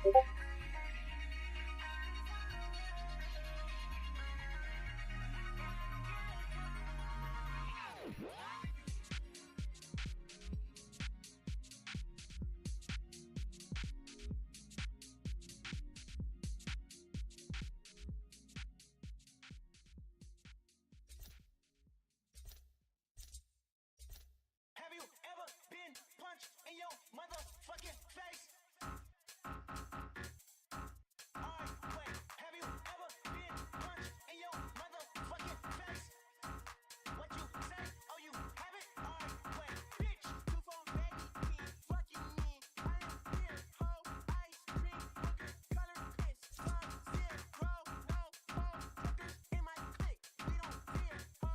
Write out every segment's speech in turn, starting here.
Have you ever been punched in your motherfucking face? Alright, wait. Have you ever been punched in your motherfucking face? What you say? Oh, you have it? Alright, wait. Bitch, 2-4 baby, fuck you mean? I am here, ho, ice cream, hooker, color piss, sub, zero, no, ho, hookers in my clique. We don't fear, ho,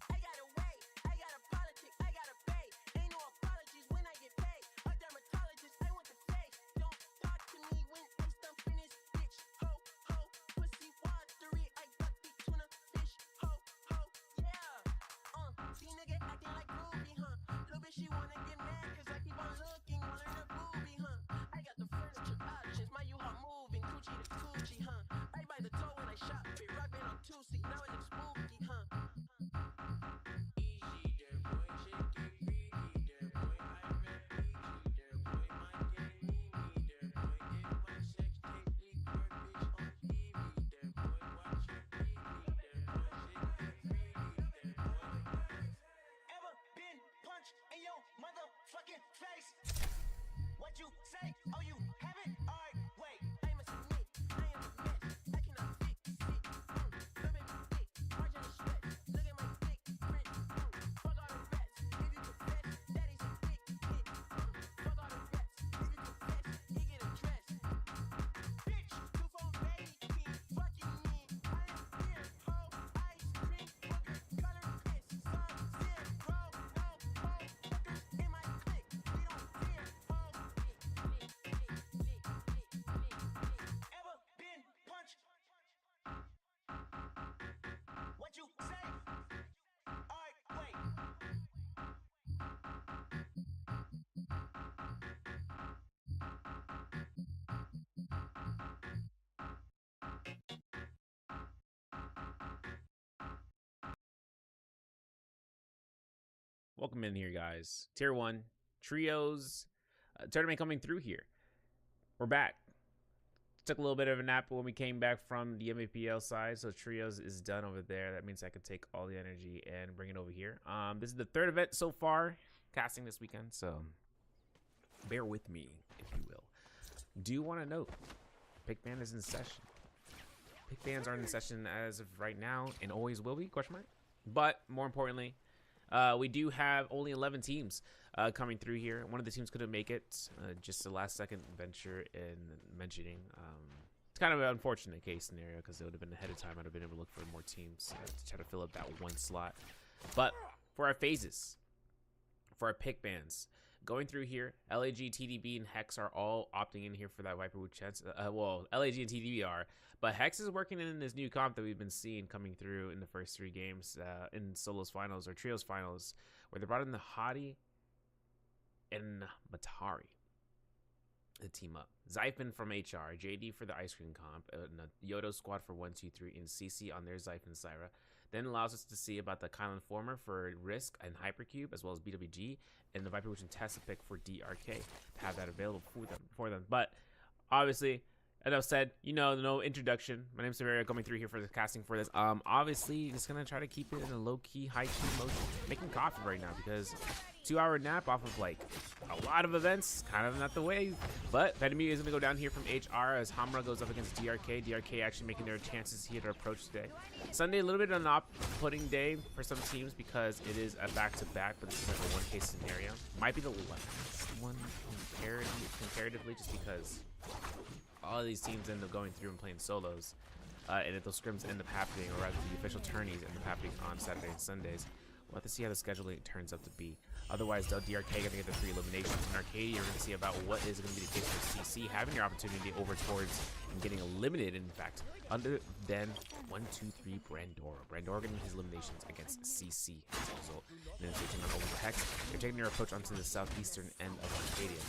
I got a way, I got a politics, I got a pay. Ain't no apologies when I get paid. A dermatologist, I want the taste. Don't talk to me when I stump in this bitch. Ho, ho, pussy watery. I got the tuna fish. Ho, ho, yeah. See nigga acting like Ruby, huh? Little bitch, she wanna get mad cause I keep on looking, want her to booby, huh? I got the furniture options, my U-Haul moving, coochie to coochie, huh? I buy the toe when I shop, big rock band on 2C, now it looks spooky, huh? Ever been punched in your motherfucking face? What you say? Oh, you have it? Alright, wait. I must admit, I am a mess. I cannot fix it. Little baby thick, margin is sweat. Look at my thick print. Fuck all the rest. If you confess, that is a big hit. Fuck all the rest. If you confess, he get a dress. Bitch, 2-4 baby, fuck you mean? I am here, ho, ice cream, hooker, color piss, sub, zero, no, ho, hookers in my clique. We don't fear, ho. Ever been punched? What you say? Alright, wait. Welcome in here, guys. Tier 1, Trios, tournament coming through here. We're back. Took a little bit of a nap when we came back from the MAPL side, so Trios is done over there. That means I can take all the energy and bring it over here. This is the third event so far, casting this weekend, so bear with me, if you will. Do want to note, Pick Ban is in session. Pick Bans are in session as of right now, and always will be, question mark. But, more importantly, we do have only 11 teams coming through here. One of the teams couldn't make it. Just a last-second venture in mentioning. It's kind of an unfortunate case scenario because it would have been ahead of time. I'd have been able to look for more teams to try to fill up that one slot. But for our phases, for our pick bans, going through here, LAG, TDB, and Hex are all opting in here for that Viperwood chance. Well, LAG and TDB are. But Hex is working in this new comp that we've been seeing coming through in the first 3 games in solos finals or trios finals, where they brought in the Hottie and Matari to team up. Zyphon from HR, JD for the ice cream comp, and the Yodo squad for 1, 2, 3, and CC on their Zyphon Syra. Then allows us to see about the Kylan Former for Risk and Hypercube, as well as BWG, and the Viper Witch and Tessa pick for DRK to have that available for them. But obviously, as I've said, you know, no introduction. My name's Severia, coming through here for the casting for this. Obviously, just gonna try to keep it in a low-key, high-key motion. Making coffee right now because 2-hour nap off of like a lot of events, kind of not the way. But Vedemy is gonna go down here from HR as Hamra goes up against DRK. DRK actually making their chances here to approach today. Sunday, a little bit of an off-putting day for some teams because it is a back-to-back, but this is like a one-case scenario. Might be the last one comparatively, just because all of these teams end up going through and playing solos, and if those scrims end up happening, or rather the official tourneys end up happening on Saturday and Sundays, We'll have to see how the scheduling turns out to be. Otherwise, though, DRK going to get the 3 eliminations. In Arcadia, you're going to see about what is going to be the case for CC having your opportunity over towards and getting eliminated, in fact, under then 1, 2, 3 Brandora. Brandora getting his eliminations against CC as a result. And then switching on over to Hex, they're taking their approach onto the southeastern end of Arcadia.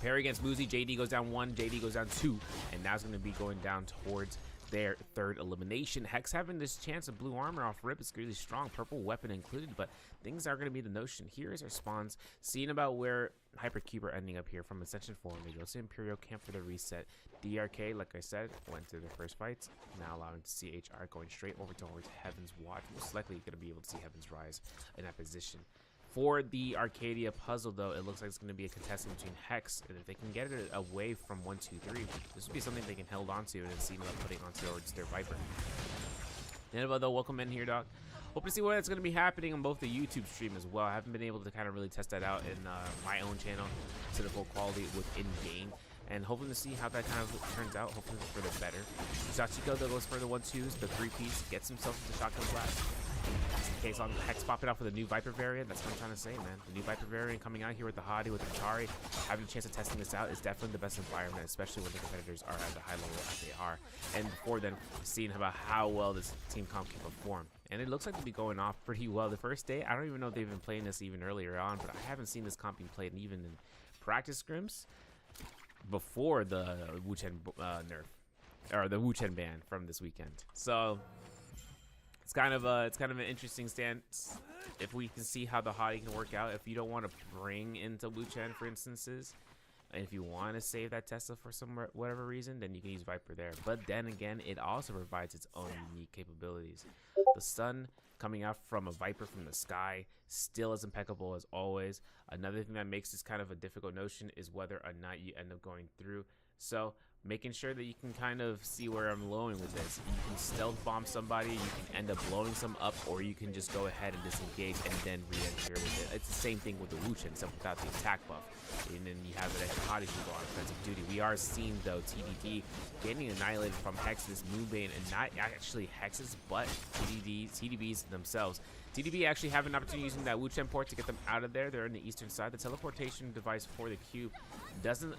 Parry against Muzi, JD goes down 1, JD goes down 2, and now it's going to be going down towards their 3rd elimination. Hex having this chance of blue armor off rip is really strong, purple weapon included, but things are going to be the notion. Here is our spawns, seeing about where Hypercube are ending up here from Ascension 4. They go to Imperial Camp for the reset. DRK, like I said, went to their first fights, now allowing to see HR going straight over towards Heaven's Watch. Most likely going to be able to see Heaven's Rise in that position. For the Arcadia puzzle, though, it looks like it's going to be a contest between Hex, and if they can get it away from 1, 2, 3, this would be something they can hold on to and then see about putting onto their Viper. Nineveh, though, welcome in here, Doc. Hope to see what's going to be happening on both the YouTube stream as well. I haven't been able to kind of really test that out in my own channel to the full quality within game. And hoping to see how that kind of turns out, hopefully for the better. Sachiko, that goes for the 1-2s, the 3-piece, gets himself the shotgun blast. That's the case on Hex popping out for the new Viper variant. That's what I'm trying to say, man. The new Viper variant coming out here with the Hadi, with the Atari, having a chance of testing this out is definitely the best environment, especially when the competitors are at the high level as they are. And before then, seeing about how well this team comp can perform. And it looks like they'll be going off pretty well. The first day, I don't even know if they've been playing this even earlier on, but I haven't seen this comp being played even in practice scrims before the Wu-Chen nerf, or the Wu-Chen ban from this weekend. So it's kind of an interesting stance. If we can see how the Hottie can work out, if you don't want to bring into Wu-Chen, for instances, and if you want to save that Tesla for some whatever reason, then you can use Viper there. But then again, it also provides its own unique capabilities. The stun coming out from a Viper from the sky still as impeccable as always. Another thing that makes this kind of a difficult notion is whether or not you end up going through. So making sure that you can kind of see where I'm going with this. You can stealth bomb somebody, you can end up blowing some up, or you can just go ahead and disengage and then re-enter with it. It's the same thing with the Wu-Chen, except without the attack buff. And then you have it as Hottie can go on offensive duty. We are seeing, though, TDD getting annihilated from Hex's Moonbane, and not actually Hex's, but TDBs themselves. TDB actually have an opportunity using that Wu-Chen port to get them out of there. They're on the eastern side. The teleportation device for the cube doesn't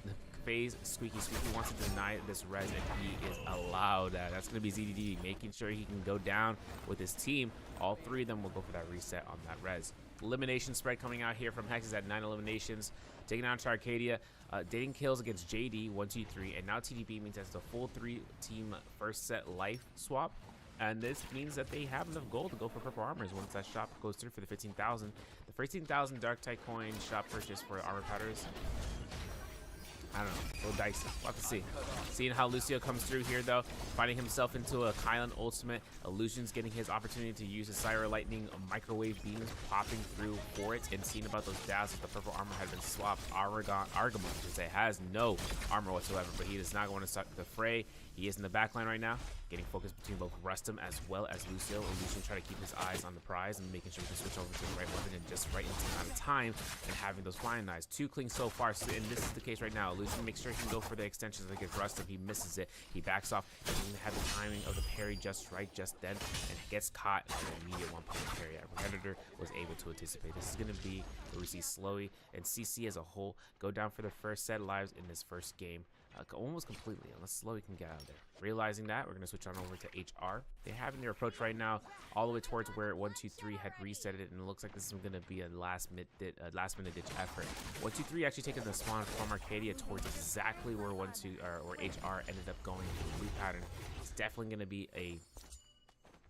phase Squeaky. Squeaky wants to deny this res, and he is allowed that. That's going to be ZDD, making sure he can go down with his team. All 3 of them will go for that reset on that res. Elimination spread coming out here from Hex is at 9 eliminations. Taking out to Arcadia, dating kills against JD, 1, 2, 3, and now TDB means that's a full 3-team first set life swap. And this means that they have enough gold to go for purple armors once that shop goes through for the 15,000. The 15,000 Dark Tide coin shop purchase for armor powders, I don't know, a little dicey. We'll have to see. Seeing how Lucio comes through here, though, finding himself into a Kylan ultimate. Illusion's getting his opportunity to use his Syra Lightning microwave beams popping through for it, and seeing about those dazzles. The purple armor had been swapped. Argamon, I should say, has no armor whatsoever, but he does not want to start the fray. He is in the backline right now, getting focused between both Rustum as well as Lucio. Illusion trying to keep his eyes on the prize and making sure he can switch over to the right weapon in just right into the amount of time, and having those flying knives. 2 clings so far, and this is the case right now. Illusion makes sure he can go for the extensions against Rustum. He misses it. He backs off. He doesn't have the timing of the parry just right just then, and gets caught in an immediate one-point parry. Our Predator was able to anticipate. This is going to be where we see Slowy and CC as a whole go down for the first set of lives in this first game. Almost completely, unless Slowy can get out of there. Realizing that, we're going to switch on over to HR. They have their approach right now all the way towards where 1, 2, 3 had reset it, and it looks like this is going to be a last minute ditch effort. 1, 2, 3 actually taking the spawn from Arcadia towards exactly where or HR ended up going in the blue pattern. It's definitely going to be a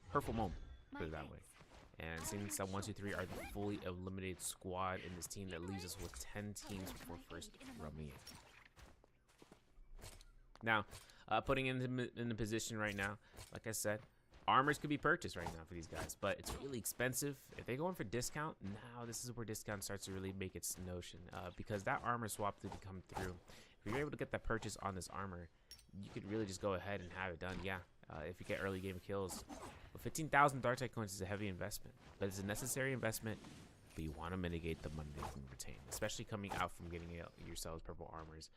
hurtful moment, put it that way. And since 1, 2, 3 are the fully eliminated squad in this team, that leaves us with 10 teams before first rubbing it. Now, putting in the position right now, like I said, armors could be purchased right now for these guys, but it's really expensive. If they go in for discount, now this is where discount starts to really make its notion, because that armor swap did come through. If you're able to get that purchase on this armor, you could really just go ahead and have it done. Yeah, if you get early game kills. But 15,000 Dark Tide coins is a heavy investment, but it's a necessary investment but you want to mitigate the money they can retain, especially coming out from getting yourselves purple armors,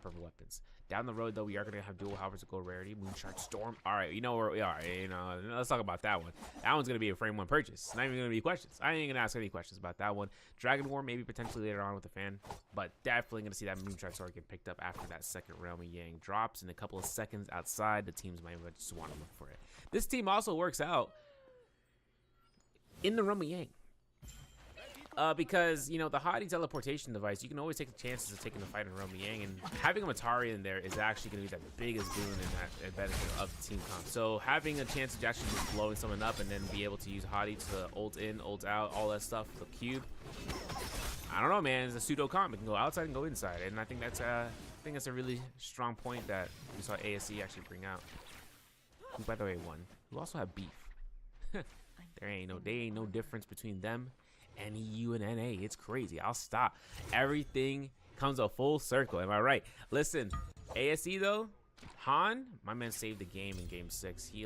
purple weapons. Down the road, though, we are going to have dual halberds of gold rarity, Moonshard Storm. All right, you know where we are. You know, let's talk about that one. That one's going to be a frame 1 purchase. It's not even going to be questions. I ain't going to ask any questions about that one. Dragon War, maybe potentially later on with the fan, but definitely going to see that Moonshard Sword get picked up after that second Realm of Yang drops in a couple of seconds outside. The teams might just want to look for it. This team also works out in the Realm of Yang. Because, you know, the Hottie teleportation device, you can always take the chances of taking the fight in Realm of Yang, and having a Matari in there is actually going to be the biggest boon in that benefit of the team comp. So having a chance of actually just blowing someone up and then be able to use Hottie to ult in, ult out, all that stuff, the cube, I don't know, man. It's a pseudo comp. It can go outside and go inside, and I think that's a really strong point that we saw ASE actually bring out. Who, by the way, won. Who also have beef. There ain't no difference between them. NEU and NA. It's crazy. I'll stop. Everything comes a full circle. Am I right? Listen, ASE though, Han, my man saved the game in game 6. He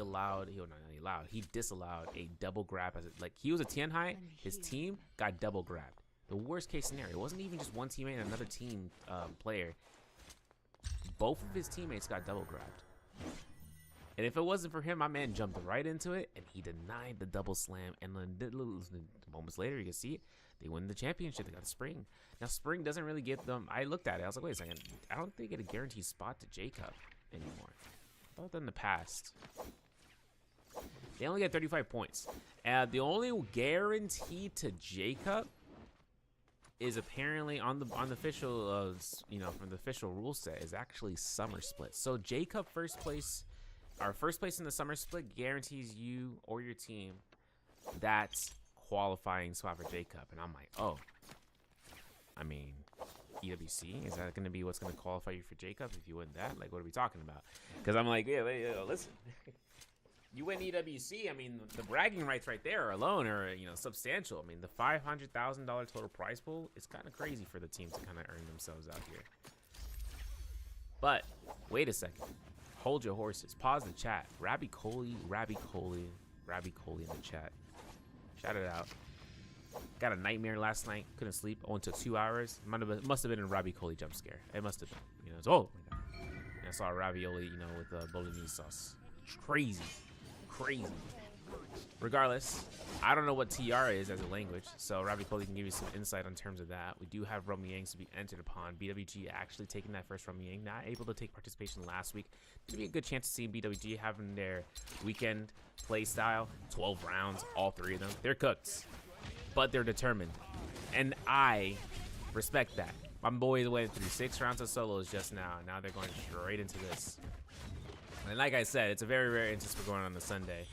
disallowed a double grab as like he was a Tianhai. His team got double grabbed. The worst case scenario. It wasn't even just one teammate and another team player. Both of his teammates got double grabbed. And if it wasn't for him, my man jumped right into it, and he denied the double slam. And then moments later, you can see it. They win the championship. They got Spring. Now, Spring doesn't really get them. I looked at it. I was like, wait a second. I don't think they get a guaranteed spot to J-Cup anymore. I thought that in the past. They only get 35 points. The only guarantee to J-Cup is apparently on the official, from the official rule set is actually summer split. So J-Cup first place. Our first place in the summer split guarantees you or your team that qualifying spot for J-Cup. And I'm like, oh, I mean, EWC, is that going to be what's going to qualify you for J-Cup if you win that? Like, what are we talking about? Because I'm like, yeah, listen. You win EWC, I mean, the bragging rights right there alone are, substantial. I mean, the $500,000 total prize pool is kind of crazy for the team to kind of earn themselves out here. But, wait a second. Hold your horses. Pause the chat. Rabbi Coley in the chat. Shout it out. Got a nightmare last night. Couldn't sleep. Only took 2 hours. Must have been a Rabbi Coley jump scare. It must have been. Oh my god. And I saw a ravioli, with bolognese sauce. Crazy. Regardless, I don't know what TR is as a language, so Rabbi Coley can give you some insight on terms of that. We do have Realm of Yangs to be entered upon. BWG actually taking that first Realm of Yang, not able to take participation last week. It's be a good chance to see BWG having their weekend play style, 12 rounds, all 3 of them. They're cooked, but they're determined, and I respect that. My boys went through 6 rounds of solos just now, and now they're going straight into this. And like I said, it's a very rare instance we're going on the Sunday.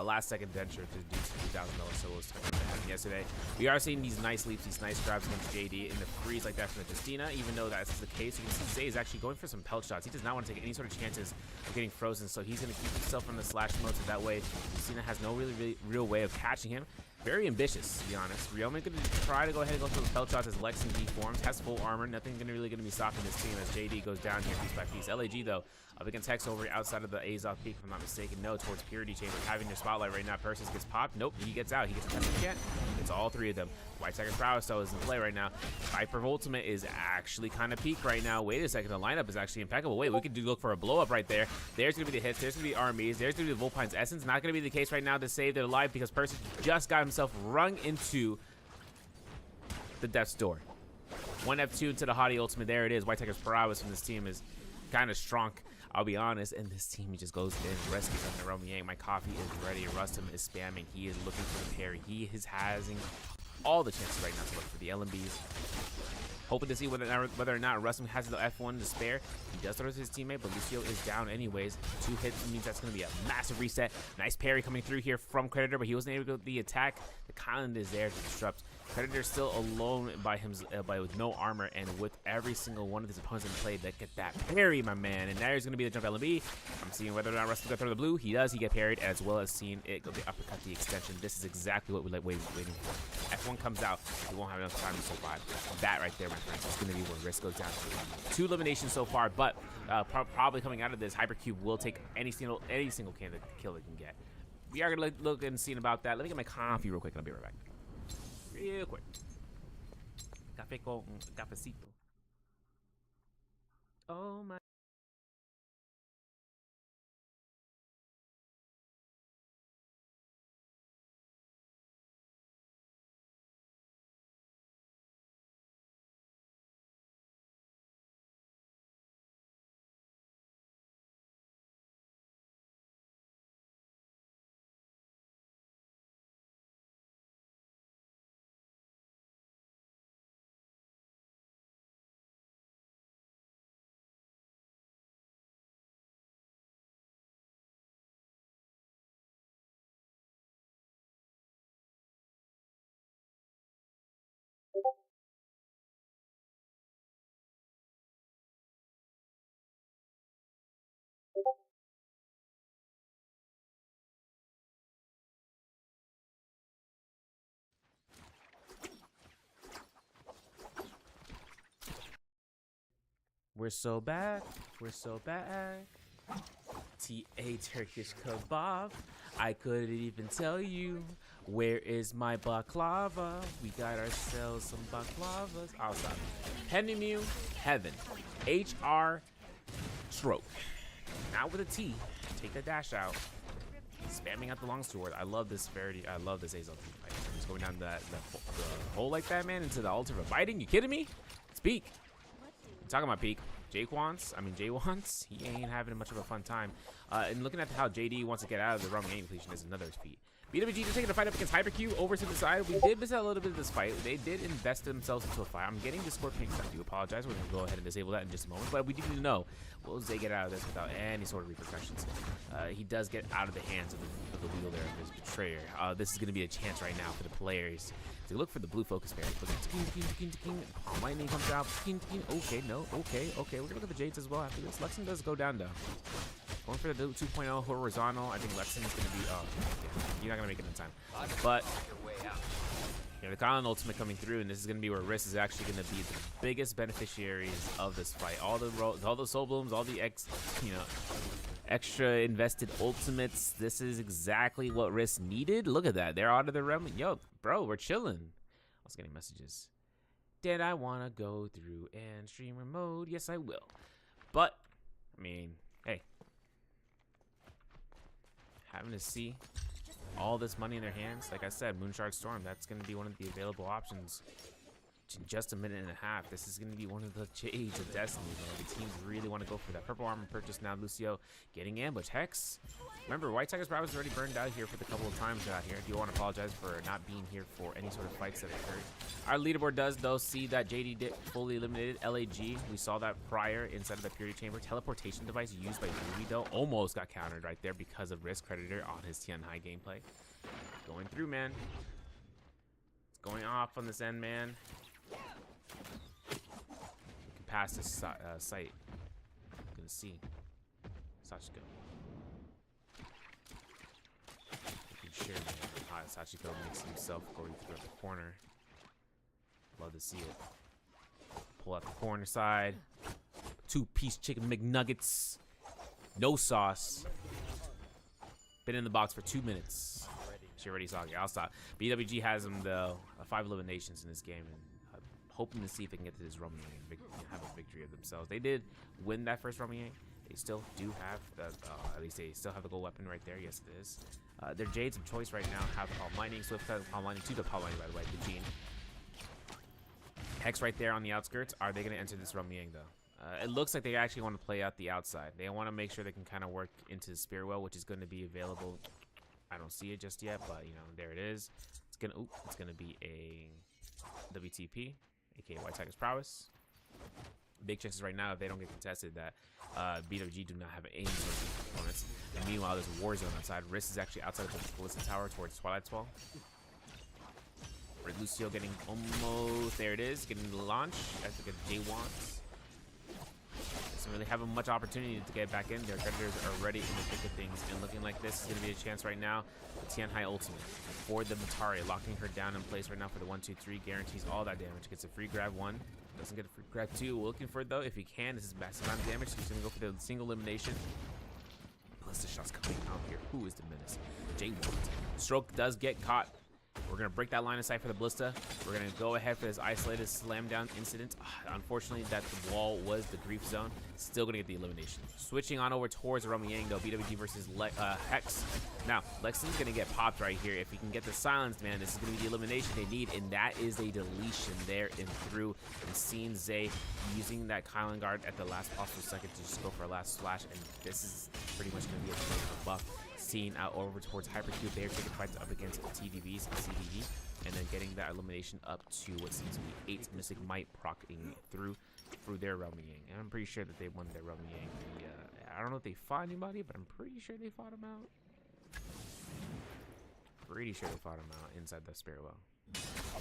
Last second venture to do $2,000 solos that happened yesterday. We are seeing these nice leaps, these nice grabs against JD in the freeze like that from the Justina. Even though that's the case, you can see Zay is actually going for some pelt shots. He does not want to take any sort of chances of getting frozen, so he's going to keep himself in the slash mode, so that way Justina has no really real way of catching him. Very ambitious, to be honest. Ryomi going to try to go ahead and go for the pelt shots as Lex and D forms. Has full armor. Nothing really going to be stopping this team as JD goes down here piece by piece. LAG, though, up against Hex over outside of the Azov Peak, if I'm not mistaken. No, towards Purity Chamber. Having their spotlight right now. Persis gets popped. Nope, he gets out. He gets a testing chant. It's all 3 of them. White Tiger Prowess, though, is in play right now. Viper Ultimate is actually kind of peak right now. Wait a second. The lineup is actually impeccable. Wait, we could look for a blow up right there. There's going to be the hits. There's going to be armies. There's going to be the Volpine's Essence. Not going to be the case right now to save their life because Persis just got himself rung into the death's door. 1 F2 into the Hottie Ultimate. There it is. White Tiger's Prowess from this team is kind of strong, I'll be honest. And this team just goes in, rescues on the Realm of Yang. My coffee is ready. Rustum is spamming. He is looking for the parry. He is having all the chances right now to look for the LMBs. Hoping to see whether or not Rustum has the F1 to spare. He does throw to his teammate, but Lucio is down anyways. 2 hits means that's going to be a massive reset. Nice parry coming through here from Creditor, but he wasn't able to get the attack. The Kyland is there to disrupt. Creditor still alone with no armor, and with every single one of his opponents in play that get that parry, my man. And there's going to be the jump LMB. I'm seeing whether or not Rustum going to throw the blue. He does. He get parried, as well as seeing it go the uppercut, the extension. This is exactly what we're waiting for. F1 comes out. He won't have enough time to survive. That right there, my friends, is going to be where risk goes down to. 2 eliminations so far, but probably coming out of this, Hypercube will take any single kill it can get. We are going to look and see about that. Let me get my coffee real quick, and I'll be right back. real quick. Café con cafecito. Oh my. We're so back. We're so back. TA Turkish kebab. I couldn't even tell you. Where is my baklava? We got ourselves some baklavas. I'll stop. Pendimu, heaven. HR, stroke. Not with a T. Take the dash out. Spamming out the longsword. I love this Verity. I love this Azel team fight. Just going down the hole like that, man, into the altar for biting. You kidding me? Speak. I'm talking about peak. Jay wants, he ain't having much of a fun time. And looking at how JD wants to get out of the wrong game completion is another feat. BWG just taking a fight up against HyperQ over to the side. We did miss out a little bit of this fight. They did invest themselves into a fight. I'm getting Discord pings. I do apologize. We're going to go ahead and disable that in just a moment. But we do need to know, will Zay get out of this without any sort of repercussions? He does get out of the hands of the wielder of his betrayer. This is going to be a chance right now for the players to look for the blue focus berry. Lightning comes out. Okay, no. Okay. We're going to look at the Jades as well after this. Lexington does go down, though. Going for the 2.0 horizontal. I think Lexington's going to be... Oh, yeah, you're not going to make it in time. But... You know, the Colin ultimate coming through, and this is going to be where Riss is actually going to be the biggest beneficiaries of this fight. All the soul blooms, all the extra invested ultimates. This is exactly what Riss needed. Look at that. They're out of the realm. Yo, bro, we're chilling. I was getting messages. Did I want to go through and streamer mode? Yes, I will. But, I mean, hey. Having to see all this money in their hands, like I said, Moonshard Storm, that's going to be one of the available options in just a minute and a half. This is going to be one of the Jades of Destiny. The teams really want to go for that purple armor purchase now. Lucio getting ambushed. Hex. Remember, White Tiger's Brow was already burned out here for the couple of times out here. I do want to apologize for not being here for any sort of fights that occurred. Our leaderboard does, though, see that JD did fully eliminated. LAG, we saw that prior inside of the Purity Chamber. Teleportation device used by Ruby, though, almost got countered right there because of Risk Creditor on his Tian High gameplay. Going through, man. It's going off on this end, man. We can pass this site. Gonna see. Sachiko. Sure, man. Sachiko makes himself going through the corner. Love to see it. Pull out the corner side. 2-piece chicken McNuggets. No sauce. Been in the box for 2 minutes. She already saw it. I'll stop. BWG has them, though. 5 eliminations in this game. And hoping to see if they can get to this Rummy and have a victory of themselves. They did win that first Rummy. They still do have the, at least they still have the gold weapon right there. Yes, it is. Their Jades of choice right now have Palm Lightning, Swift Cut, Palm Lightning, 2 to Palm Lightning, by the way, the Gene. Hex right there on the outskirts. Are they going to enter this Rumyang, though? It looks like they actually want to play out the outside. They want to make sure they can kind of work into Spearwell, which is going to be available. I don't see it just yet, but, you know, there it is. It's gonna be a WTP, aka White Tiger's Prowess. Big chances right now if they don't get contested that BWG do not have any sort of opponents. And meanwhile, there's a war zone outside. Riss is actually outside of the Ballista Tower towards Twilight Swell. Red Lucio getting almost, there it is, getting the launch. I think J wants. Doesn't really have much opportunity to get back in. Their creditors are already in the thick of things, and looking like this is going to be a chance right now. The Tian Hai ultimate for the Matari, locking her down in place right now for the 1-2-3, guarantees all that damage. Gets a free grab 1, doesn't get a free grab 2. Looking for it though, if he can. This is massive amount of damage. So he's going to go for the single elimination. Plus the shots coming out here. Who is the menace? J1. Stroke does get caught. We're going to break that line of sight for the Ballista. We're going to go ahead for this isolated slam down incident. Unfortunately, that wall was the grief zone. Still going to get the elimination. Switching on over towards Roman Yang, though. BWG versus Hex. Now, Lexington's going to get popped right here. If he can get the silence, man, this is going to be the elimination they need, and that is a deletion there and through. And seeing Zay using that Kylan guard at the last possible second to just go for a last slash, and this is pretty much going to be a for buff. Seeing out over towards Hypercube, they're taking fights up against TDVs and CDV, and then getting that elimination up to what seems to be 8 Mystic Might procking through their Realm Yang. And I'm pretty sure that they won their Realm Yang. I don't know if they fought anybody, but I'm pretty sure they fought him out. Pretty sure they fought him out inside the Spirit Well.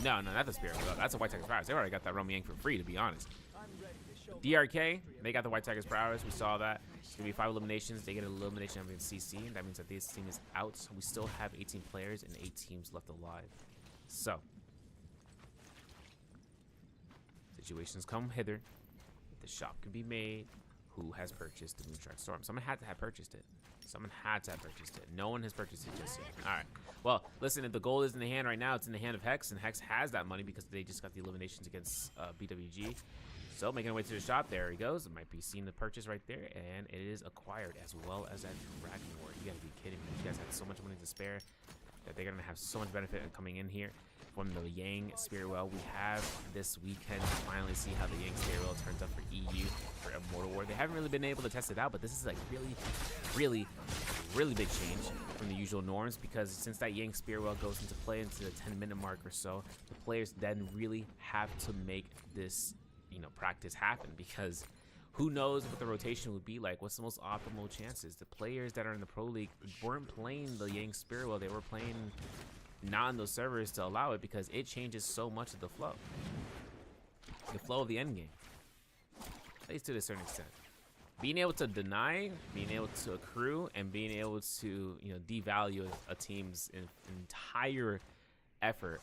No, not the Spirit Well. That's a White Tiger's Prowess. They already got that Realm Yang for free, to be honest. DRK, they got the White Tiger's Prowess. We saw that. It's going to be 5 eliminations. They get an elimination against CC. That means that this team is out. We still have 18 players and 8 teams left alive. So, situations come hither. The shop can be made. Who has purchased the Moonstrike Storm? Someone had to have purchased it. Someone had to have purchased it. No one has purchased it just yet. All right. Well, listen, if the gold is in the hand right now, it's in the hand of Hex, and Hex has that money because they just got the eliminations against BWG. So, making our way to the shop. There he goes. It might be seen the purchase right there, and it is acquired as well as that Dragon War. You gotta be kidding me. You guys have so much money to spare that they're gonna have so much benefit in coming in here. From the Yang Spirit Well, we have this weekend to finally see how the Yang Spirit Well turns up for EU for Immortal War. They haven't really been able to test it out, but this is like really big change from the usual norms, because since that Yang Spirit Well goes into play into the 10-minute mark or so, the players then really have to make this, practice happen, because who knows what the rotation would be like. What's the most optimal chances? The players that are in the Pro League weren't playing the Yang Spirit Well. They were playing not on those servers to allow it, because it changes so much of the flow of the end game, at least to a certain extent. Being able to deny, being able to accrue, and being able to devalue a team's entire effort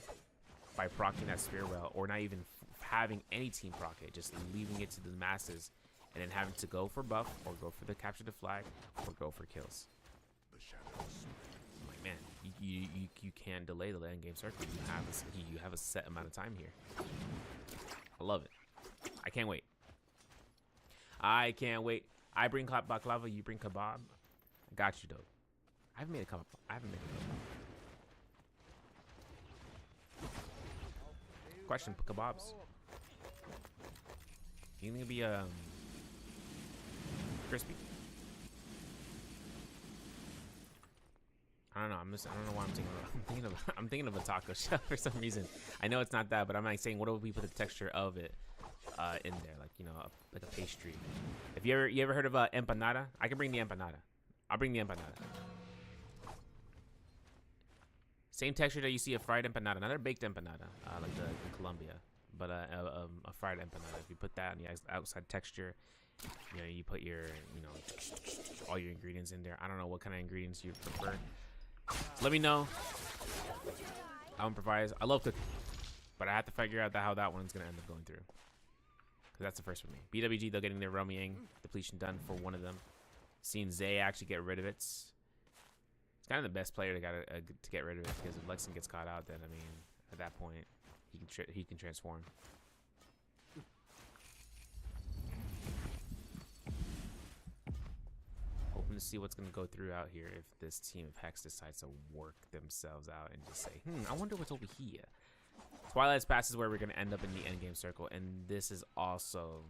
by proccing that Spirit Well, or not even having any team proc it, just leaving it to the masses, and then having to go for buff, or go for the capture the flag, or go for kills. I'm like, man, you can't delay the end game circle. You have a set amount of time here. I love it. I can't wait. I can't wait. I bring baklava, you bring kebab. I got you, though. I haven't made a kebab. Question: kebabs. You think it'll be crispy? I don't know. I don't know why I'm thinking of a taco shell for some reason. I know it's not that, but I'm like saying, what would we put the texture of it in there, like like a pastry. If you ever heard of empanada? I can bring the empanada. I'll bring the empanada. Same texture that you see a fried empanada, not a baked empanada, like in Colombia, but a fried empanada. If you put that on the outside texture, you put your, all your ingredients in there. I don't know what kind of ingredients you prefer. So let me know. I won't improvise. I love cooking, but I have to figure out how that one's gonna end up going through, because that's the first for me. BWG, they're getting their Realm Yang depletion done for one of them. Seeing Zay actually get rid of it. It's kind of the best player to get rid of it, because if Lexington gets caught out, then at that point he can transform. Hoping to see what's going to go through out here if this team of Hex decides to work themselves out and just say, I wonder what's over here. Twilight's Pass is where we're going to end up in the endgame circle, and this is also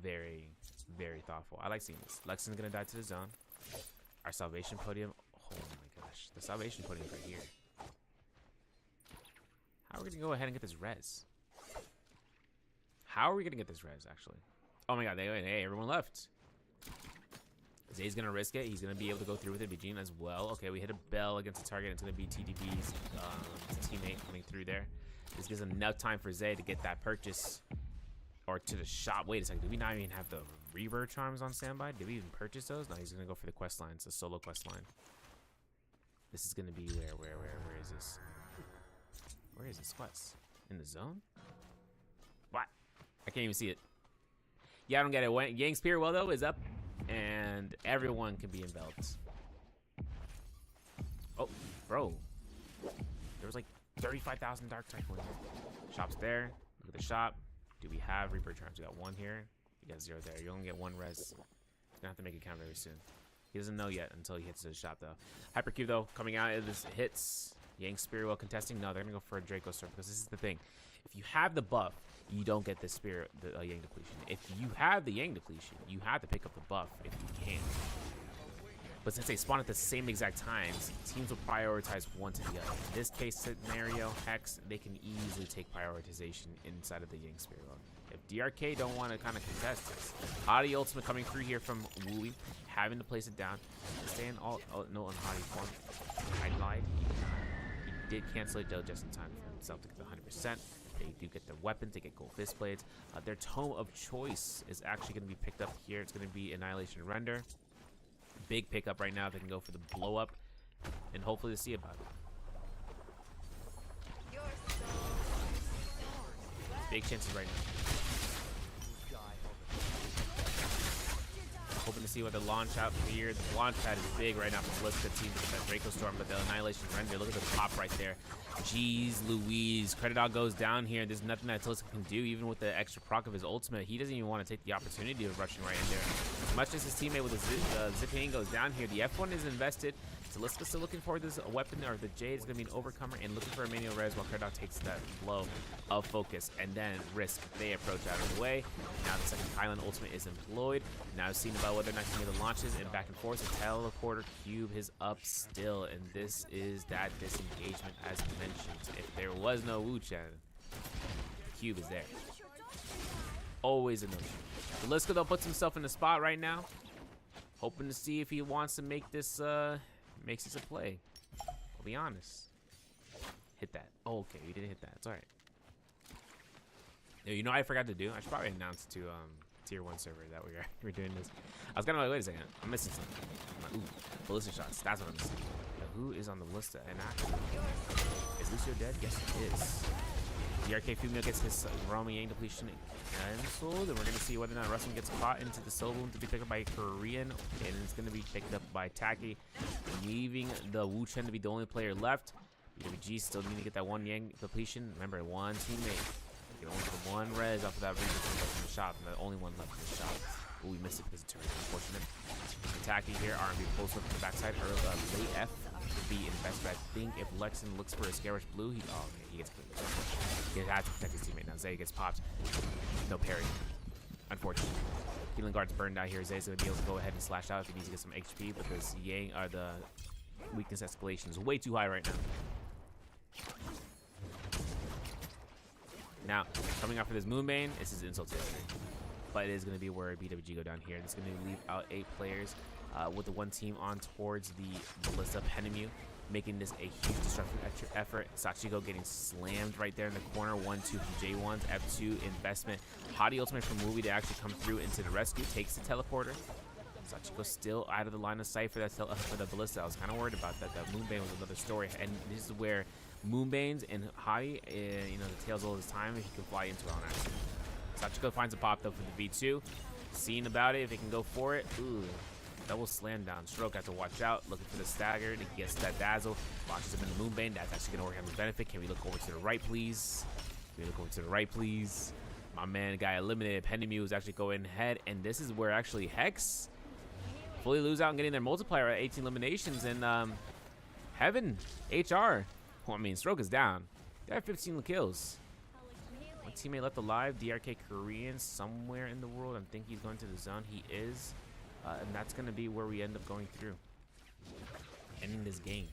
very, very thoughtful. I like seeing this. Lexington's going to die to the zone. Our salvation podium. Oh my gosh, the salvation podium right here. How are we going to go ahead and get this res? How are we going to get this res, actually? Oh my god, hey, everyone left. Zay's going to risk it. He's going to be able to go through with it. Vegeta as well. Okay, we hit a bell against the target. It's going to be TDB's teammate coming through there. This gives enough time for Zay to get that purchase. Or to the shop. Wait a second. Did we not even have the Reaver Charms on standby? Did we even purchase those? No, he's going to go for the quest line. It's a solo quest line. This is going to be where is this? Where is this quest? In the zone? What? I can't even see it. Yeah, I don't get it. Yang Spirit Well, though, is up. And everyone can be enveloped. Oh, bro. There was like 35,000 dark type wins. Shop's there. Look at the shop. Do we have Reaper Charms? We got 1 here. You got 0 there. You only get 1 res. He's gonna have to make it count very soon. He doesn't know yet until he hits the shop though. Hypercube though, coming out of this hits. Yang Spirit while contesting. No, they're gonna go for a Draco Sword because this is the thing. If you have the buff, you don't get the Spirit, the Yang depletion. If you have the Yang depletion, you have to pick up the buff if you can. But since they spawn at the same exact times, teams will prioritize one to the other. In this case scenario, Hex, they can easily take prioritization inside of the Yang Spirit mode. If DRK don't want to kind of contest this, Hadi ultimate coming through here from Wooly, having to place it down. Staying all no on Hadi form. I lied. He did cancel it though just in time for himself to get the 100%. They do get their weapons, they get gold fist blades. Their tome of choice is actually going to be picked up here. It's going to be Annihilation Render. Big pickup right now. They can go for the blow up and hopefully to see about it. Big chances right now. Hoping to see what the launch out here. The launch pad is big right now from Bliska team with that Draco Storm, but the Annihilation Render, look at the pop right there. Jeez Louise. Credit Dog goes down here. There's nothing that Taliska can do, even with the extra proc of his ultimate. He doesn't even want to take the opportunity of rushing right in there. As much as his teammate with the Zipping goes down here, the F1 is invested. Taliska still looking for this weapon, or the Jade is going to be an overcomer, and looking for a manual res while Credit Dog takes that blow of focus, and then Risk. They approach out of the way. Now the second Island ultimate is employed. Now seeing about whether or not he can get the launches, and back and forth. The teleporter cube is up still, and this is that disengagement as mentioned. If there was no Wu-Chen, cube is there. Always a no-shoot. Taliska though puts himself in the spot right now, hoping to see if he wants to make this makes this a play. I'll be honest. Hit that. Oh, okay, you didn't hit that. It's all right. You know what I forgot to do? I should probably announce to tier 1 server that we're doing this. I was kind of like, wait a second, I'm missing something. Ooh, ballista shots. That's what I'm missing. Now, who is on the ballista? And actually, is Lucio dead? Yes, he is. DRK Female gets his Romy Yang depletion canceled, and we're gonna see whether or not Russell gets caught into the soul boom to be picked up by Korean, and it's gonna be picked up by Taki, leaving the Wu Chen to be the only player left. BWG still need to get that 1 Yang depletion. Remember, 1 teammate. You can only get 1 res off of that Reaper from the shop, and the only one left in the shop. Ooh, we missed it because it's unfortunate. Taki here, R&B pulls from the backside. Late F would be invested. I think if Lexan looks for a Scarish Blue, he gets blue. He has to protect his teammate. Now Zay gets popped. No parry. Unfortunately. Healing Guard's burned out here. Zay's going to be able to go ahead and slash out if he needs to get some HP, but this Yang, the weakness escalation is way too high right now. Now, coming off of this Moonbane, this is insult to injury. But it is going to be where BWG go down here. It's going to leave out 8 players with the 1 team on towards the Ballista Penemu, making this a huge destructive effort. Sachiko getting slammed right there in the corner. 1-2 from J1's F2 investment. Hadi ultimate from Movie to actually come through into the rescue. Takes the teleporter. Sachiko still out of the line of sight for that for the Ballista. I was kind of worried about that. That Moonbane was another story. And this is where Moonbanes and Hadi, you know, the tails all this time, if he can fly into it on accident. Sachiko finds a pop though for the V2. Seeing about it, if he can go for it. Ooh, double slam down. Stroke has to watch out. Looking for the stagger. He gets that dazzle. Launches him in the Moonbane. That's actually going to work on his benefit. Can we look over to the right, please? Can we look over to the right, please? My man got eliminated. Penemu is actually going ahead. And this is where actually Hex fully lose out and getting their multiplier at 18 eliminations. And Heaven, HR. Well, I mean, Stroke is down. They have 15 kills. One teammate left alive. DRK Korean somewhere in the world. I think he's going to the zone. He is. And that's going to be where we end up going through. Ending this game.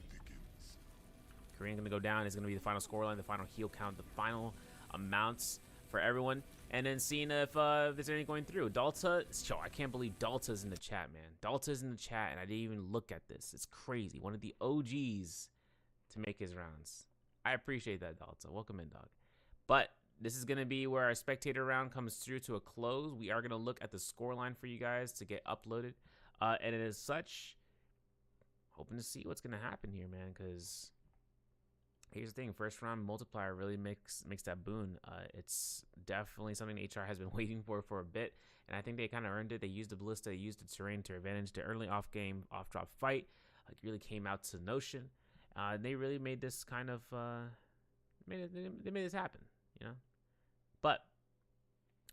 Korean going to go down. It's going to be the final scoreline, the final heal count, the final amounts for everyone. And then seeing if there's anything going through. Dalta. Yo, I can't believe Dalta's in the chat, man. Dalta's in the chat, and I didn't even look at this. It's crazy. One of the OGs to make his rounds. I appreciate that, Dalta. Welcome in, dog. But this is going to be where our spectator round comes through to a close. We are going to look at the scoreline for you guys to get uploaded. And as such, hoping to see what's going to happen here, man, because here's the thing. First round multiplier really makes that boon. It's definitely something HR has been waiting for a bit, and I think they kind of earned it. They used the Ballista, they used the terrain to advantage the early off-game, off-drop fight. It really came out to Notion. They really made this kind of They made this happen, you know. But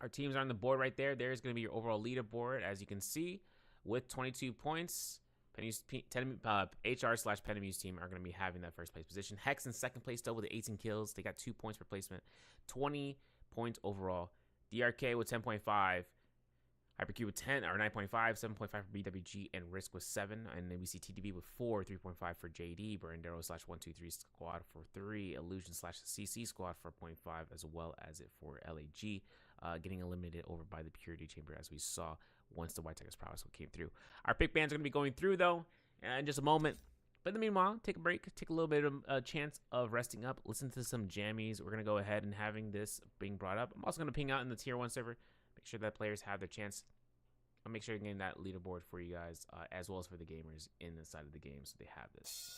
our teams are on the board right there. There's going to be your overall leaderboard, as you can see, with 22 points. HR/Penamuse team are going to be having that first place position. Hex in second place still with 18 kills. They got 2 points per placement, 20 points overall. DRK with 10.5. Hypercube with 10 or 9.5, 7.5 for BWG, and Risk with 7. And then we see TDB with 4, 3.5 for JD, Barandero/123 squad for 3, Illusion/CC squad for 0.5, as well as it for LAG, getting eliminated over by the Purity Chamber, as we saw once the White Tigers prowess came through. Our pick bands are going to be going through, though, in just a moment. But in the meanwhile, take a break, take a little bit of a chance of resting up, listen to some jammies. We're going to go ahead and having this being brought up. I'm also going to ping out in the Tier 1 server. Make sure that players have their chance. I'll make sure you're getting that leaderboard for you guys, as well as for the gamers in the side of the game, so they have this.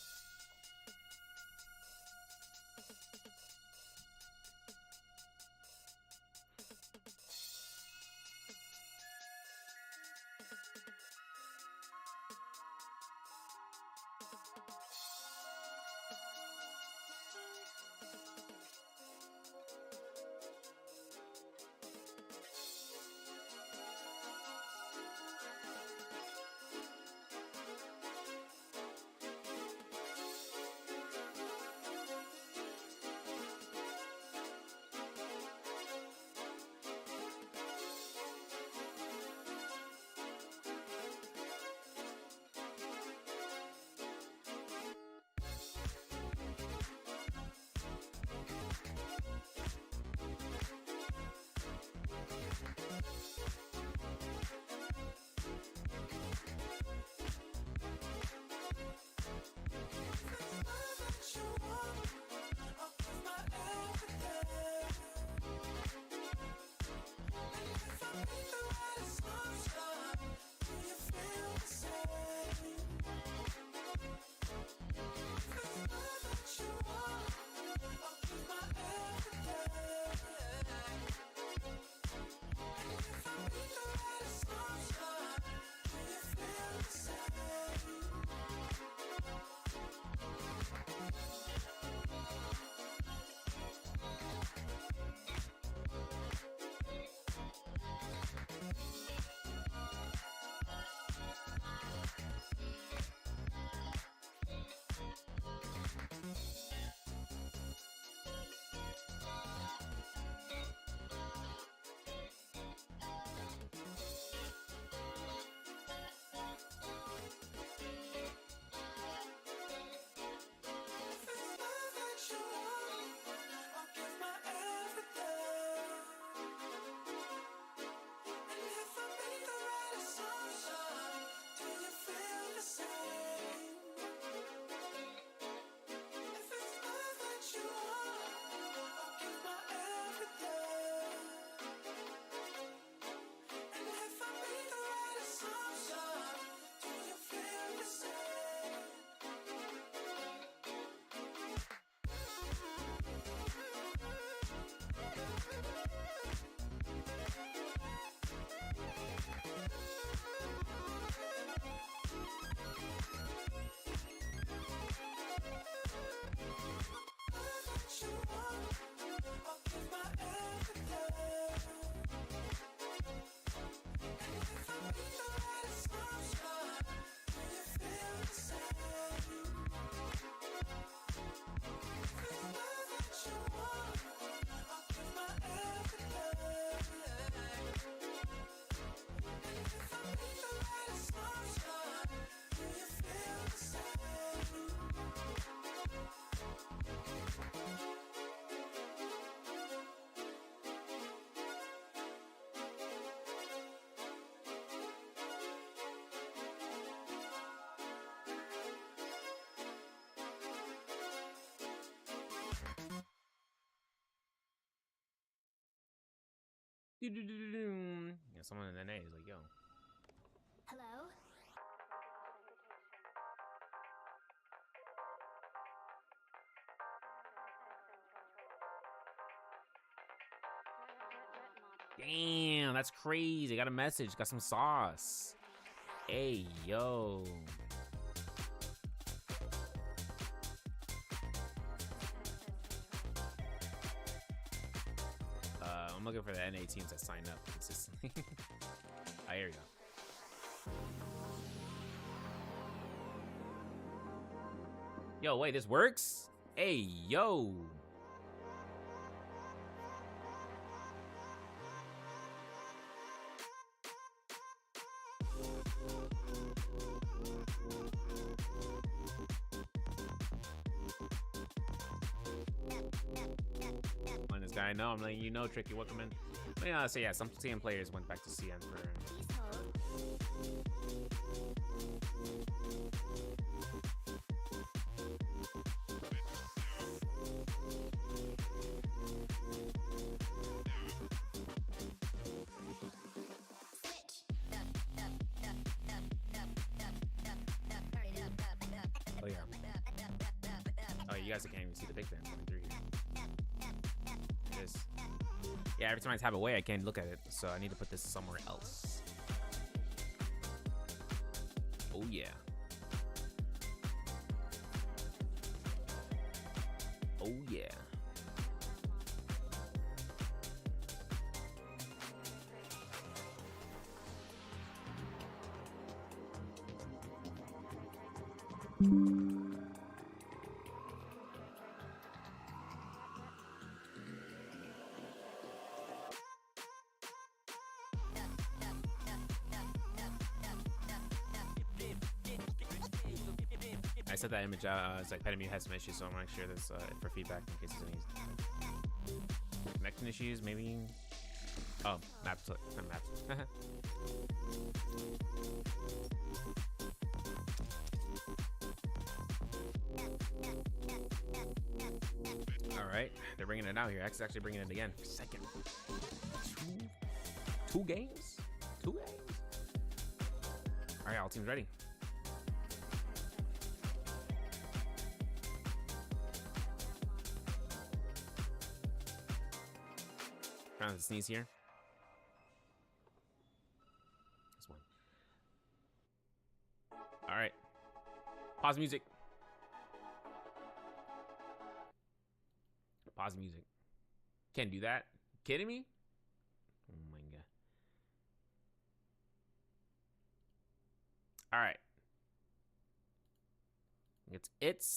Yeah, someone in the NA is like, yo. Hello? Damn, that's crazy. Got a message, got some sauce. Hey, yo. I'm looking for the NA teams that sign up consistently. Ah, here we go. Yo, wait, this works? Hey, yo. This guy, I know. I'm letting you know, Tricky. Welcome in. But yeah, so yeah, some CM players went back to CM for. Oh yeah. Oh, you guys can't even see the big fans coming through here. Yeah, every time I tap away, I can't look at it, so I need to put this somewhere else. Oh yeah. Oh yeah. I set that image it's like Petamute has some issues, so I want to share this for feedback in case there's any connection issues, maybe. Oh, maps, kind of maps. All right, they're bringing it out here. X is actually bringing it again. Second, two games. All right, all teams ready. Trying to sneeze here. This one. All right. Pause music. Pause music. Can't do that. Kidding me? Oh my god. All right.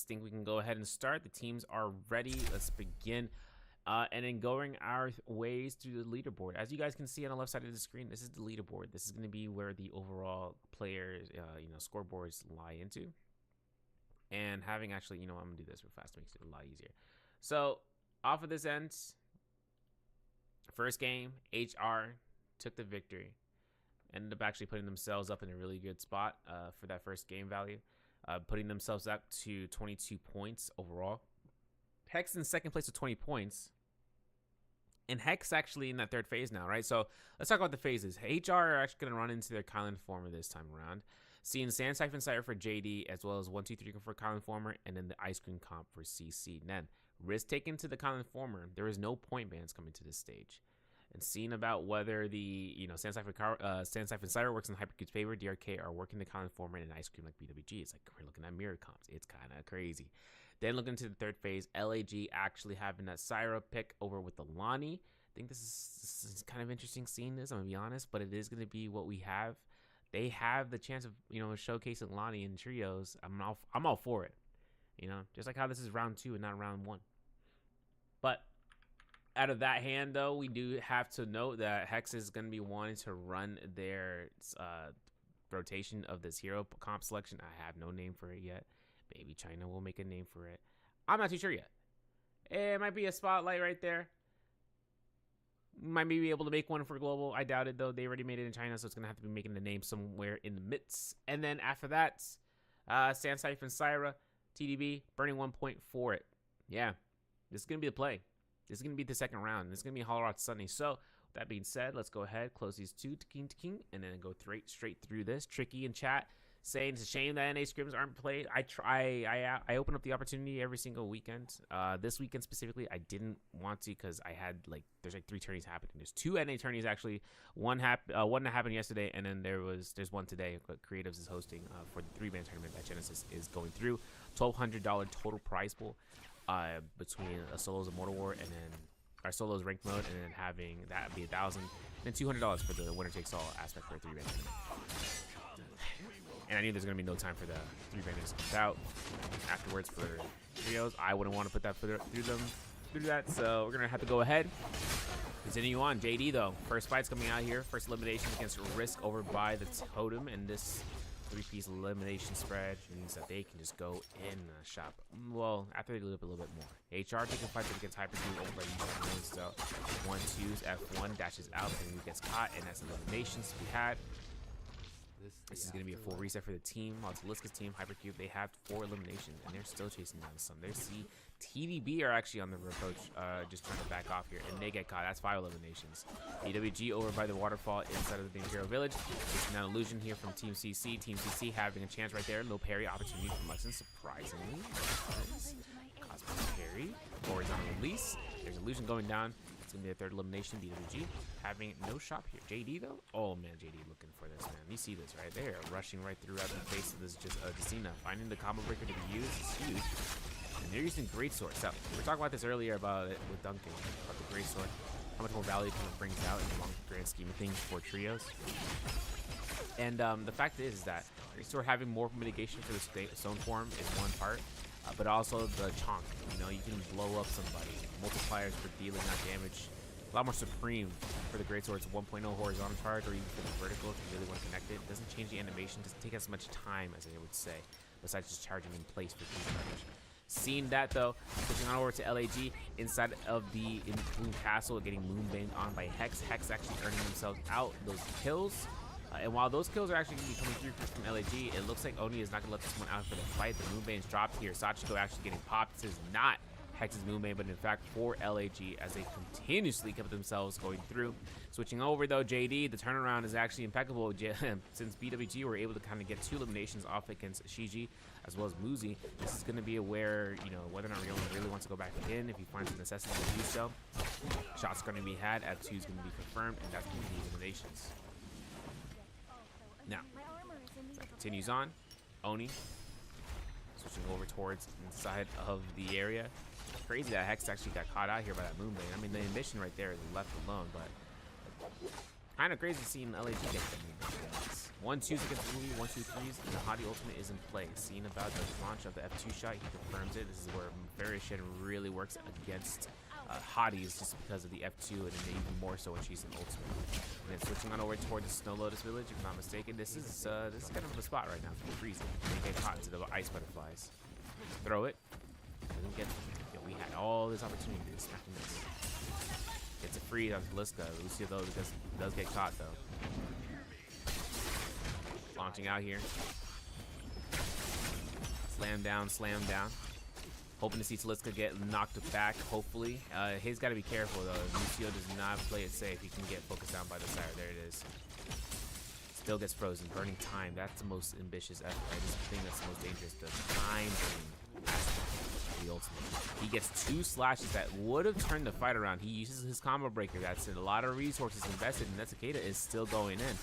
Think we can go ahead and start. The teams are ready. Let's begin. And then going our ways through the leaderboard. As you guys can see on the left side of the screen, this is the leaderboard. This is going to be where the overall players, scoreboards lie into. And having actually, I'm going to do this real fast. It makes it a lot easier. So, off of this end, first game, HR took the victory. Ended up actually putting themselves up in a really good spot for that first game value. Putting themselves up to 22 points overall. Hex in second place with 20 points. And Hex actually in that third phase now, right? So let's talk about the phases. HR are actually going to run into their Kylan Former this time around. Seeing Sand Siphon Siren for JD, as well as 1-2-3 for Kylan Former, and then the Ice Cream Comp for CC. And then risk taken to the Kylan Former. There is no point bans coming to this stage. And seeing about whether the Sand Siphon Siren works in Hypercube's favor, DRK are working the Kylan Former and Ice Cream like BWG. It's like we're looking at mirror comps. It's kind of crazy. Then looking to the third phase, LAG actually having that Syra pick over with the Lonnie. I think this is kind of interesting seeing this, I'm going to be honest, but it is going to be what we have. They have the chance of, showcasing Lonnie in trios. I'm all for it. Just like how this is round 2 and not round 1. But out of that hand, though, we do have to note that Hex is going to be wanting to run their rotation of this hero comp selection. I have no name for it yet. Maybe China will make a name for it. I'm not too sure yet. It might be a spotlight right there. Might be able to make one for global. I doubt it, though. They already made it in China, so it's going to have to be making the name somewhere in the midst. And then after that, Sand Siphon Syra, TDB, burning 1 point for it. Yeah, this is going to be the play. This is going to be the second round. This is going to be Hollow Rock Sunday. So, with that being said, let's go ahead, close these two to king, and then go straight through this. Tricky in chat saying it's a shame that NA scrims aren't played. I open up the opportunity every single weekend. This weekend specifically, I didn't want to because I had there's 3 tourneys happening. There's 2 NA tourneys actually. One that happened yesterday, and then there's one today. Creatives is hosting for the 3-man tournament that Genesis is going through. $1,200 total prize pool between Solos of Mortal War and then our solos ranked mode, and then having that be 1,000, and $200 for the winner takes all aspect for a 3-man tournament. And I knew there's gonna be no time for the 3-man to out afterwards for trios. I wouldn't want to put that through that, so we're gonna have to go ahead. Continue on. JD though, first fight's coming out here. First elimination against Risk over by the Totem, and this 3-piece elimination spread means that they can just go in the shop. Well, after they loop a little bit more. HR taking fights against Hypercube over by User, so 1-2's F1 dashes out and he gets caught, and that's eliminations we had. This is going to be a full reset for the team. While it's Liska's team, Hypercube, they have 4 eliminations, and they're still chasing down some. Their TVB are actually on the approach, just trying to back off here, and they get caught. That's 5 eliminations. BWG over by the waterfall inside of the Imperial Village. It's an illusion here from Team CC. Team CC having a chance right there. Low parry opportunity from Lexan, surprisingly. Cosmic parry. Horizontal release. There's illusion going down. It's going to be a 3rd elimination. BWG having no shop here. JD though? Oh man, JD looking for this, man. You see this, right? They are rushing right throughout the face of this Decina. Finding the combo breaker to be used is huge. And they're using Greatsword. So we were talking about this earlier about it with Duncan, about the Greatsword. How much more value it kind of brings out in the long grand scheme of things for trios. And the fact is that Greatsword having more mitigation for the zone form is one part. But also the chonk, you know, you can blow up somebody. Multipliers for dealing that damage. A lot more supreme for the Greatsword's 1.0 horizontal charge, or even for the vertical if you really want to connect it. It doesn't change the animation, doesn't take as much time as I would say, besides just charging in place for free charge. Seeing that though, switching on over to LAG inside of the Bloom Castle, getting moonbanged on by Hex. Hex actually earning themselves out those kills. And while those kills are actually going to be coming through from LAG, it looks like Oni is not going to let this one out for the fight. The moonbang's dropped here. Sachiko actually getting popped. This is not Hex's moonbang, but in fact for LAG, as they continuously kept themselves going through. Switching over though, JD, the turnaround is actually impeccable since BWG were able to kind of get 2 eliminations off against Shiji as well as Muzi. This is going to be aware, you know, whether or not Riona really wants to go back in, if he finds the necessity to do so. Shots going to be had, F2 is going to be confirmed, and that's going to be eliminations. Now, as that continues on, Oni switching over towards inside of the area. Crazy that Hex actually got caught out here by that moonbang. I mean, the ambition right there is left alone, but kind of crazy seeing LAG get the moonbang. 1-2s against Louis, 1-2-3s, and the Hottie ultimate is in play. Seeing about the launch of the F2 shot, he confirms it. This is where Variation really works against Hotties, just because of the F2, and then even more so when she's an ultimate. And then switching on over towards the Snow Lotus Village, if I'm not mistaken. This is kind of a spot right now for freezing. They get caught into the ice butterflies. Throw it. Doesn't get. Yo, we had all this opportunity to smack this. It's a freeze on Liska. Lucio though does get caught though. Launching out here. Slam down, slam down. Hoping to see Taliska get knocked back, hopefully. He's got to be careful, though. Lucio does not play it safe. He can get focused down by the side. There it is. Still gets frozen. Burning time. That's the most ambitious effort. Right? This is the thing that's the most dangerous. The time burning aspect of the ultimate. He gets 2 slashes that would have turned the fight around. He uses his combo breaker. That's a lot of resources invested, and Netsukeida is still going in.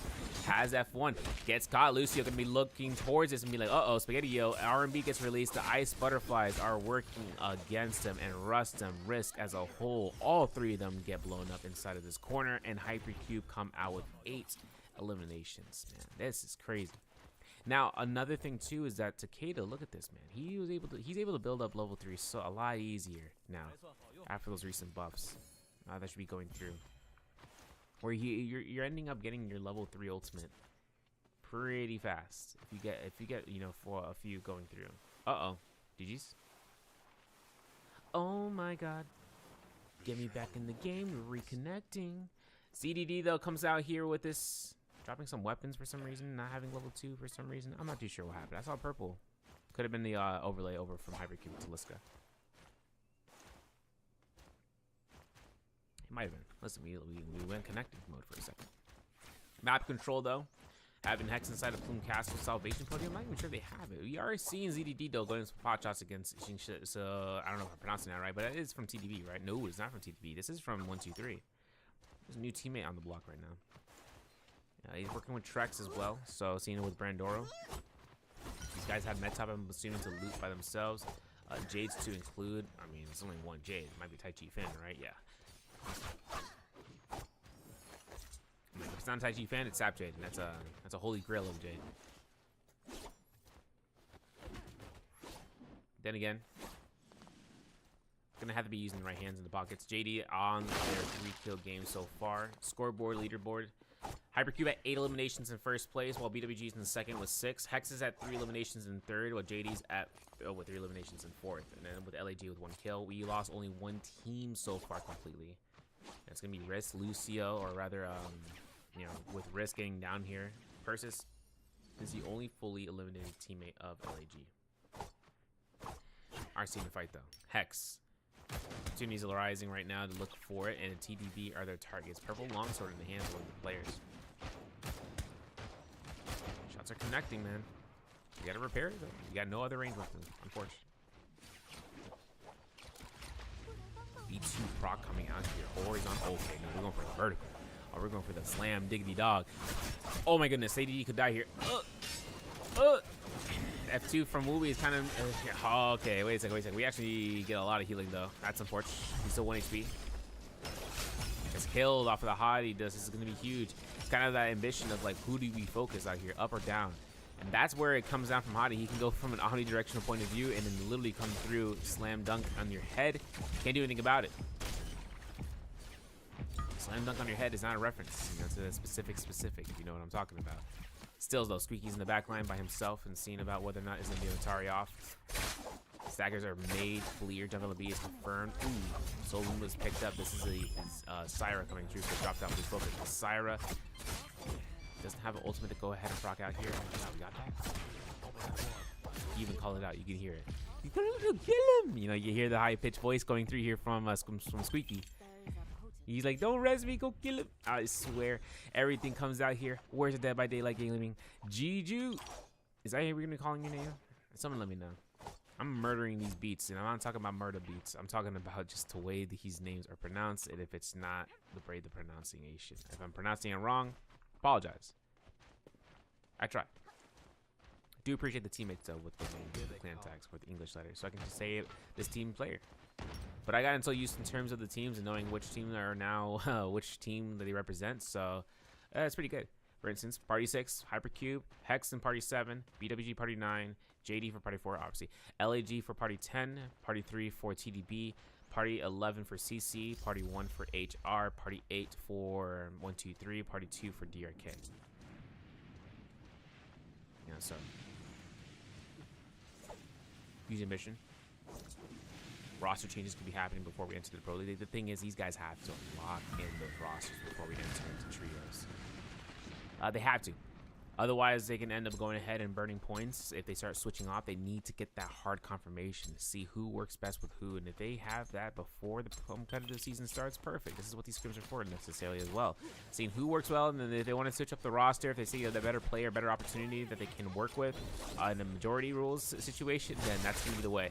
Has F1. Gets caught. Lucio going to be looking towards this and be like, uh-oh, Spaghetti-O. R&B gets released. The ice butterflies are working against him, and Rustum, Risk as a whole, all 3 of them get blown up inside of this corner, and Hypercube come out with 8 eliminations. Man, this is crazy. Now, another thing too is that Takeda, look at this, man. He's able to build up level 3 so a lot easier now after those recent buffs. That should be going through. Where you're ending up getting your level 3 ultimate pretty fast if you get you know, for a few going through. Uh-oh. GG's. Oh my god. Get me back in the game. We're reconnecting. CDD though comes out here with this, dropping some weapons for some reason, not having level 2 for some reason. I'm not too sure what happened. I saw purple. Could have been the overlay over from Hypercube to Liska. It might have been. Listen, we went connected mode for a second. Map control though, having Hex inside of Plume Castle Salvation Podium. I'm not even sure they have it. We are seeing ZDD though going some pot shots against Xingshi. So I don't know if I'm pronouncing that right, but it is from TDB, right? No, it's not from TDB. This is from 123. There's a new teammate on the block right now. He's working with Trex as well, so seeing it with Brandoro. These guys have Metop, I'm assuming, to loot by themselves. Jades to include. I mean, it's only one Jade. It might be Tai Chi Fin, right? Yeah. If it's not a Tai Chi fan, it's Sap Jade. That's a holy grail of Jade. Then again, gonna have to be using the right hands in the pockets. JD on their 3-kill game so far. Scoreboard, leaderboard. Hypercube at 8 eliminations in first place, while BWG's in second with 6. Hex is at 3 eliminations in third, while JD's at with 3 eliminations in fourth. And then with LAG with 1 kill. We lost only 1 team so far completely. And it's gonna be Risk, Lucio, or rather, you know, with Risk getting down here. Persis is the only fully eliminated teammate of LAG. Our team to fight though. Hex. Opportunities are rising right now to look for it, and a TDB are their targets. Purple longsword in the hands of the players. Shots are connecting, man. You gotta repair it though. You got no other range with them, unfortunately. B2 proc coming out here. Horizontal. Okay, no, we're going for the vertical. Oh, we're going for the slam diggity dog. Oh my goodness, ADD could die here. F2 from Wooby is kind of... oh, okay, wait a second. We actually get a lot of healing, though. That's unfortunate. He's still 1 HP. Gets killed off of the hot he does. This is going to be huge. It's kind of that ambition of, like, who do we focus out here, up or down? And that's where it comes down from Hottie. He can go from an omnidirectional point of view and then literally come through, slam dunk on your head. Can't do anything about it. Slam dunk on your head is not a reference. You know, it's a specific, if you know what I'm talking about. Still, though, Squeaky's in the back line by himself and seeing about whether or not is going to be Atari off. Staggers are made clear. Jungle B is confirmed. Ooh, Soul Luma's picked up. This is a Syra coming through, so dropped out. Please focus. Syra doesn't have an ultimate to go ahead and proc out here. Oh, we got that. Oh my God. You even call it out. You can hear it. You gotta kill him. You know, you hear the high-pitched voice going through here from Squeaky. He's like, don't res me, go kill him. I swear, everything comes out here. Where's the Dead by Daylight gaming? Juju. Is that how we're gonna be calling your name? Someone let me know. I'm murdering these beats, and I'm not talking about murder beats. I'm talking about just the way these names are pronounced, and if it's not the pronunciation. If I'm pronouncing it wrong, apologize. I try. Do appreciate the teammates though with the name, the clan tags with the English letters, so I can just say it, this team player. But I got so used in terms of the teams and knowing which team are now which team that they represent, so it's pretty good. For instance, Party 6, Hypercube, Hex in Party 7, BWG Party 9, JD for Party 4, obviously, LAG for Party 10, Party 3 for TDB, Party 11 for CC, Party 1 for HR, Party 8 for 123, Party 2 for DRK. Yeah, so using mission. Roster changes could be happening before we enter the Pro League. The thing is, these guys have to lock in those rosters before we enter into trios. They have to. Otherwise, they can end up going ahead and burning points. If they start switching off, they need to get that hard confirmation to see who works best with who. And if they have that before the competitive season starts, perfect. This is what these scrims are for necessarily as well. Seeing who works well, and then if they want to switch up the roster, if they see a better player, better opportunity that they can work with in a majority rules situation, then that's going to be the way.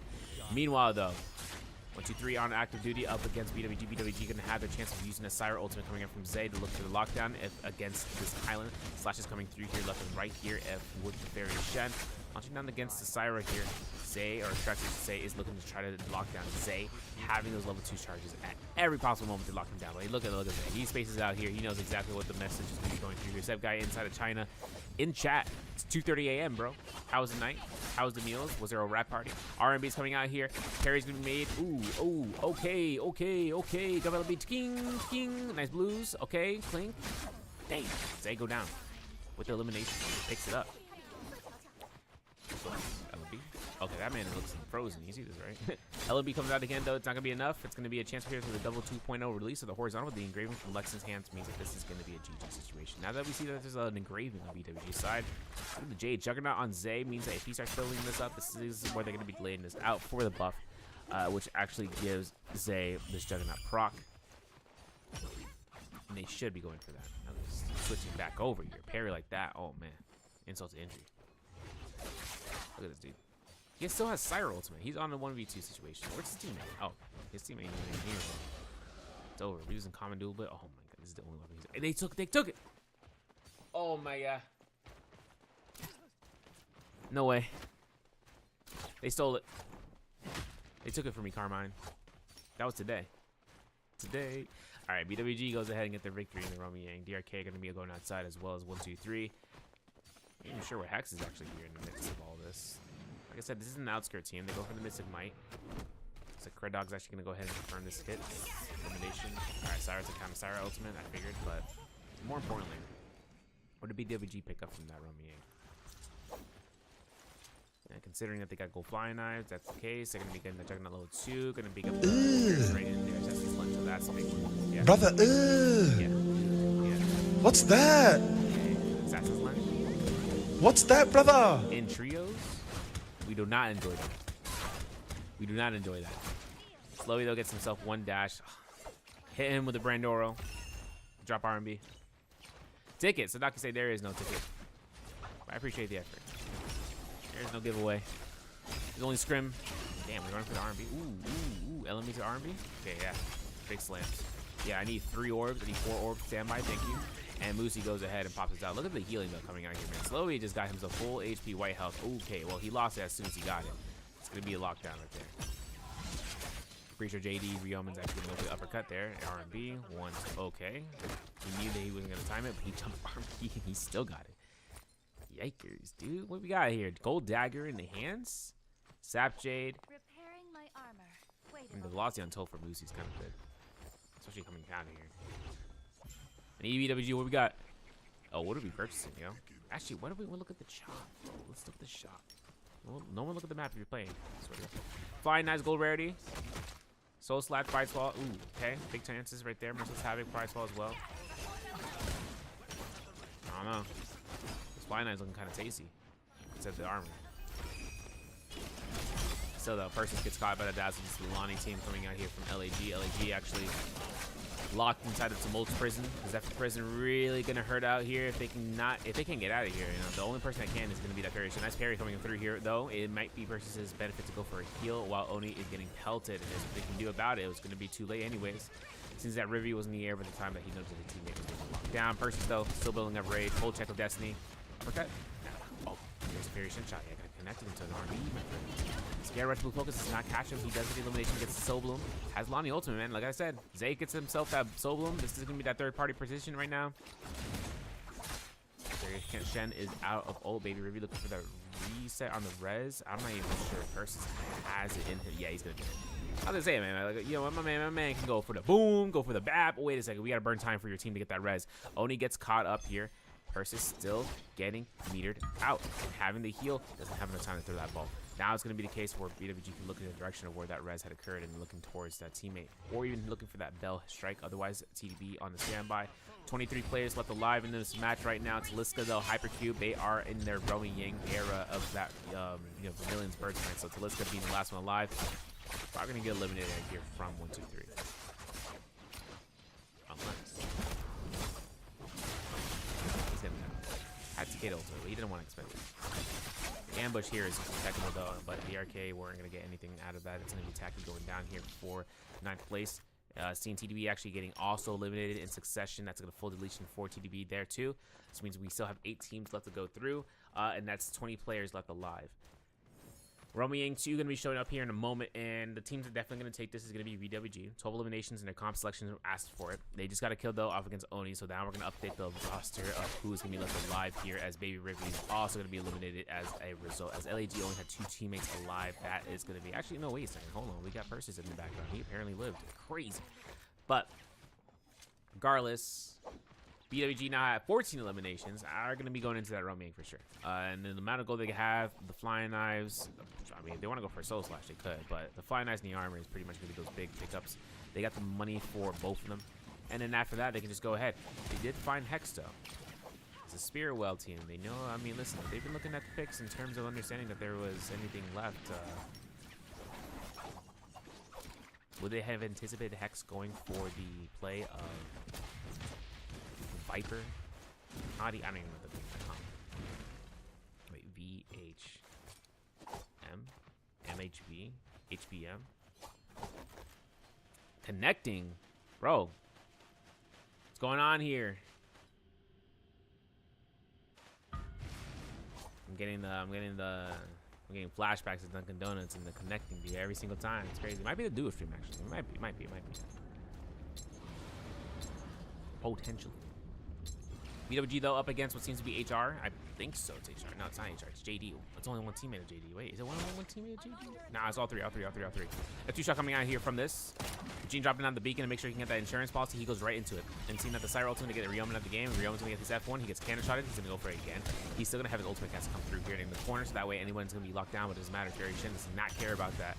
Meanwhile, though, 123 on active duty up against BWG. BWG going to have their chance of using a Syra ultimate coming up from Zay to look for the lockdown if against this Kylan. Slash is coming through here, left and right here if with the Fairy Shen. Launching down against the Syra here. Zay, or Extractor to say, is looking to try to lock down Zay, having those level 2 charges at every possible moment to lock him down. But look at Zay. He spaces out here. He knows exactly what the message is going to be going through here. Seb guy inside of China. In chat, it's 2:30 a.m., bro. How was the night? How was the meals? Was there a rap party? R&B is coming out here. Carry's gonna be made. Ooh, okay. Double beat, king. Nice blues. Okay, clink. Dang, Zay go down with the elimination. Picks it up. LB. Okay, that man looks frozen. You see this, right? LB comes out again, though. It's not going to be enough. It's going to be a chance here for the double 2.0 release of the horizontal with the engraving from Lex's hands means that this is going to be a GG situation. Now that we see that there's an engraving on BWG side, the Jade Juggernaut on Zay means that if he starts filling this up, this is where they're going to be laying this out for the buff, which actually gives Zay this Juggernaut proc. And they should be going for that. Now they're switching back over here. Parry like that. Oh, man. Insult to injury. Look at this dude. He still has Syra ultimate. He's on a 1v2 situation. Where's his teammate? Oh, his teammate ain't even here. It's over. We're using common duel, but oh my god, this is the only weapon he's. They took it. Oh my god. No way. They stole it. They took it from me, Carmine. That was today. All right, BWG goes ahead and get their victory in the Romy Yang. DRK going to be going outside as well as 1, 2, 3. I'm not even sure where Hex is actually here in the midst of all this. Like I said, this is an outskirt team. They go for the Mystic Might. So Cred Dog's actually going to go ahead and confirm this hit. Elimination. All right, Syra's a counter Syra ultimate, I figured. But more importantly, what did BWG pick up from that Romy Yang? And considering that they got gold flying knives, that's the case. They're going to be getting the Juggernaut level 2. Going to be up the right in there. So that's a big one. Yeah. Brother, Yeah. What's that? Assassin's Lens. What's that, brother? In trios, we do not enjoy that. We do not enjoy that. Slowly, though, gets himself 1 dash. Hit him with a Brandoro. Drop R&B. Ticket. Sadaki say there is no ticket. But I appreciate the effort. There's no giveaway. There's only Scrim. Damn, we're running for the R&B. Ooh. LME to R&B? Okay, yeah. Big slams. Yeah, I need 3 orbs. I need 4 orbs. Standby, thank you. And Moosey goes ahead and pops us out. Look at the healing, though, coming out here, man. Slowly just got himself full HP white health. Okay, well, he lost it as soon as he got it. It's going to be a lockdown right there. Pretty sure JD Ryoman's actually going to go for the uppercut there. R&B, 1, okay. He knew that he wasn't going to time it, but he jumped R&B and he still got it. Yikers, dude. What we got here? Gold dagger in the hands. Sap Jade. Repairing my armor. Wait. And the velocity untold for Moosey's kind of good. Especially coming down here. And EBWG, what we got? Oh, what are we purchasing, yo? Actually, why don't we look at the shop? Let's look at the shop. Well, no one look at the map if you're playing. Sort of. Flying Nice gold rarity. Soul Slash, Price Wall. Ooh, okay. Big chances right there. Merciless Havoc, Price Wall as well. I don't know. This Flying Nice looking kind of tasty. Except the armor. Still, though, Persis gets caught by the Dazzle. This is the Lonnie team coming out here from LAG. LAG actually locked inside of Tumult's prison. Is that prison really gonna hurt out here if they can't get out of here? You know, the only person that can is gonna be that parry. So nice parry coming through here, though. It might be Persis' benefit to go for a heal while Oni is getting pelted, and there's what they can do about it. It was gonna be too late anyways, since that Rivy was in the air by the time that he noticed that the teammate was getting locked down. Persis though still building up rage. Full check of Destiny. Okay. Oh, there's a parry shin shot. Yeah, got connected into an RB, my friend. Scare Rush Blue Focus does not catch him. He does the elimination, gets the Soul Bloom. Has Lonnie ultimate, man. Like I said, Zay gets himself that Soul Bloom. This is going to be that third-party position right now. Shen is out of ult. Baby Rivy looking for that reset on the res. I'm not even sure Persis has it in him. Yeah, he's going to do it. I was going to say, man, like, you know, my man can go for the boom, go for the bap. Oh, wait a second. We got to burn time for your team to get that res. Oni gets caught up here. Persis still getting metered out. And having the heal, doesn't have enough time to throw that ball. Now it's going to be the case where BWG can look in the direction of where that res had occurred and looking towards that teammate, or even looking for that bell strike. Otherwise, TDB on the standby. 23 players left alive in this match right now. Taliska, though, Hypercube, they are in their Romy Yang era of that, Vermilion's birth tonight. So Taliska being the last one alive, probably going to get eliminated here from 1, 2, 3. Unless he's going to had to get ultimate, but he didn't want to expect it. The ambush here is technical though, but the RK weren't going to get anything out of that. It's going to be Tacky going down here for 9th place. Seeing TDB actually getting also eliminated in succession. That's going to full deletion for TDB there too. This means we still have 8 teams left to go through, and that's 20 players left alive. Romy Yang 2 going to be showing up here in a moment, and the teams that are definitely going to take this is going to be VWG. 12 eliminations, and their comp selection asked for it. They just got a kill, though, off against Oni, so now we're going to update the roster of who's going to be left alive here, as Baby Rivy is also going to be eliminated as a result. As LAG only had 2 teammates alive, that is going to be... Actually, no, wait a second. Hold on. We got Persis in the background. He apparently lived. Crazy. But, regardless... BWG now have 14 eliminations, are going to be going into that Romy Yang for sure. And then the amount of gold they have, the flying knives, I mean, if they want to go for a soul slash, they could, but the flying knives and the armor is pretty much going to be those big pickups. They got the money for both of them. And then after that, they can just go ahead. They did find Hex, though. It's a Spear Well team. They know, I mean, listen, they've been looking at the picks in terms of understanding that there was anything left. Would they have anticipated Hex going for the play of Viper? I don't even know the thing. Wait, VHM? MHV? HBM? Connecting? Bro. What's going on here? I'm getting flashbacks of Dunkin' Donuts and the connecting view every single time. It's crazy. It might be the duo stream actually. It might be. Potentially. BWG though up against what seems to be HR. I think so. It's HR. No, it's not HR. It's JD. It's only one teammate of JD. Wait, is it only one teammate of JD? Nah, it's all three. A two-shot coming out here from this. Gene dropping down the beacon to make sure he can get that insurance policy. He goes right into it. And seeing that the Sire ultimate to get Ryomen at the game. Ryomen's gonna get his F1. He gets cannon shotted. He's gonna go for it again. He's still gonna have his ultimate cast come through here in the corner, so that way anyone's gonna be locked down. But it doesn't matter. Jerry Shin does not care about that.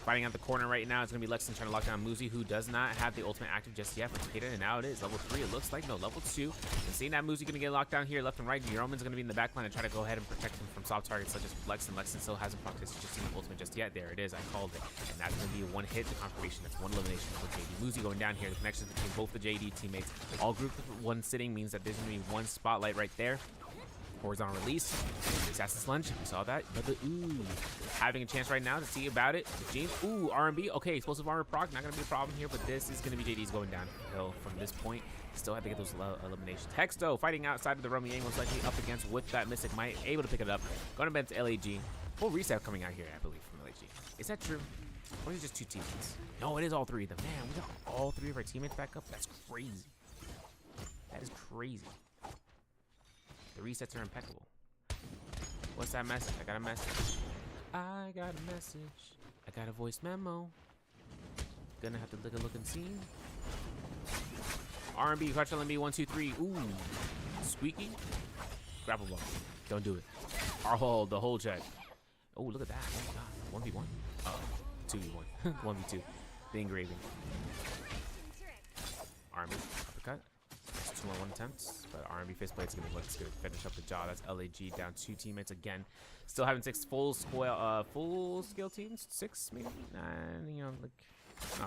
Fighting out the corner right now, it's going to be Lexington trying to lock down Muzi, who does not have the ultimate active just yet for Takeda, and now it is. Level 3, it looks like. No, level 2. And seeing that Muzi going to get locked down here left and right, Roman's going to be in the back line and try to go ahead and protect him from soft targets such as Lexington. Lexington still hasn't procced just seen the ultimate just yet. There it is. I called it. And that's going to be a one hit to confirmation. That's one elimination for JD. Muzi going down here. The connections between both the JD teammates. All grouped with one sitting means that there's going to be one spotlight right there. Horizontal release. Assassin's Lunge. We saw that. But the having a chance right now to see about it. James. Ooh, R&B. Okay, explosive armor proc. Not going to be a problem here, but this is going to be JD's going downhill from this point. Still have to get those eliminations. Hexto fighting outside of the Romy most likely up against with that Mystic Might. Able to pick it up. Going to bench LAG. Full reset coming out here, I believe, from LAG. Is that true? Or is it just two teammates? No, it is all three of them. Man, we got all three of our teammates back up. That's crazy. That is crazy. The resets are impeccable. What's that message? I got a message. I got a message. I got a voice memo. Gonna have to look and see. R&B, Crutch LMB, 1, 2, 3. Ooh. Squeaky. Grapple ball. Don't do it. Our hold, the whole check. Oh, look at that. Oh my god. 1v1. Oh, 2v1. 1v2. The engraving. R&B, uppercut. 2 more 1 attempts, but R&B face plate's gonna finish up the job. That's LAG down 2 teammates again. Still having 6 full skill teams. 6 maybe? 9, you know, like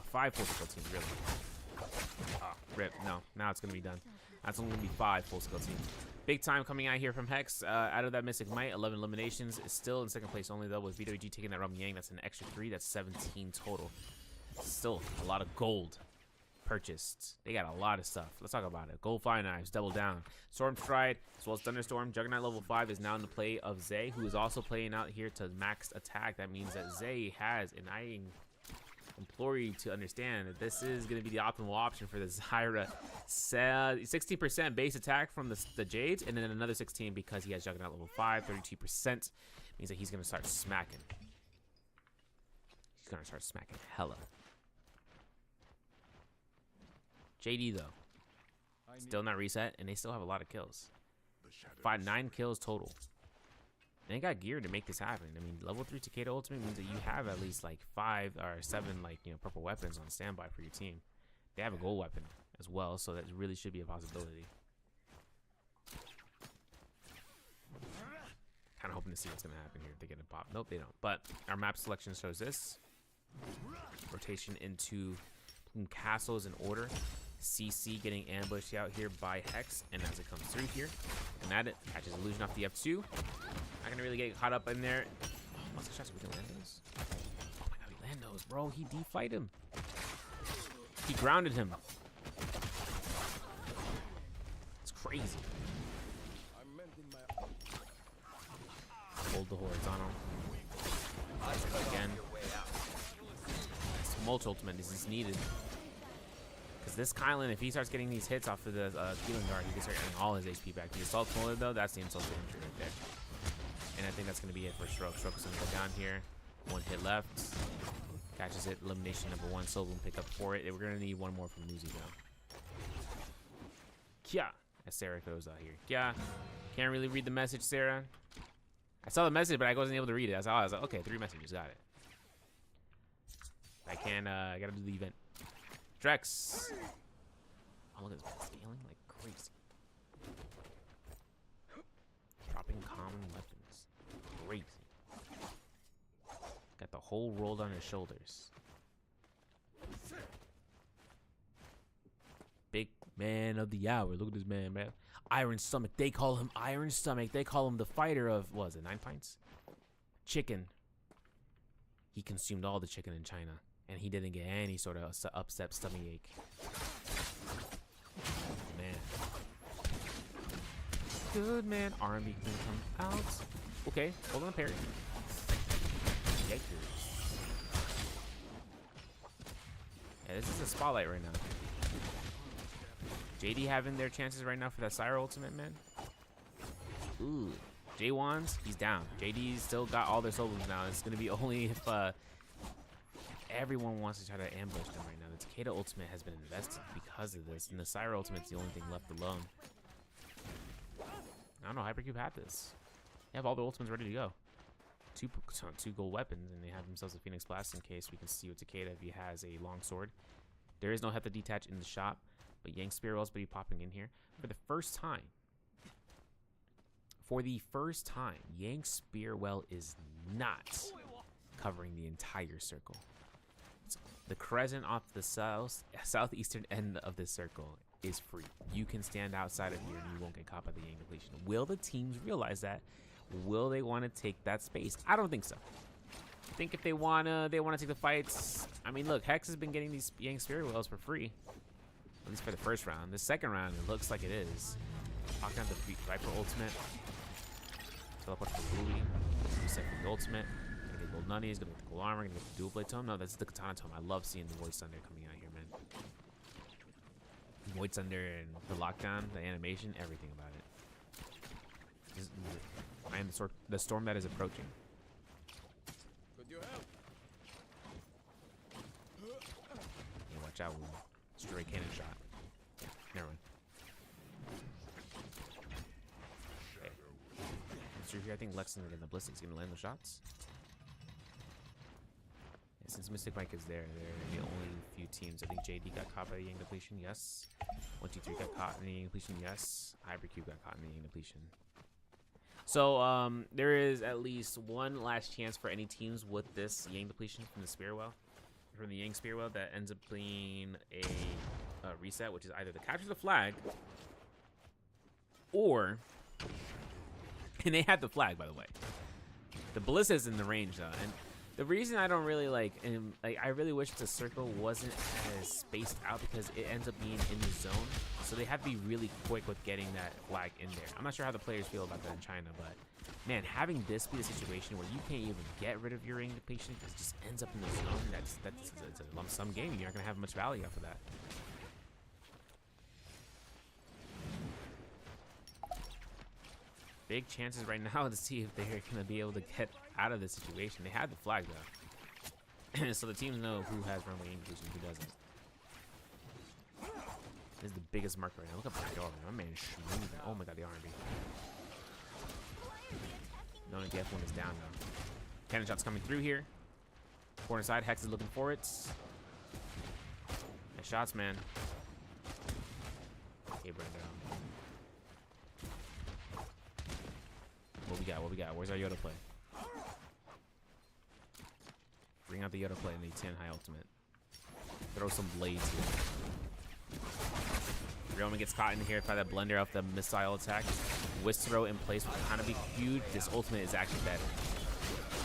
5 full skill teams really. Rip. No, now it's gonna be done. That's only gonna be 5 full skill teams. Big time coming out here from Hex. Out of that Mystic Might, 11 eliminations. Is still in second place only though, with BWG taking that Rum Yang. That's an extra 3. That's 17 total. Still a lot of gold purchased. They got a lot of stuff. Let's talk about it. Gold Fire Knives, double down. Storm Stride, as well as Thunderstorm. Juggernaut level 5 is now in the play of Zay, who is also playing out here to max attack. That means that Zay has, and I implore you to understand that this is going to be the optimal option for the Zyra. 60% base attack from the Jades, and then another 16 because he has Juggernaut level 5. 32% means that he's going to start smacking. He's going to start smacking hella. JD though, still not reset, and they still have a lot of kills. 9 kills total. And they got gear to make this happen. I mean, level 3 Takeda ultimate means that you have at least like 5 or 7 like purple weapons on standby for your team. They have a gold weapon as well, so that really should be a possibility. Kind of hoping to see what's gonna happen here. If they get a pop, nope, they don't. But our map selection shows this rotation into castles in order. CC getting ambushed out here by Hex, and as it comes through here, and that it catches illusion off the F2. Not gonna really get caught up in there. Oh, monster shots, we can land those. Oh my god, we land those, bro. He deflied him. He grounded him. It's crazy. Hold the horizontal. Again. This mulch ultimate is needed. Because this Kylan, if he starts getting these hits off of the healing guard, he can start getting all his HP back. The assault molar though, that's the insult to injury right there. And I think that's going to be it for Stroke. Stroke's going to go down here. 1 hit left. Catches it. Elimination number 1. Solo will pick up for it. We're going to need 1 more from Muzi though. Kya. As Sarah goes out here. Kya. Can't really read the message, Sarah. I saw the message, but I wasn't able to read it. I was like, okay, 3 messages. Got it. I can, I got to do the event. Drex. Oh, look at this man scaling like crazy. Dropping common weapons. Crazy. Got the whole rolled on his shoulders. Big man of the hour. Look at this man, man. Iron Stomach. They call him Iron Stomach. They call him the fighter of, what was it, 9 pints? Chicken. He consumed all the chicken in China. And he didn't get any sort of upset stomach ache. Man. Good man. R&B can come out. Okay, hold on, parry. Yikers. Yeah, this is a spotlight right now. JD having their chances right now for that Sire ultimate, man. Ooh. J1's, he's down. JD's still got all their solos now. It's going to be only if everyone wants to try to ambush them right now. The Takeda ultimate has been invested because of this, and the Sire ultimate's the only thing left alone. I don't know, Hypercube had this. They have all the ultimates ready to go. Two gold weapons, and they have themselves a Phoenix Blast in case we can see with Takeda if he has a long sword. There is no Heft to detach in the shop, but Yang Spearwell's be popping in here. For the first time, Yang Spearwell is not covering the entire circle. The crescent off the southeastern end of this circle is free. You can stand outside of here and you won't get caught by the Yang depletion. Will the teams realize that? Will they want to take that space? I don't think so. I think if they wanna take the fights. I mean, look, Hex has been getting these Yang Spearwells for free, at least for the first round. The second round, it looks like it is. Talking out the Viper ultimate. Teleport for Booty. Reset for the ultimate. Gonna get gold nunnies, gonna get the gold armor, gonna get the dual blade tome. No, that's the katana tome. I love seeing the Void Thunder coming out here, man. Void Thunder and the lockdown, the animation, everything about it. I am the storm that is approaching. Could you help? Yeah, watch out, stray cannon shot. Never mind. Okay. So here, I think Lex is gonna get the ballistics, gonna land the shots. Yeah, since Mystic Mike is there, they're the only few teams. I think JD got caught by the Yang depletion, yes. 123 got caught in the Yang depletion, yes. Hypercube got caught in the Yang depletion. So there is at least one last chance for any teams with this Yang depletion from the Yang Spearwell that ends up being a reset, which is either the capture the flag or, and they had the flag, by the way. The ballista is in the range though, and the reason I don't really like I really wish the circle wasn't as spaced out because it ends up being in the zone. So they have to be really quick with getting that flag in there. I'm not sure how the players feel about that in China, but man, having this be the situation where you can't even get rid of your Yang depletion because it just ends up in the zone, that's a lump sum game. You're not gonna have much value after that. Big chances right now to see if they're gonna be able to get out of this situation. They had the flag though, so the teams know who has runway Yang depletion, who doesn't. This is the biggest mark right now. Look at my dog. My man is moving. Oh my god, the R&B. No, the F1 is down though. Cannon shots coming through here. Corner side, Hex is looking for it. Nice shots, man. Okay, Brenda. What we got? What we got? Where's our Yoda play? Bring out the Yoda play in the 10 high ultimate. Throw some blades here. Roman gets caught in here by that blender off the missile attack. Whisk throw in place would kind of be huge. This ultimate is actually better.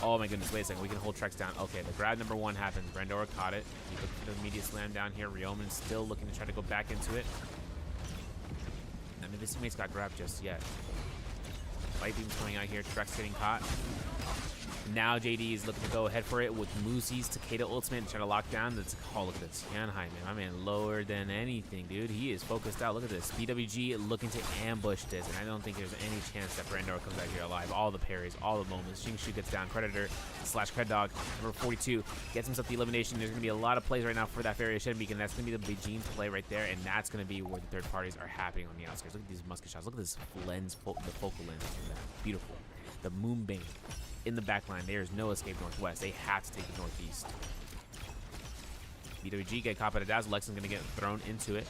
Oh my goodness, wait a second. We can hold Trex down. Okay, the grab number 1 happens. Brandora caught it. He looked for the immediate slam down here. Ryoman's still looking to try to go back into it. None of his teammates got grabbed just yet. Light beam's coming out here. Trex getting caught. Now JD is looking to go ahead for it with Moosey's Takeda ultimate and try to lock down. Oh, look at this. Tianhai, man. My man lower than anything, dude. He is focused out. Look at this. BWG looking to ambush this, and I don't think there's any chance that Brandor comes out here alive. All the parries, all the moments. Shingshu gets down. Predator / Cred Dog, number 42, gets himself the elimination. There's going to be a lot of plays right now for that Fairy Shen Beacon. That's going to be the Beijing play right there, and that's going to be where the third parties are happening on the outskirts. Look at these musket shots. Look at this lens, the focal lens. Beautiful. The Moonbane. In the back line, there is no escape northwest. They have to take the northeast. BWG get caught by the dazzle. Lexing's going to get thrown into it.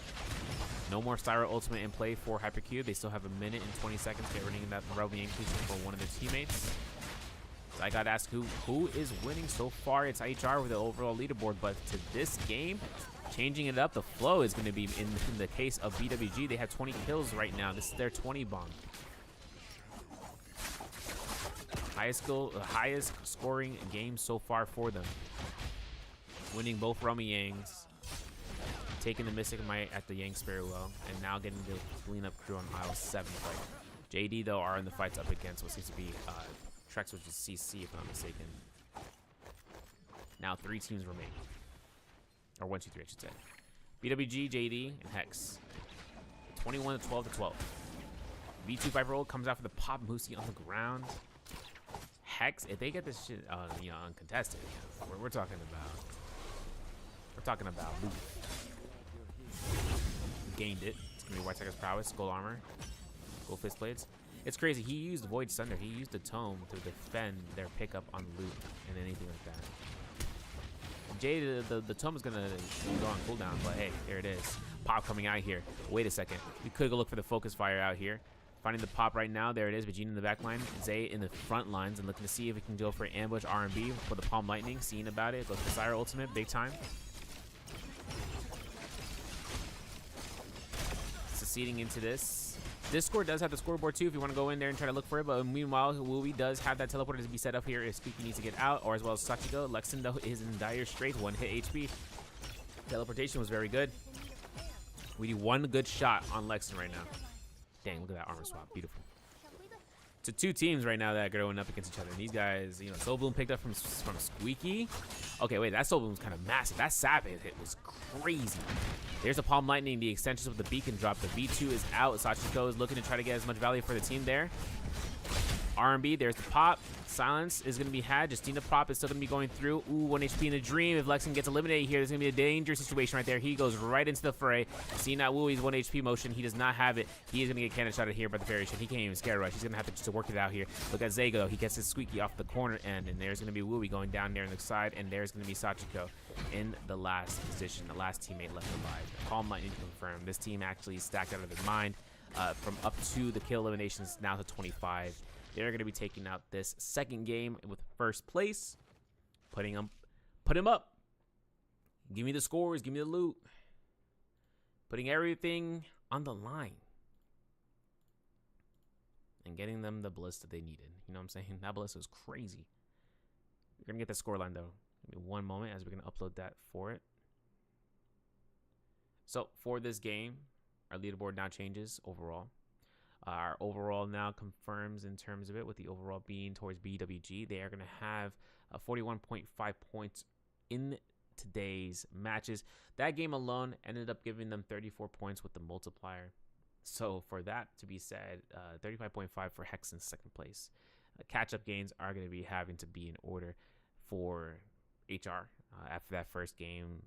No more Styro ultimate in play for Hypercube. They still have 1 minute and 20 seconds to get running that Robian inclusion for one of their teammates. So I got to ask who is winning so far. It's IHR with the overall leaderboard, but to this game, changing it up, the flow is going to be in the case of BWG. They have 20 kills right now. This is their 20 bomb. Highest scoring game so far for them. Winning both Romy Yangs, taking the Mystic Might at the Yang Spearwell, and now getting the cleanup crew on aisle 7 fight. JD though are in the fights up against what seems to be Trex, which is CC if I'm not mistaken. Now 3 teams remain, or 1, 2, 3 I should say. BWG, JD, and Hex. 21 to 12 to 12. V2 Viper roll comes out for the pop. Moosey on the ground. Hex, if they get this shit, uncontested, we're talking about loot. Gained it. It's gonna be White Tiger's prowess, gold armor, gold fist blades. It's crazy. He used Void Sunder. He used the tome to defend their pickup on loot and anything like that. Jay, the tome is gonna go on cooldown, but hey, there it is. Pop coming out here. Wait a second. We could go look for the focus fire out here. Finding the pop right now. There it is. Vegeta in the back line. Zay in the front lines and looking to see if we can go for ambush R&B for the Palm Lightning. Seeing about it. Goes for Sire ultimate. Big time. Succeeding into this. Discord does have the scoreboard too if you want to go in there and try to look for it. But meanwhile, Wooey does have that teleporter to be set up here if Squeaky needs to get out, or as well as Sachiko. Lexon though is in dire straits. 1 hit HP. Teleportation was very good. We need 1 good shot on Lexon right now. Dang, look at that armor swap. Beautiful. So 2 teams right now that are going up against each other. And these guys, Soul Bloom picked up from Squeaky. Okay, wait, that Soul Bloom was kind of massive. That Sap hit was crazy. There's a Palm Lightning, the extensions with the beacon drop. The V2 is out. Sachiko is looking to try to get as much value for the team there. R&B, there's the pop. Silence is going to be had. Justina Pop is still going to be going through. Ooh, 1 HP in the dream. If Lexon gets eliminated here, there's going to be a dangerous situation right there. He goes right into the fray. Seeing that Wooey's 1 HP motion, he does not have it. He is going to get cannon shotted here by the variation. He can't even scare rush. He's going to have to just work it out here. Look at Zago. He gets his Squeaky off the corner end, and there's going to be Wooey going down there on the side, and there's going to be Sachiko in the last position, the last teammate left alive. Palm Lightning confirmed. This team actually stacked out of their mind from up to the kill eliminations now to 25. They're going to be taking out this second game with first place. Put him up. Give me the scores. Give me the loot. Putting everything on the line. And getting them the bliss that they needed. You know what I'm saying? That bliss was crazy. We're going to get the score line, though. Give me 1 moment as we're going to upload that for it. So, for this game, our leaderboard now changes overall. Our overall now confirms in terms of it, with the overall being towards BWG. They are going to have 41.5 points in today's matches. That game alone ended up giving them 34 points with the multiplier. So for that to be said, 35.5 for Hex in second place. Catch-up gains are going to be having to be in order for HR. After that first game,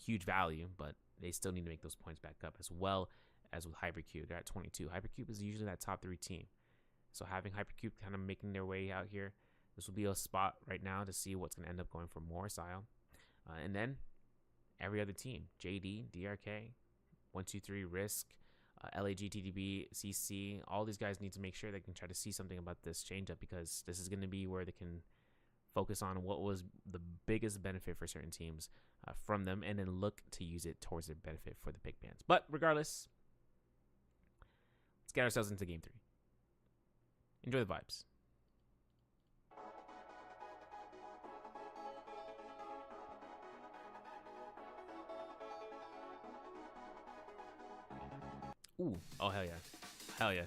huge value, but they still need to make those points back up, as well as with Hypercube. They're at 22. Hypercube is usually that top 3 team. So having Hypercube kind of making their way out here, this will be a spot right now to see what's going to end up going for more Sile. And then every other team, JD, DRK, 123, Risk, LAG, TDB, CC, all these guys need to make sure they can try to see something about this change up, because this is going to be where they can focus on what was the biggest benefit for certain teams from them, and then look to use it towards their benefit for the big bands. But regardless, let's get ourselves into game 3. Enjoy the vibes. Ooh, oh hell yeah. Hell yeah.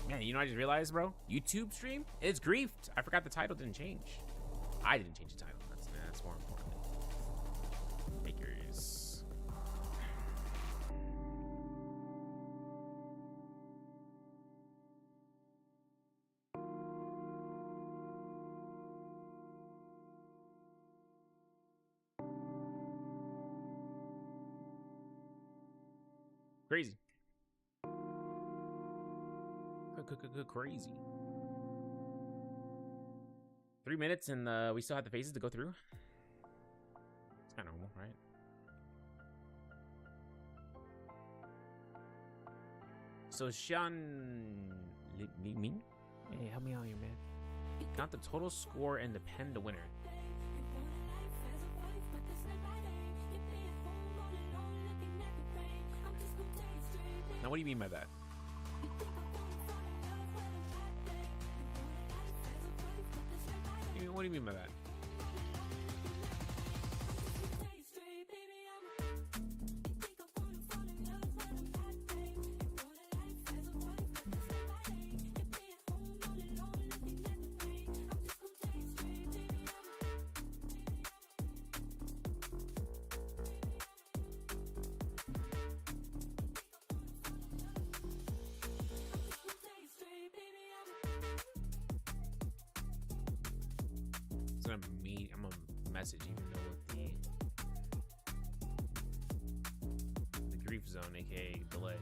Man, you know what I just realized, bro? YouTube stream? It's griefed. I forgot the title didn't change. I didn't change the title. That's more important. Makers. Crazy. Crazy. 3 minutes and we still have the phases to go through. It's kind of normal, right? So Sean Ming, hey, help me out here, man. Count the total score and depend the winner. Now, what do you mean by that? What do you mean by that? I'm gonna message even though with the grief zone, aka delay.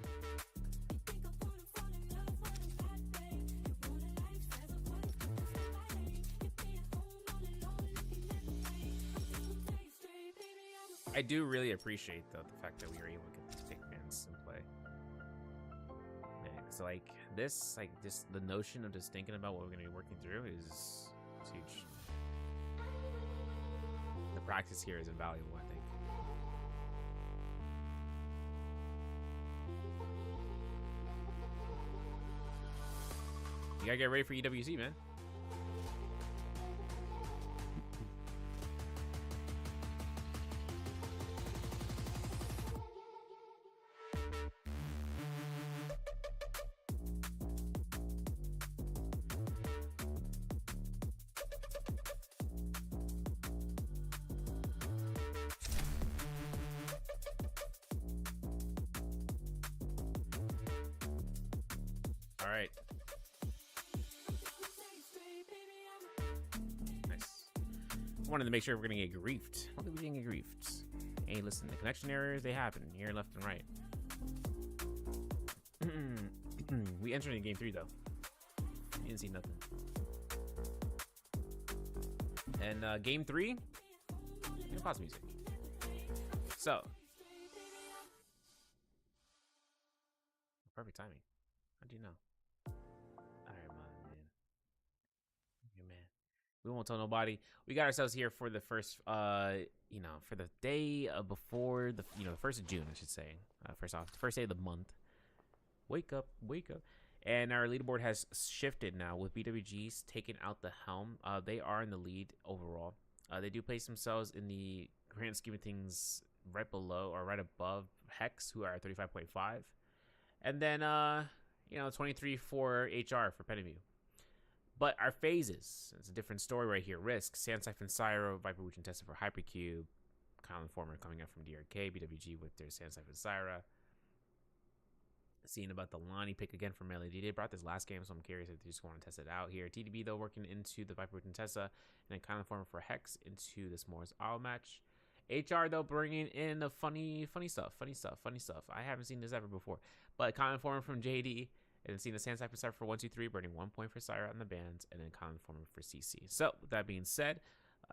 I do really appreciate though the fact that we were able to get these big bands in play. Man, so like this, the notion of just thinking about what we're gonna be working through is huge. The practice here is invaluable, I think. You gotta get ready for EWC, man. All right. Nice. I wanted to make sure we're gonna get griefed. What are we gonna get griefed? Hey, listen, the connection errors, they happen here, left, and right. We entered in game 3 though. You didn't see nothing. And game 3, pause music. So, perfect timing. How do you know? Alright, man. You're man. We won't tell nobody. We got ourselves here for the first, for the day before the, the 1st of June, I should say. First off, the first day of the month. Wake up, wake up. And our leaderboard has shifted now with BWG's taking out the helm. They are in the lead overall. They do place themselves in the grand scheme of things right below or right above Hex, who are at 35.5. And then, 23 for HR for Penaview. But our phases, it's a different story right here. Risk, Sand Siphon Syro, Viper Wooch and Tessa for Hypercube, Kyle Informer coming up from DRK, BWG with their Sand Siphon Syra. Seeing about the Lonnie pick again from LED. They brought this last game, so I'm curious if they just want to test it out here. TDB, though, working into the Viper Wooch and Tessa, and then Kyle Informer for Hex into the S'mores Owl match. HR, though, bringing in the funny stuff. I haven't seen this ever before. But Kyle Informer from JD, and then seeing the Sand Siphon Syra for 1-2-3, burning 1 point for Syra on the bands, and then Kyle Informer for CC. So, with that being said,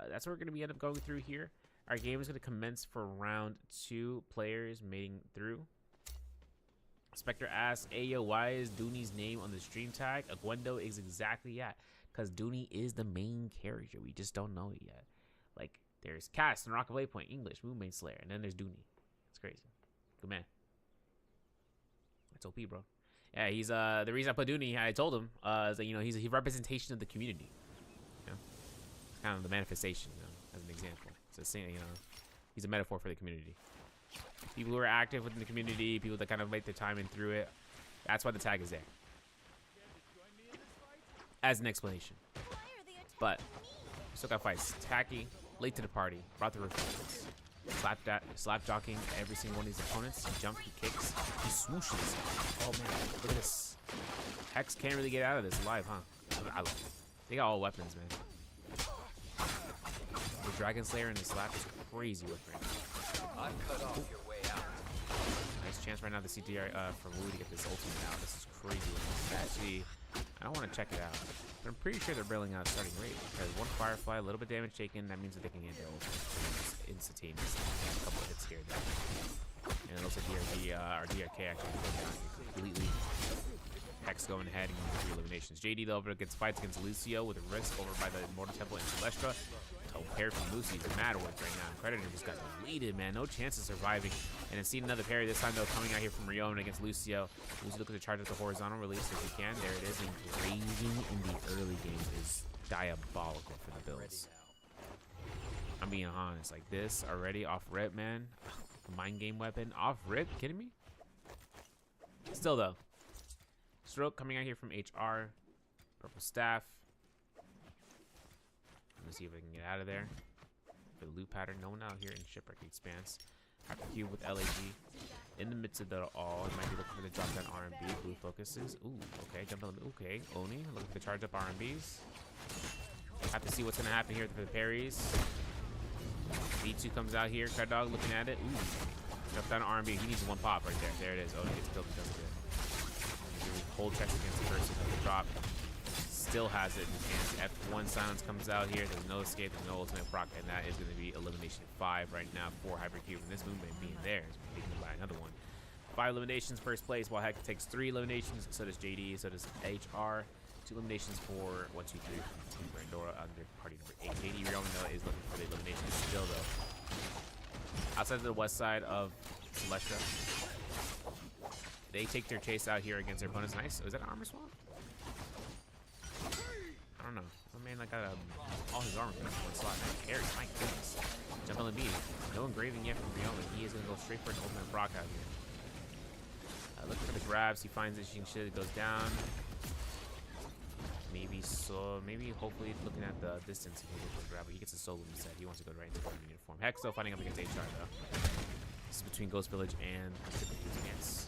that's what we're going to be end up going through here. Our game is going to commence for round 2, players mating through. Spectre asks, hey, yo, why is Dooney's name on the stream tag? Aguendo is exactly that. Because Dooney is the main character. We just don't know it yet. Like, there's Cass and Rock of Waypoint, English, Moonmaid Slayer, and then there's Dooney. It's crazy. Good man. That's OP, bro. Yeah, he's the reason I put Dooney, I told him, is that he's a representation of the community. It's kind of the manifestation, as an example. So he's a metaphor for the community. People who are active within the community, people that kind of make their time in through it. That's why the tag is there. as an explanation. Why are they attacking But me? still got fights. Tacky, late to the party, brought the resistance. Slap jocking every single one of these opponents. He jumps, he kicks, he swooshes. Oh man, look at this. Hex can't really get out of this alive, huh? They got all weapons, man. The Dragon Slayer and the slap is crazy with right now. I've cut off your way out. Nice chance right now to see for Wu to get this ultimate out. This is crazy. Actually, I don't want to check it out. But I'm pretty sure they're bailing out starting rate because one Firefly, a little bit damage taken, that means that they can get their ultimate instantaneously. A couple of hits here and there. And it looks like DRK actually going down completely. Hex going ahead and getting 3 eliminations. JD though gets fights against Lucio with a risk over by the Immortal Temple and Celestra. Pair from Lucy's mad work right now. Predator just got deleted, man. No chance of surviving. And then seeing another parry this time though coming out here from Rion against Lucio. Lucio looking to charge up the horizontal release if he can. There it is. Engraving in the early game is diabolical for the Bills. I'm being honest. Like this already off rip, man. Mind game weapon off rip. Kidding me? Still though. Stroke coming out here from HR. Purple staff. Let me see if I can get out of there. For the loop pattern, no one out here in Shipwreck Expanse. Hypercube with LAG in the midst of it all. He might be looking for the drop down R&B. Blue focuses. Ooh, okay, jump on the okay. Oni looking for the charge up R&Bs. Have to see what's gonna happen here for the parries. B2 comes out here. Cut Dog looking at it. Ooh, drop down R&B. He needs one pop right there. There it is. Oh, he gets killed because of it. Hold checks against the person of the drop. Still has it in his hands. F1 silence comes out here. There's no escape. There's no ultimate proc, and that is going to be elimination 5 right now for Hypercube. And this movement being there is being taken by another one. 5 eliminations, first place. While Heck takes 3 eliminations, so does JD, so does HR. 2 eliminations for 1, 2, 3 from Team Brandora under party number 8. JD Rion is looking for the elimination still though. Outside of the west side of Celestia, they take their chase out here against their opponents. Nice. Oh, is that an armor swap? I don't know. My man like got all his armor in one slot. Man, carry. My goodness. Jump on the beat. No engraving yet from Rion. He is gonna go straight for an ultimate Brock out here. Looking for the grabs. He finds it. Shit goes down. Maybe so. Maybe hopefully looking at the distance he can get the grab. But he gets a solo set. He wants to go right into the uniform. Heck, still fighting up against HR though. This is between Ghost Village and Pacific Expanse.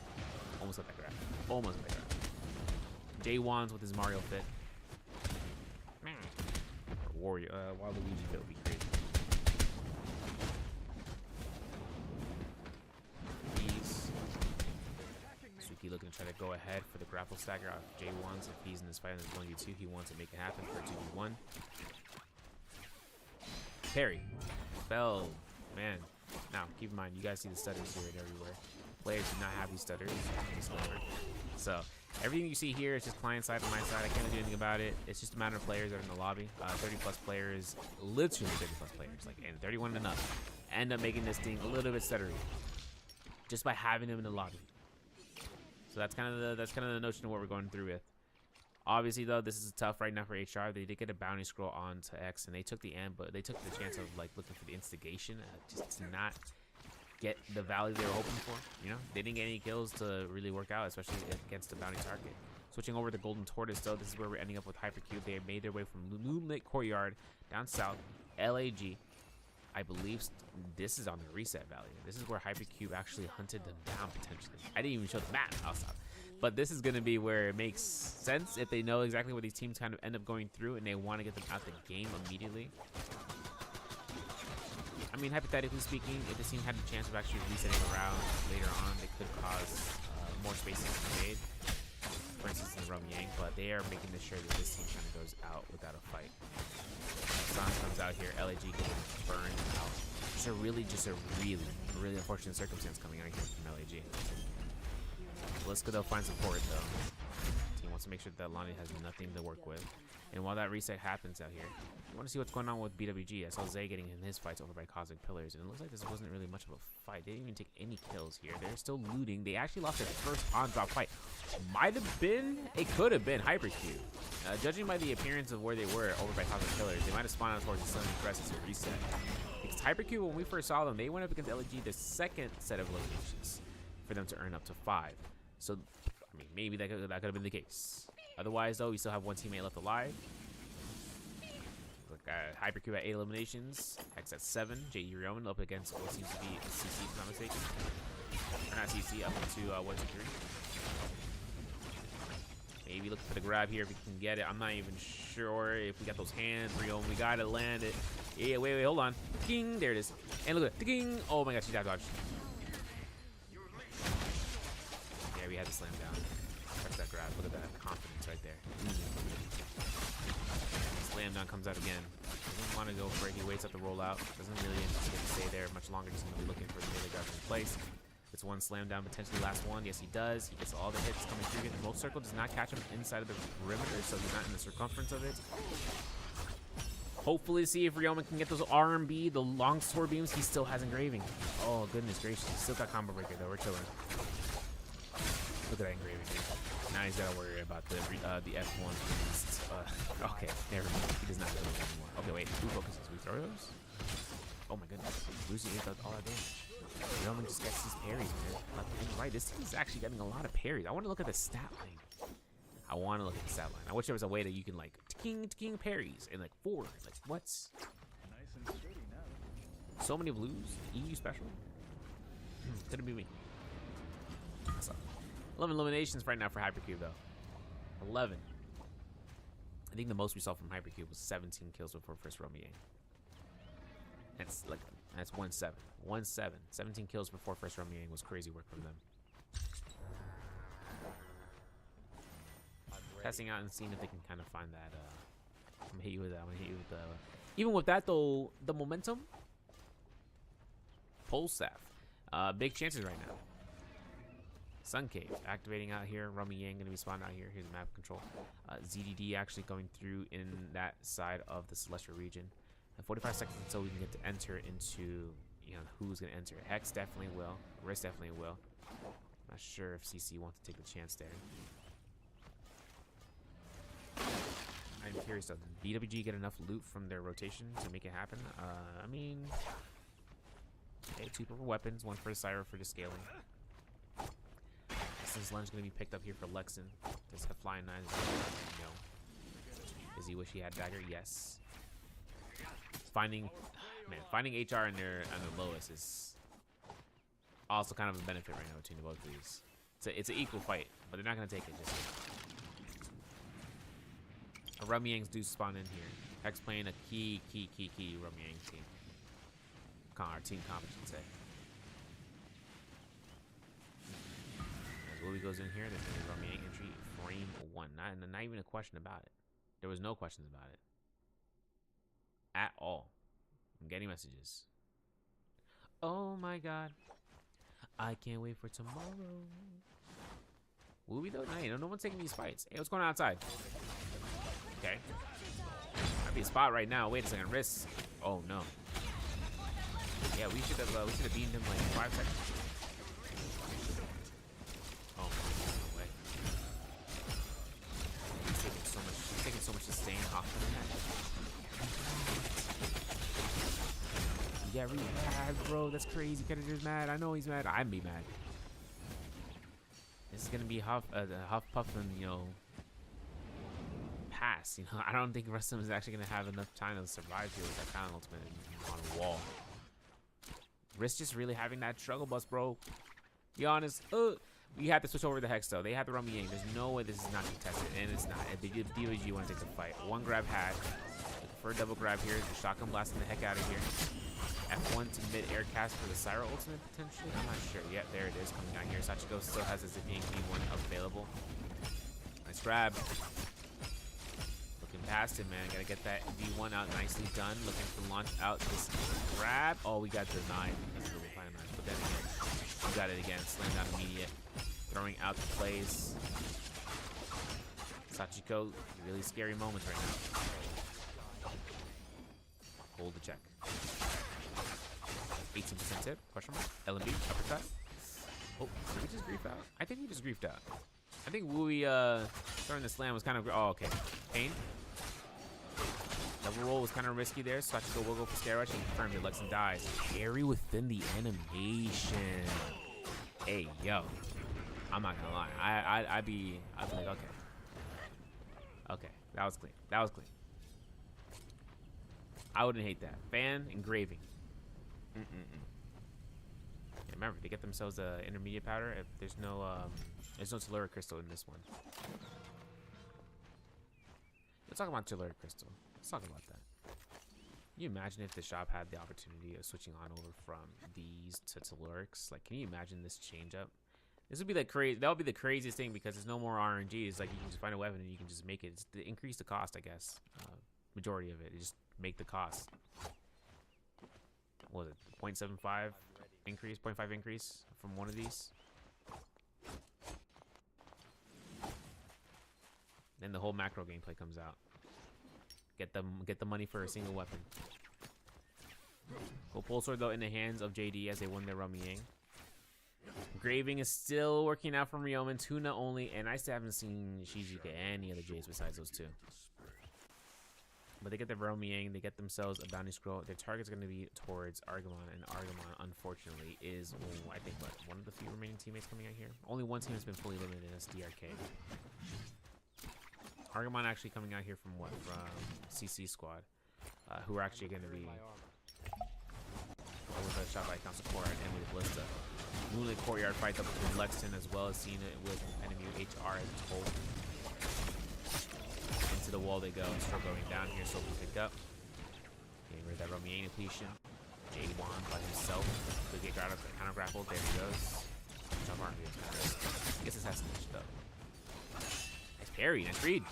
Almost got that grab. Almost got that grab. Jay Wands with his Mario fit. Or Wario, Waluigi fit would be crazy. Suki looking to try to go ahead for the grapple stagger off Jay Wands. If he's in this fight in the 1v2, he wants to make it happen for a 2v1. Parry. Spell. Man. Now, keep in mind, you guys see the stutters here and everywhere. Players do not have these stutters. So, everything you see here is just client side and my side. I can't do anything about it. It's just a matter of players that are in the lobby. 30 plus players, literally 30 plus players, like, and 31 and up, end up making this thing a little bit stuttery just by having them in the lobby. So that's kind of the notion of what we're going through with. Obviously, though, this is tough right now for HR. They did get a bounty scroll onto X, and they took the chance of like looking for the instigation, just to not get the value they were hoping for. You know, they didn't get any kills to really work out, especially against the bounty target. Switching over to Golden Tortoise, though, this is where we're ending up with Hypercube. They made their way from Moonlit Courtyard down south, LAG. I believe this is on the reset value. This is where Hypercube actually hunted them down potentially. I didn't even show the map. I'll stop. But this is going to be where it makes sense if they know exactly what these teams kind of end up going through and they want to get them out the game immediately. I mean, hypothetically speaking, if this team had a chance of actually resetting around later on, they could cause more spacing to be made. For instance, in Rum Yang, but they are making sure that this team kind of goes out without a fight. San comes out here, LAG getting burned out. Just a really unfortunate circumstance coming out here from LAG. Let's go though, find support though. Team wants to make sure that Lonnie has nothing to work with. And while that reset happens out here, you want to see what's going on with BWG. I saw Zay getting in his fights over by Cosmic Pillars, and it looks like this wasn't really much of a fight. They didn't even take any kills here. They're still looting. They actually lost their first on-drop fight. Might have been, it could have been Hypercube. Judging by the appearance of where they were over by Cosmic Pillars, they might have spawned out towards the Sunny Crest to reset. Because Hypercube, when we first saw them, they went up against LG the second set of eliminations for them to earn up to 5. So, I mean, maybe that could have been the case. Otherwise, though, we still have one teammate left alive. Look, Hypercube at 8 eliminations. Hex at 7. J.E. Roman up against what seems to be CC, if I'm not mistaken. Or not CC, up into 1, 2, 3. Maybe looking for the grab here if we can get it. I'm not even sure if we got those hands. Ryomen, we gotta land it. Yeah, wait, hold on. Ding, there it is. And look at it. Ding. Oh my gosh, she dive dodged. Yeah, we had to slam down. Touch that grab. Look at that confidence right there. Slam down comes out again. Doesn't want to go for it. He waits up the rollout. Doesn't really anticipate to stay there much longer. Just gonna be looking for the melee grab in place. It's one slam down, potentially last one. Yes, he does. He gets all the hits coming through. The remote circle does not catch him inside of the perimeter, so he's not in the circumference of it. Hopefully, see if Ryomen can get those RMB, the long sword beams. He still has engraving. Oh, goodness gracious. He's still got combo breaker, though. We're chilling. Look at that engraving, dude. Now he's got to worry about the F1. Okay, never mind. He does not do it anymore. Okay, wait. Who focuses? We throw those? Oh, my goodness. Losing all that damage. Ryomen just gets these parries, man. Left and right. This team is actually getting a lot of parries. I want to look at the stat line. I want to look at the stat line. I wish there was a way that you can, like, king parries and, like, 4. Like, what? Nice and steady now. So many blues. EU special. Couldn't be me. So, 11 eliminations right now for Hypercube, though. 11. I think the most we saw from Hypercube was 17 kills before first Romier. That's 1-7. 1-7. 17 kills before first Romier was crazy work from them. Testing out and seeing if they can kind of find that. I'm gonna hit you with that. I'm gonna hit you with the. Even with that though, the momentum. Pole staff. Big chances right now. Sun Cave activating out here. Rummy Yang gonna be spawning out here. Here's map control. ZDD actually going through in that side of the Celestial region. 45 seconds until we can get to enter into, you know, who's gonna enter. Hex definitely will. Risk definitely will. Not sure if CC wants to take the chance there. I'm curious, does BWG get enough loot from their rotation to make it happen? I mean, okay, 2 purple weapons, 1 for the Syra for the scaling. Since Len's gonna be picked up here for Lexin. Does have flying 9s? No. Does he wish he had dagger? Yes. Finding HR in their on the lowest is also kind of a benefit right now between both of these. It's an equal fight, but they're not gonna take it just yet. Rummy Yangs do spawn in here. Hex playing a key Rummy Yang team. Our team comp, I should say. As Willie goes in here, there's going to be Rummy Yang entry, frame 1. Not even a question about it. There was no questions about it. At all. I'm getting messages. Oh my god. I can't wait for tomorrow. Will we though? No one's taking these fights. Hey, what's going on outside? Okay. Might be a spot right now. Wait a second. Risk. Oh no. Yeah, we should have beamed him like 5 seconds. Oh no way. He's taking so much sustain off of that. Yeah, really mad, bro. That's crazy. Predator's mad. I know he's mad. I'd be mad. This is gonna be Huff Puff and, you know, pass. You know, I don't think Rustum is actually gonna have enough time to survive here with that kind of ultimate on the wall. Risk just really having that struggle bus, bro. Be honest. We have to switch over the Hex though. They have the Rummy Yang. There's no way this is not contested, and it's not. The DOG want to take the fight. 1 grab had. Looking for a double grab here. The shotgun blasting the heck out of here. F1 to mid air cast for the Syra ultimate potentially. I'm not sure. Yep, there it is coming down here. Sachiko still has his Yankee 1 available. Nice grab. Looking past him, man. Gotta get that V1 out nicely done. Looking to launch out this grab. Oh, we got denied because of the reply match. But then again, we got it again. Slam down immediate. Throwing out the plays. Sachiko, really scary moments right now. Hold the check. 18% tip, question mark, LMB, uppercut. Oh, did we just grief out? I think we just griefed out. I think Wooey throwing the slam was kind of, oh, okay. Pain. Double roll was kind of risky there, so Sachiko will go for scare rush and confirm that Lexin dies. Carry within the animation. Hey, yo. I'm not gonna lie. I'd be like, okay. Okay, that was clean. That was clean. I wouldn't hate that. Fan engraving. Yeah, remember, they get themselves a intermediate powder. If there's no telluric crystal in this one. Let's talk about telluric crystal. Let's talk about that. Can you imagine if the shop had the opportunity of switching on over from these to tellurics? Like, can you imagine this change up? This would be like crazy. That would be the craziest thing because there's no more RNG. It's like you can just find a weapon and you can just make it. It's to increase the cost, I guess. Majority of it. You just make the cost. What was it? 0.75 increase, 0.5 increase from one of these. Then the whole macro gameplay comes out. Get the money for a single weapon. Gold pole sword though in the hands of JD as they win their Rummy. Graving is still working out from Ryomen, Tuna only, and I still haven't seen Shiji get any other J's besides those two. But they get the Romyang, they get themselves a bounty scroll. Their target's going to be towards Argamon, and Argamon, unfortunately, is, I think, what, one of the few remaining teammates coming out here? Only one team has been fully limited, and that's DRK. Argamon actually coming out here from what? From CC squad, who are actually going to be with a shot by Council Cora and Emily Ballista. Moonlit Courtyard fight up between Lexington as well as Cena with enemy HR as told. Into the wall they go. Still going down here, so we pick up. Getting rid of that Romyang depletion. J1 by himself. Could get counter grappled. There he goes. Jump on here. I guess assassination though. Nice parry, nice read.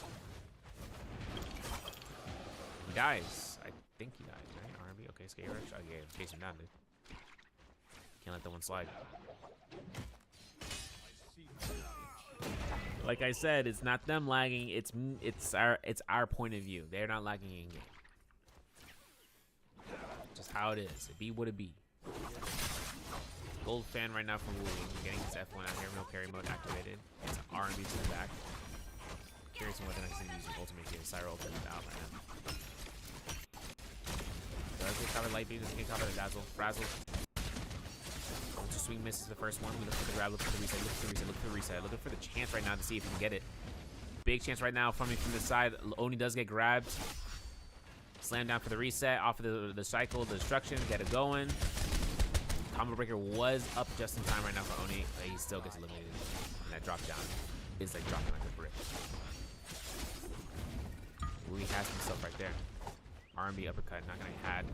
He dies. I think he died, right? R&B. Okay, skate rush. Oh yeah, chase him down, dude. Can't let that one slide. Like I said, it's not them lagging. It's our point of view. They're not lagging in game. Just how it is. It be what it be. Gold fan right now from Wu. Getting his F1 out here. No carry mode activated. It's an R&B to the back. Curious on whether or not he's using ultimate here. Cyro ultimate out right now. Does get covered light beam? Does get covered the dazzle? Frazzle. Swing misses the first one. We look for the grab, look for the reset, look for the reset, look for the reset. Looking for the chance right now to see if he can get it. Big chance right now from this side. Oni does get grabbed. Slam down for the reset. Off of the cycle, the destruction. Get it going. Combo breaker was up just in time right now for Oni. But he still gets eliminated. And that drop down is like dropping like a brick. Louis has himself right there. R&B uppercut. Not going to had.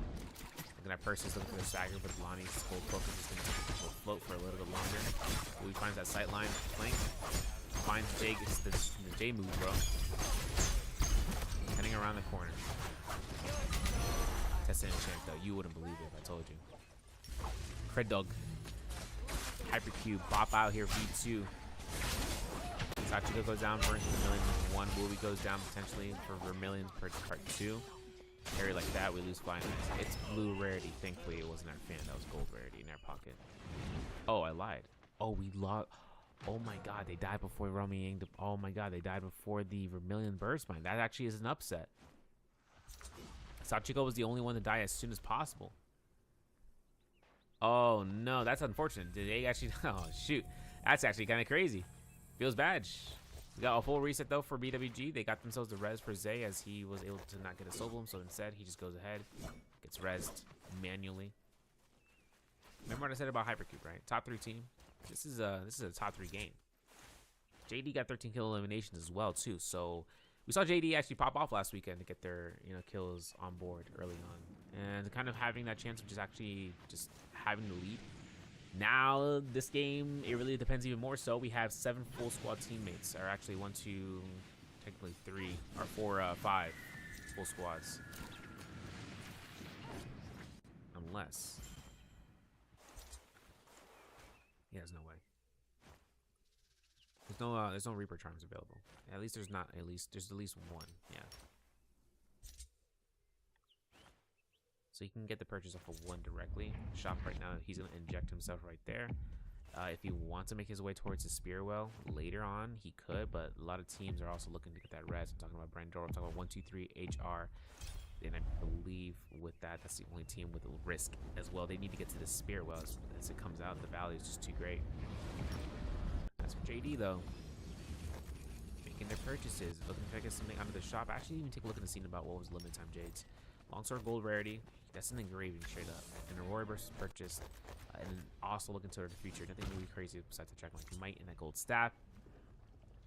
Looking at Perseus looking for the stagger, but Lonnie's whole focus is going to float for a little bit longer. Louis finds that sight line flank. Finds Jay, it's the J move, bro. Heading around the corner. Testing enchant though. You wouldn't believe it if I told you. Cred Dog. Hypercube. Bop out here, V2. Sachiko goes down for Vermilion 1. Wooly goes down potentially for Vermilion part 2. Carry like that, we lose Flying Eyes. It's blue rarity. Thankfully, it wasn't our fan. That was gold rarity in our pocket. Oh, I lied. Oh, we lost. Oh my god, they died before Romyang. Oh my god, they died before the Vermilion Burst Mine. That actually is an upset. Sachiko was the only one to die as soon as possible. Oh no, that's unfortunate. Did they actually? Oh shoot, that's actually kind of crazy. Feels bad. We got a full reset though for BWG. They got themselves the res for Zay as he was able to not get a soul bloom, so instead he just goes ahead, gets rezzed manually. Remember what I said about Hypercube, right? Top 3 team. This is a top 3 game. JD got 13 kill eliminations as well too. So we saw JD actually pop off last weekend to get their kills on board early on, and kind of having that chance of just actually just having the lead. Now, this game, it really depends even more so. We have 7 full squad teammates, or actually 1, 2, technically 3, or 4, 5 full squads. Unless. Yeah, there's no way. There's no Reaper Charms available. At least there's not, there's at least 1, yeah. So he can get the purchase off of 1 directly. Shop right now, he's going to inject himself right there. If he wants to make his way towards the spear well later on, he could, but a lot of teams are also looking to get that res. I'm talking about Brandor, I'm talking about 123 HR. And I believe with that, that's the only team with a risk as well. They need to get to the spear well as it comes out. The value is just too great. As for JD though, making making their purchases, looking to get something out of the shop. Actually, even take a look at the scene about what was limited time Jades. Longsword gold rarity. That's an engraving straight up. And Aurora versus purchase. And then also looking toward the future. Nothing really crazy besides the check like might and that gold staff.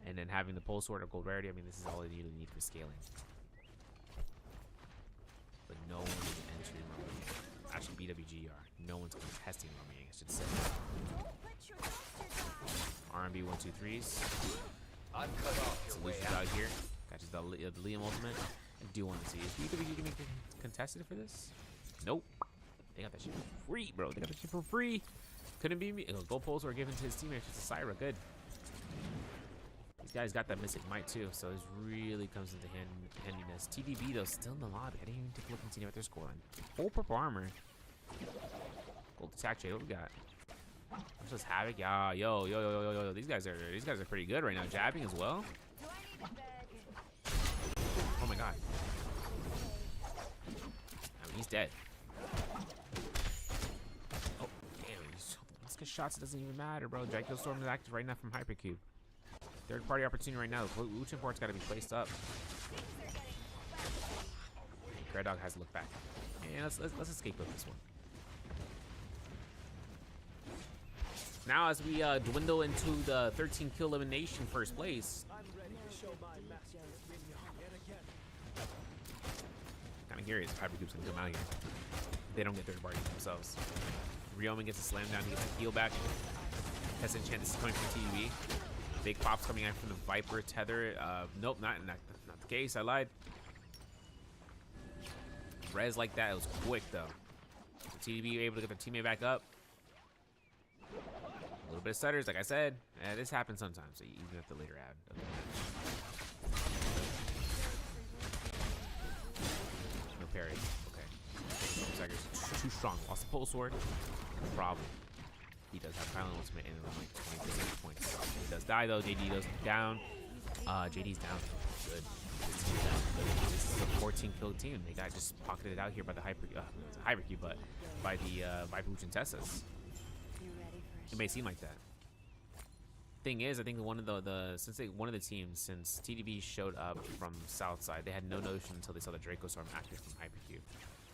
And then having the pole sword of gold rarity. I mean, this is all you really need for scaling. But no one is entering Roman. Actually, BWGR. No one's contesting Roman, I should say. R&B 1-2-3s. Solutions out here. Catches the Liam ultimate. I do want to see. Is BWG gonna be contested for this? Nope. They got that shit for free, bro. They got that shit for free. Couldn't be me. Gold poles were given to his teammates. Just a Syra. Good. These guys got that Mystic Might too, so this really comes into handiness. TDB though still in the lobby. I didn't even take a look and see what they're scoring. Full purple armor. Gold attack trade. What we got? Just Havoc. Yeah, yo. These guys are pretty good right now. Jabbing as well. Oh my god. I mean, he's dead. Oh, damn. Let's get shots. It doesn't even matter, bro. Draco Storm is active right now from Hypercube. Third party opportunity right now. Luchin Port's got to be placed up. Red Dog has to look back. And let's escape with this one. Now, as we dwindle into the 13 kill elimination first place, kind of curious if Hypercube's gonna come out here. They don't get third party themselves. Ryomen gets a slam down. He gets a heal back. Test enchant. This is coming from TDB. Big pops coming out from the Viper tether. Nope, not the case. I lied. Res like that. It was quick though. So TDB able to get their teammate back up. A little bit of stutters, like I said. This happens sometimes, so even at the later ad of the match. No parry. Okay. Too strong. Lost the pole sword. No problem. He does have Kylan ultimate in around like 20 percentage points. He does die though. JD goes down. JD's down. Good. This is a 14 kill team. They got just pocketed out here by the Hypercube, but by the Viper and Tessas. It may seem like that. Thing is, I think one of the teams, since TDB showed up from South Side, they had no notion until they saw the Draco Storm active from Hypercube.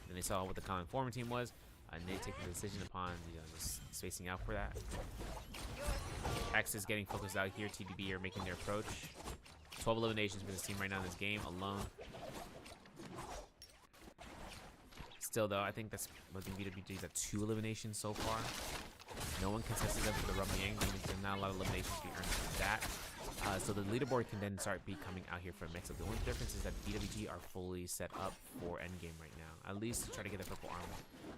And they saw what the common former team was, and they take the decision upon just spacing out for that. X is getting focused out here. TDB are making their approach. 12 eliminations for this team right now in this game alone. Still though, I think BWG's at 2 eliminations so far. No one contested them for the Rumble Yang. There's not a lot of eliminations to be earned from that. So the leaderboard can then start coming out here for a mix-up. The only difference is that BWG are fully set up for endgame right now. At least to try to get the purple armor.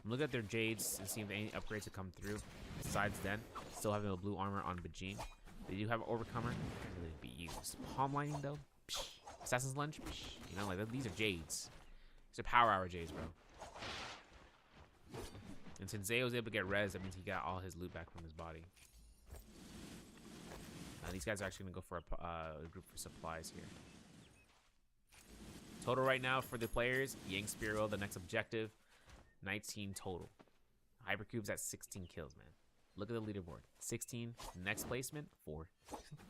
I'm looking at their Jades and seeing if any upgrades have come through. Besides then, still having a blue armor on Bajin. They do have an Overcomer. Can't really be used. Palm lining though. Psh. Assassin's Lunge. Psh. You know, like these are Jades. These are Power Hour Jades, bro. And since Zayo was able to get res, that means he got all his loot back from his body. These guys are actually going to go for a group for supplies here. Total right now for the players, Yang Spearwell, the next objective, 19 total. Hypercube's at 16 kills, man. Look at the leaderboard. 16, next placement, 4,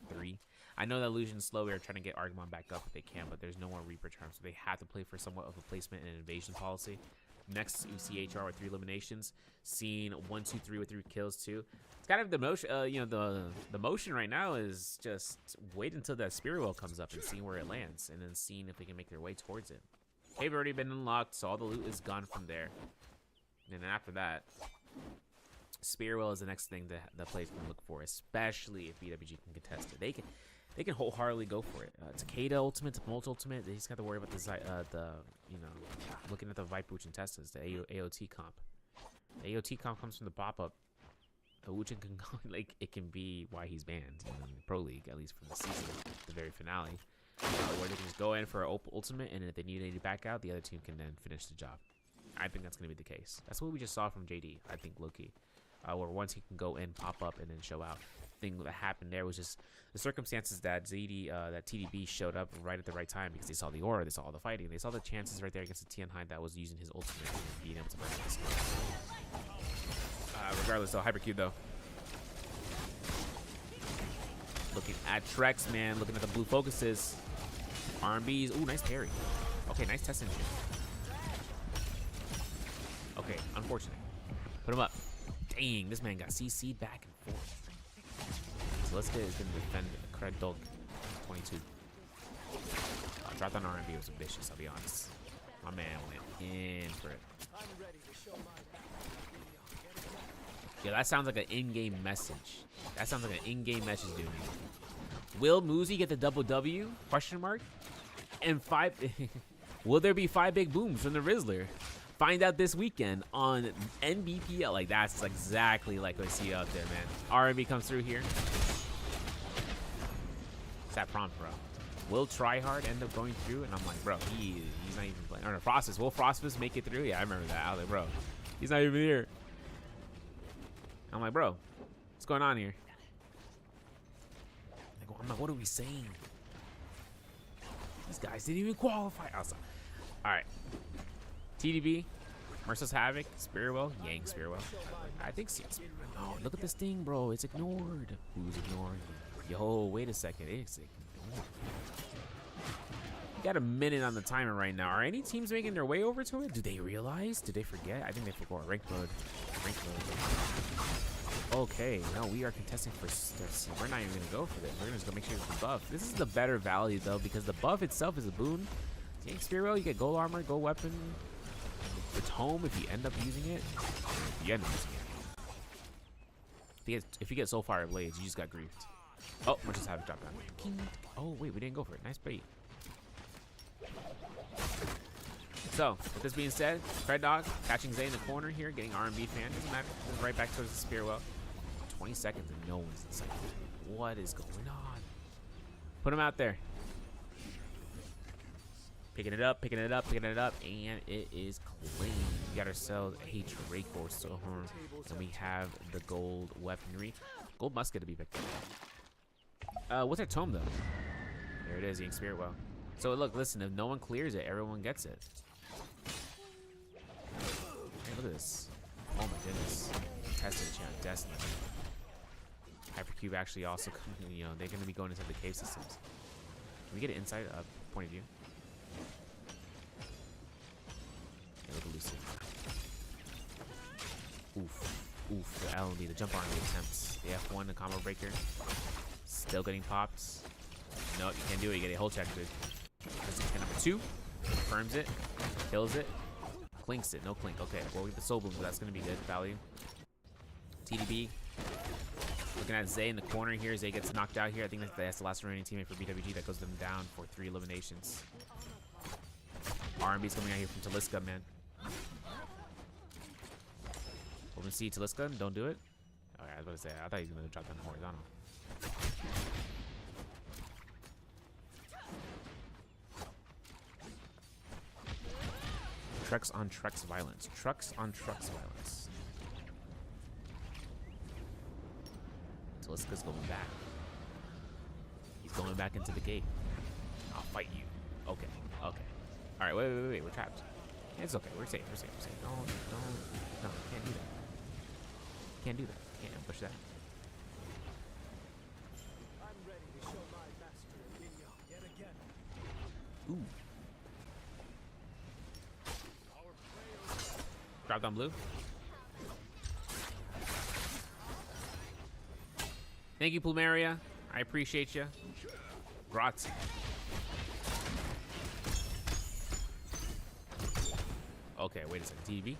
3. I know that Illusion's slow. We're trying to get Argamon back up if they can, but there's no more Reaper charms, so they have to play for somewhat of a placement and invasion policy. Next, you see HR with 3 eliminations. Scene 1, 2, 3 with 3 kills too. It's kind of the motion. The motion right now is just wait until that Spearwell comes up and see where it lands, and then seeing if they can make their way towards it. They've already been unlocked, so all the loot is gone from there. And then after that, Spearwell is the next thing that the players can look for, especially if BWG can contest it. They can wholeheartedly go for it. Takeda ultimate, Molt ultimate. They just got to worry about looking at the Viper Wuchen Testas, the AOT comp. The AOT comp comes from the pop-up. Wuchen can go, like, it can be why he's banned in the Pro League, at least for the season, the very finale. Where they can just go in for an ultimate, and if they need to back out, the other team can then finish the job. I think that's going to be the case. That's what we just saw from JD, I think, low-key. Where once he can go in, pop up, and then show out. The thing that happened there was just the circumstances that that TDB showed up right at the right time because they saw the aura, they saw all the fighting, they saw the chances right there against the Tianhai that was using his ultimate and being able to break this. Regardless, though, Hypercube though. Looking at Trex, man. Looking at the blue focuses. R&B's. Ooh, nice parry. Okay, nice testing shit. Okay, unfortunate. Put him up. Dang, this man got CC'd back and forth. So let's get is gonna defend Cred Dog 22. Dropped on R&B was vicious, I'll be honest. My man went in for it. Yeah, that sounds like an in-game message. That sounds like an in-game message, dude. Will Muzi get the double W? Question mark. And 5. Will there be 5 big booms from the Rizzler? Find out this weekend on NBPL. Like, that's exactly like what I see out there, man. R&B comes through here. It's that prompt, bro. Will Tryhard end up going through? And I'm like, bro, he's not even playing. Or no, Frostus. Will Frostus make it through? Yeah, I remember that. I was like, bro, he's not even here. I'm like, bro, what's going on here? I'm like, what are we saying? These guys didn't even qualify. I was like, all right. TDB, Merciless Havoc, Spearwell, Yang Spearwell. I think so. Oh, look at this thing, bro. It's ignored. Who's ignoring it? Yo, wait a second. It's ignored. You got a minute on the timer right now. Are any teams making their way over to it? Do they realize? Did they forget? I think they forgot. Ranked mode. Ranked mode. Okay, no, we are contesting for. We're not even gonna go for this. We're gonna just go make sure it's the buff. This is the better value though, because the buff itself is a boon. Yang Spearwell, you get gold armor, gold weapon. It's home if you end up using it. If you end up using it. If you get Soulfire Blades, you just got griefed. Oh, we're just having drop down. Oh wait, we didn't go for it. Nice bait. So, with this being said, Cred Dog catching Zay in the corner here, getting R&B fan. Doesn't matter. Goes right back towards the Spearwell. 20 seconds and no one's in sight. What is going on? Put him out there. Picking it up, picking it up, picking it up, and it is clean. We got ourselves a Draco Storm, and we have the gold weaponry. Gold musket to be picked up. What's our tome though? There it is, Yang Spearwell. So look, listen, if no one clears it, everyone gets it. Hey, look at this. Oh my goodness. Tested champ, Destiny. Hypercube actually also, you know, they're going to be going into the cave systems. Can we get an inside point of view? Okay, look at Lucy. Oof. Oof. The LB, the jump army attempts. The F1, the combo breaker. Still getting pops. Nope, you can't do it. You get a whole check, dude. Number 2. Confirms it. Kills it. Clinks it. No clink. Okay, well, we get the soul boom, but that's going to be good value. TDB. Looking at Zay in the corner here. Zay gets knocked out here. I think that's the last remaining teammate for BWG. That goes them down for 3 eliminations. R&B's coming out here from Taliska, man. Open C, Taliska. Don't do it. Alright, I was about to say, I thought he was going to drop down the horizontal. Trex on Trex violence. Trex on Trex violence. Taliska's going back. He's going back into the gate. I'll fight you. Okay. Okay. Alright, wait. We're trapped. It's okay. We're safe. We're safe. We're safe. No, can't do that. Can't do that. Can't push that. I'm ready to show my mastery in yet again. Ooh. Drop down blue. Thank you, Plumeria. I appreciate you. Grazie. Okay, wait a second. TV.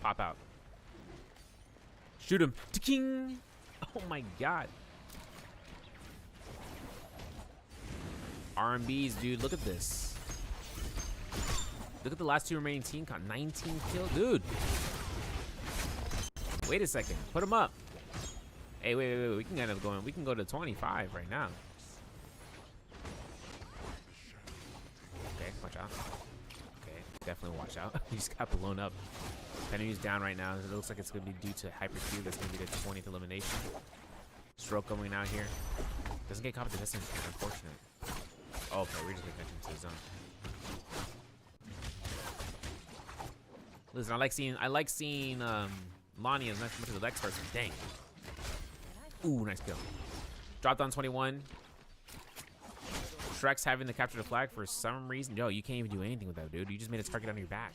Pop out. Shoot him. King. Oh my god. R&Bs, dude. Look at this. Look at the last 2 remaining team count. 19 kills. Dude. Wait a second. Put him up. Hey, wait. We can end up going. We can go to 25 right now. Okay, watch out. Okay, definitely watch out. He just got blown up. Enemy's down right now. It looks like it's going to be due to Hypercube. That's going to be the 20th elimination. Stroke coming out here. Doesn't get caught with the distance. Unfortunate. Okay, we're just getting into the zone. Listen, I like seeing Lonnie as much as the next person. Dang. Ooh, nice kill. Dropped on 21. Shrek's having to capture the flag for some reason. Yo, you can't even do anything with that, dude. You just made a target on your back.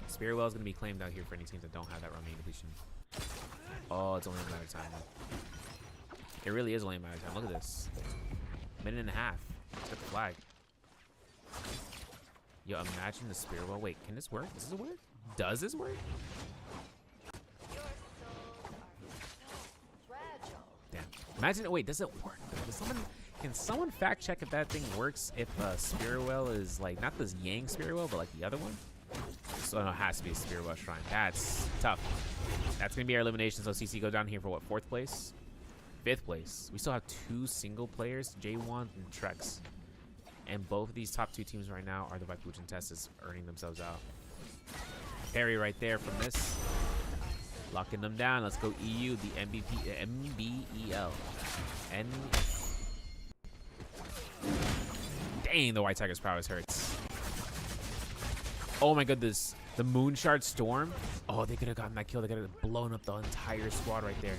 Spearwell is going to be claimed out here for any teams that don't have that Romaine depletion. Oh, it's only a matter of time, though. It really is only a matter of time. Look at this. Minute and a half. Let's get the flag. Yo, imagine the Spearwell. Wait, can this work? Does this work? Does this work? Damn. Imagine. Wait, does it work? Can someone fact check if that thing works? If Spearwell is like not this Yang Spearwell, but like the other one? So no, it has to be a Spearwell Shrine. That's tough. That's gonna be our elimination. So CC go down here for what? 4th place, 5th place. We still have 2 single players, J1 and Trex, and both of these top 2 teams right now are the Vipuchin Testas earning themselves out. Parry right there from this. Locking them down. Let's go EU, the MBEL. Dang, the White Tiger's prowess hurts. Oh my goodness. The Moonshard Storm. Oh, they could have gotten that kill. They could have blown up the entire squad right there.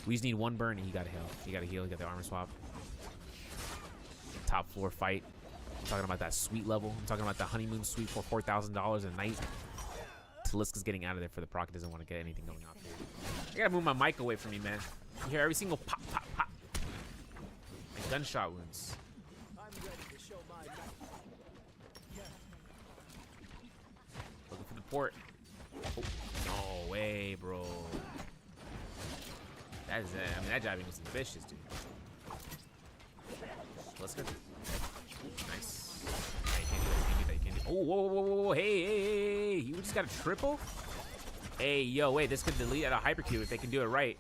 We just need 1 burn and he got a heal. He got a heal. He got the armor swap. Top floor fight. I'm talking about that suite level. I'm talking about the honeymoon suite for $4,000 a night. Taliska's getting out of there for the proc. He doesn't want to get anything going on. I gotta move my mic away from me, man. You hear every single pop, pop, pop. And gunshot wounds. I'm ready to show my Looking for the port. Oh, no way, bro. That is it. I mean, that jabbing was vicious, dude. Let's go. Nice. Hey, you can't do that. You can't do that. You can't do that. Oh, whoa, whoa, whoa, whoa. Hey, hey, hey. You just got a triple? Hey, yo, wait. This could delete at a hypercube if they can do it right.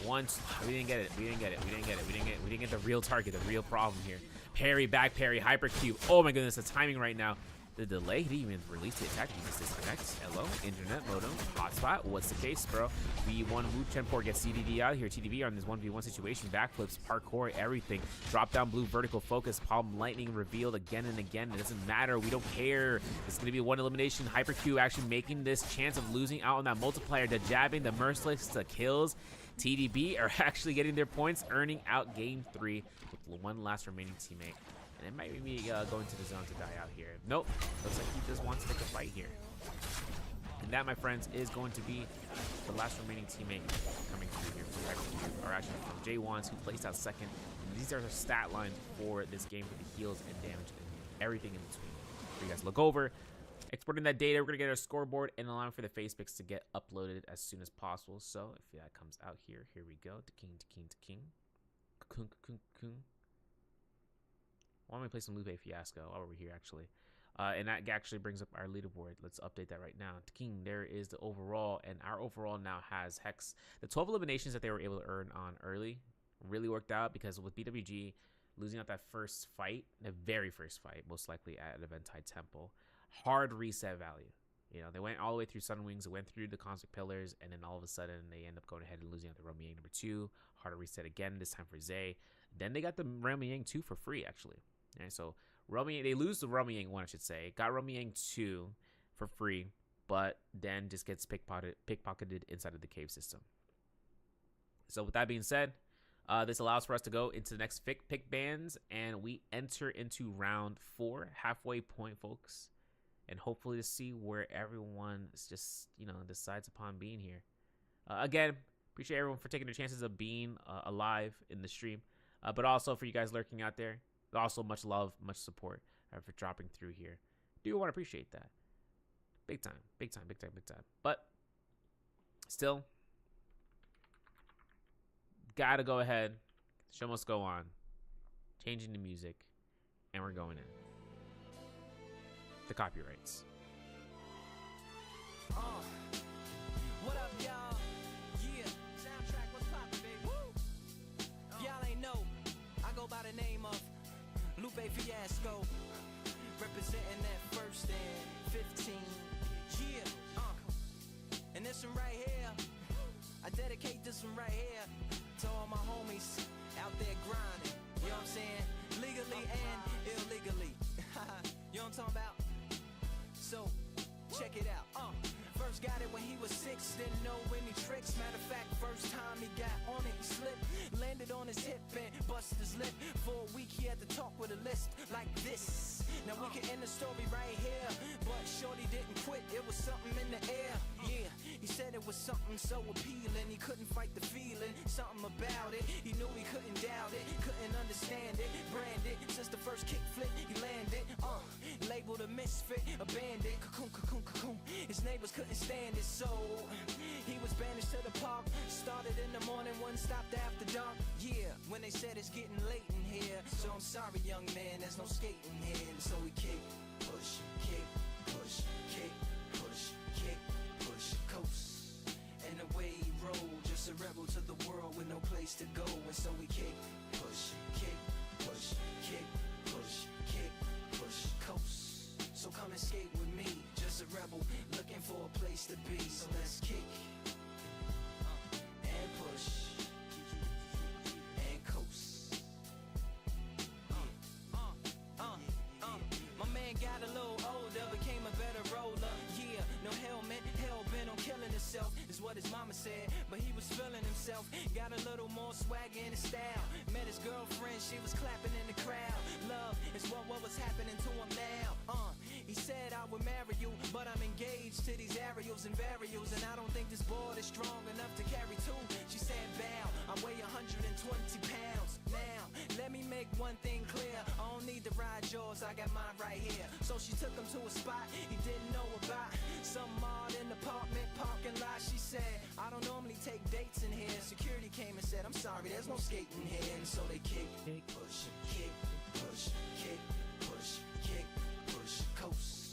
Once. We didn't get it. We didn't get it. We didn't get it. We didn't get the real target, the real problem here. Parry, back parry, hypercube. Oh, my goodness. The timing right now. The delay, he didn't even release the attack. He just disconnects. Hello, internet modem, hotspot. What's the case, bro? V1 Wu Chenpor gets CDD out here. TDV on this 1v1 situation. Backflips, parkour, everything. Drop down blue, vertical focus. Palm lightning revealed again and again. It doesn't matter. We don't care. It's going to be 1 elimination. HyperQ actually making this chance of losing out on that multiplier. The jabbing, the merciless, the kills. TDB are actually getting their points, earning out game 3 with 1 last remaining teammate. And it might be going to the zone to die out here. Nope. Looks like he just wants to take a fight here. And that, my friends, is going to be the last remaining teammate coming through here or actually from J1s, who placed out 2nd. And these are the stat lines for this game for the heals and damage and everything in between. For you guys to look over. Exporting that data, we're going to get our scoreboard and allowing for the face picks to get uploaded as soon as possible. So if that comes out here, here we go. To king, to king, to king. Kung, kung, kung. Why don't we play some Lupe Fiasco while we're here, actually? And that actually brings up our leaderboard. Let's update that right now. To king, there is the overall, and our overall now has Hex. The 12 eliminations that they were able to earn on early really worked out because with BWG losing out that first fight, the very first fight, most likely at Eventide Temple, hard reset value. You know, they went all the way through Sunwings, they went through the Cosmic Pillars, and then all of a sudden they end up going ahead and losing out the Realm Yang number 2. Harder reset again, this time for Zay. Then they got the Realm Yang 2 for free, actually. Okay, so Realm Yang, they lose the Realm Yang 1, I should say. Got Realm Yang 2 for free, but then just gets pickpocketed inside of the cave system. So with that being said, this allows for us to go into the next pick bands, and we enter into round 4, halfway point, folks. And hopefully to see where everyone just, you know, decides upon being here. Again, appreciate everyone for taking their chances of being alive in the stream. But also for you guys lurking out there. Also, much love, much support for dropping through here. Do want to appreciate that. Big time, big time, big time, big time. But still, gotta go ahead. Show must go on. Changing the music. And we're going in. The copyrights. What up, y'all? Yeah, soundtrack, what's poppin', baby? Woo! Y'all ain't know, I go by the name of Lupe Fiasco, representing that 1st and 15. Yeah, and this one right here, I dedicate this one right here to all my homies out there grinding. You know what I'm saying? Legally and illegally. You know what I'm talking about? So, check it out. First got it when he was 6, didn't know any tricks. Matter of fact, first time he got on it, he slipped, landed on his hip and busted his lip. For a week he had to talk with a list like this. Now we can end the story right here, but shorty didn't quit, it was something in the air. Yeah, he said it was something so appealing, he couldn't fight the feeling, something about it. He knew he couldn't doubt it, couldn't understand it, branded since the first kick flip he landed. Labeled a misfit, a bandit, cocoon, cocoon, cocoon. His neighbors couldn't stand it, so he was banished to the park. Started in the morning, one stopped after dark. Yeah, when they said it's getting late in here, so I'm sorry, young man, there's no skating here. And so we kick, push, kick, push, kick, push, kick, push, coast. And away he rolled, just a rebel to the world with no place to go. And so we kick, push, kick, push, kick, push, kick, push, coast. So come and skate with me, just a rebel looking for a place to be. So let's kick and push and coast. My man got a little older, became a better roller. Yeah, no helmet, hell bent on killing himself is what his mama said, but he was feeling himself. Got a little more swag in his style. Met his girlfriend, she was clapping in the crowd. Love is what was happening to him now. He said I would marry you, but I'm engaged to these aerials and varials, and I don't think this board is strong enough to carry two. She said bow, I weigh 120 pounds. Now, let me make one thing clear, I don't need to ride yours, I got mine right here. So she took him to a spot he didn't know about, some odd in apartment parking lot. She said, I don't normally take dates in here. Security came and said, I'm sorry, there's no skating here. And so they kick, push, kick, push, kick, push, kick, push, coast.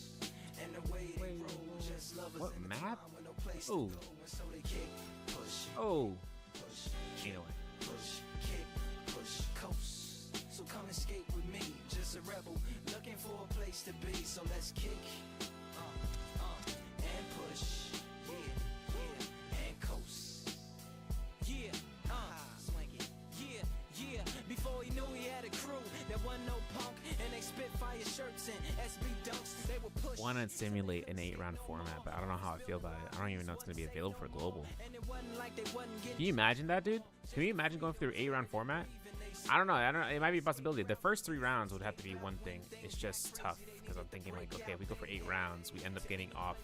And the way they roll, just lovers What in the map? with no place Oh. to go. And so they kick, push, Oh, push, anyway. push, kick, push, coast. So come and skate with me, just a rebel looking for a place to be. So let's kick, and push, and coast. Yeah, swing it. Yeah. Before he knew he had a crew, there wasn't no punk, and they spit fire shirts and SB dunks. They were push. Want to simulate an 8-round format, but I don't know how I feel about it. I don't even know it's going to be available for global. And it wasn't like they wasn't getting. Can you imagine that, dude? Can you imagine going through 8-round format? I don't know. It might be a possibility. The first 3 rounds would have to be one thing. It's just tough because I'm thinking like, okay, if we go for 8 rounds, we end up getting off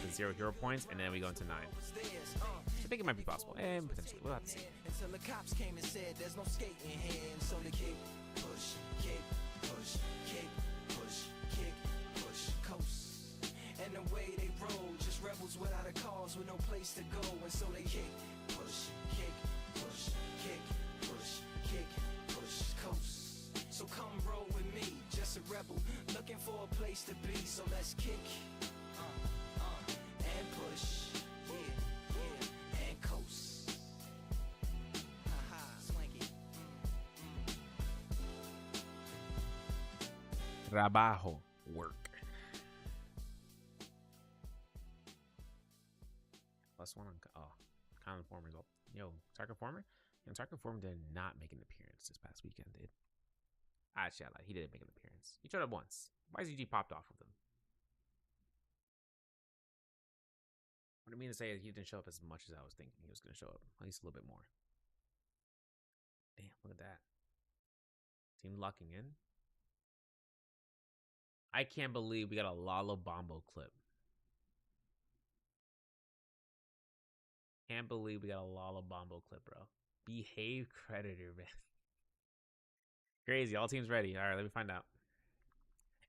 the 0 hero points, and then we go into 9. I think it might be possible, and potentially we'll have to see. Until the cops came and said there's no skating here. And so they kick, push, kick, push, kick, push, kick, push, coast. And the way they roll, just rebels without a cause with no place to go. And so they kick, push, kick, push, kick, push, kick, push, coast. So come roll with me, just a rebel looking for a place to be. So let's kick and push, and coast. Swing it. Trabajo, work. +1 on Common Form result. Yo, Tarkin Former? Tarkin Former did not make an appearance this past weekend, dude. Actually, I lied. He didn't make an appearance. He showed up once. YZG popped off with him. What I mean to say is he didn't show up as much as I was thinking he was going to show up. At least a little bit more. Damn, look at that. Team locking in. I can't believe we got a Lalo Bombo clip. Can't believe we got a Lalo Bombo clip, bro. Behave creditor, man. Crazy. All teams ready. All right, let me find out.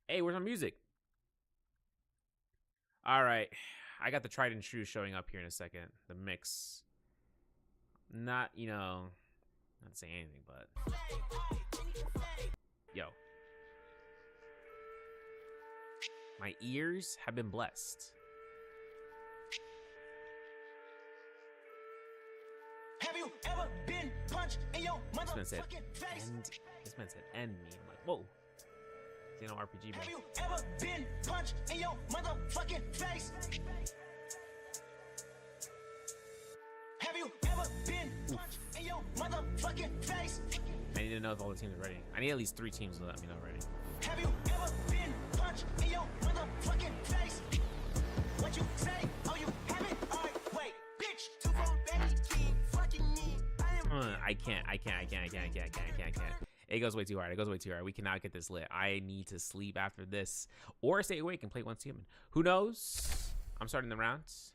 Hey, where's my music? All right. I got the tried and true showing up here in a second. The mix. Not, not saying anything, but. Yo. My ears have been blessed. Have you ever been punched in your This man said, motherfucking face? end. This man said, end me. I'm like, whoa. This ain't no RPG, Have bro. you ever been punched in your motherfucking face? Have you ever been punched in your motherfucking face? I need to know if all the teams are ready. I need at least 3 teams to let me know already. Have you ever been punched in your motherfucking face? What you say? Oh, you haven't? Alright, wait, bitch, too far. I can't. It goes way too hard. We cannot get this lit. I need to sleep after this or stay awake and play once human. Who knows? I'm starting the rounds.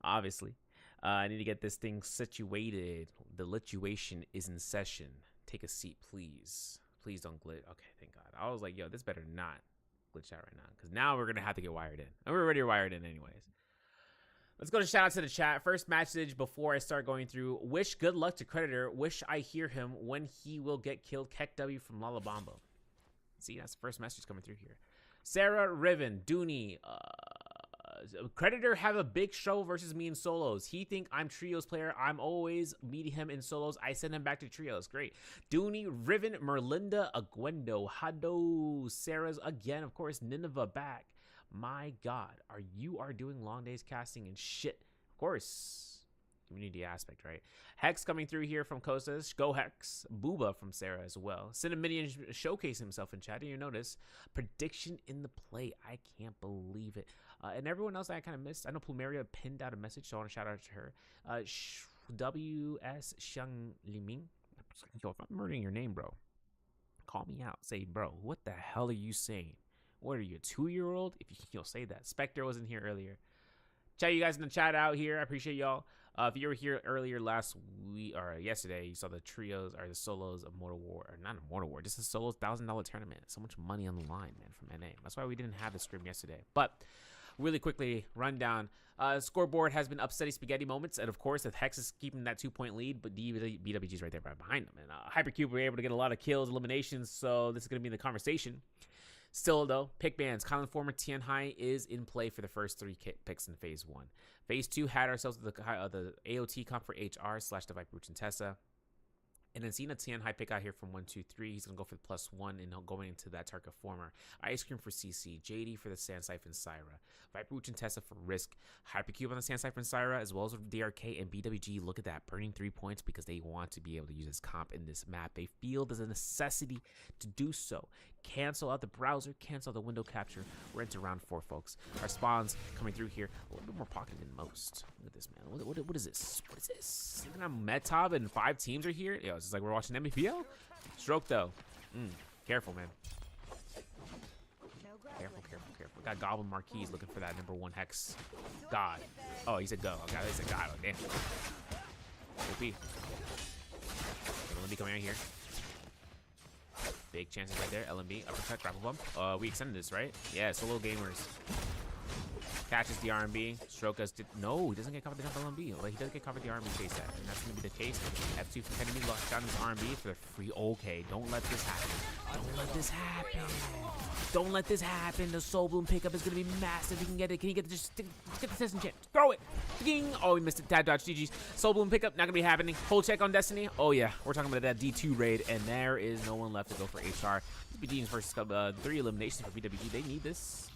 Obviously. I need to get this thing situated. The lituation is in session. Take a seat, please. Please don't glitch. Okay, thank God. I was like, yo, this better not glitch out right now, because now we're going to have to get wired in. And we're already wired in anyways. Let's go to shout out to the chat. First message before I start going through. Wish good luck to Creditor. Wish I hear him when he will get killed. Keck W from Lalabamba. See, that's the first message coming through here. Sarah Riven, Dooney, Creditor have a big show versus me in solos. He think I'm trios player. I'm always meeting him in solos. I send him back to trios. Great. Dooney, Riven, Merlinda, Aguendo, Hado, Sarah's again. Of course, Nineveh back. My God, you are doing long days casting and shit. Of course, community aspect, right? Hex coming through here from Kostas. Go Hex. Booba from Sarah as well. Cinnaminian showcasing himself in chat. Did you notice? Prediction in the play. I can't believe it. And everyone else I kind of missed. I know Plumeria pinned out a message, so I want to shout out to her. W.S. Xiang Liming. Yo, if I'm murdering your name, bro, call me out. Say, bro, what the hell are you saying? What are you, a 2-year-old? If you'll say that. Spectre wasn't here earlier. Chat you guys in the chat out here. I appreciate y'all. If you were here earlier last week or yesterday, you saw the trios or the solos of Mortal War, or not a Mortal War, just a solos $1,000 tournament. So much money on the line, man, from NA. That's why we didn't have the Scrim yesterday. But really quickly, rundown. Scoreboard has been upsetting spaghetti moments, and of course, if Hex is keeping that 2-point lead, but BWG's right there right behind them. And Hypercube were able to get a lot of kills, eliminations, so this is going to be in the conversation. Still, though, pick bans. Colin Former Tianhai is in play for the first 3 picks in Phase 1. Phase 2 had ourselves the AOT comp for HR / the Viper and Tessa. And then seeing a Tianhai pick out here from 1, 2, 3, he's going to go for the +1 and going into that Tarka Former. Ice Cream for CC. JD for the Sand Siphon Syra. Viper and Tessa for Risk. Hypercube on the Sand Siphon Syra, as well as DRK and BWG. Look at that, burning 3 points because they want to be able to use this comp in this map. They feel there's a necessity to do so. Cancel out the browser, cancel out the window capture. We're into round 4, folks. Our spawns coming through here a little bit more pocketed than most. Look at this, man. What is this? What is this? Look at Metov and 5 teams are here. Yo, it's just like we're watching MPL. Stroke though. Careful, man. Careful. We got Goblin Marquise looking for that #1 Hex. God. Oh, he said go. Okay, he said God. Oh, damn. OP. Let me come in here. Big chances right there. LMB, uppercut, grapple bump. We extended this, right? Yeah, solo gamers. Catches the RMB. Stroke us. No, he doesn't get covered the jump LMB. Well, he does get covered the RMB chase that. And that's going to be the case. F2 from Kennedy locks down his RMB for the free. Okay, don't let this happen. Don't let this happen. Don't let this happen. The Soul Bloom pickup is going to be massive. He can get it. Can he get it? Just get the test and chip. Throw it. Ding. Oh, he missed it. Tag dodge. GG's. Soul Bloom pickup. Not going to be happening. Hold check on Destiny. Oh, yeah. We're talking about that D2 raid. And there is no one left to go for HR. BD's versus 3 eliminations for BWG. They need this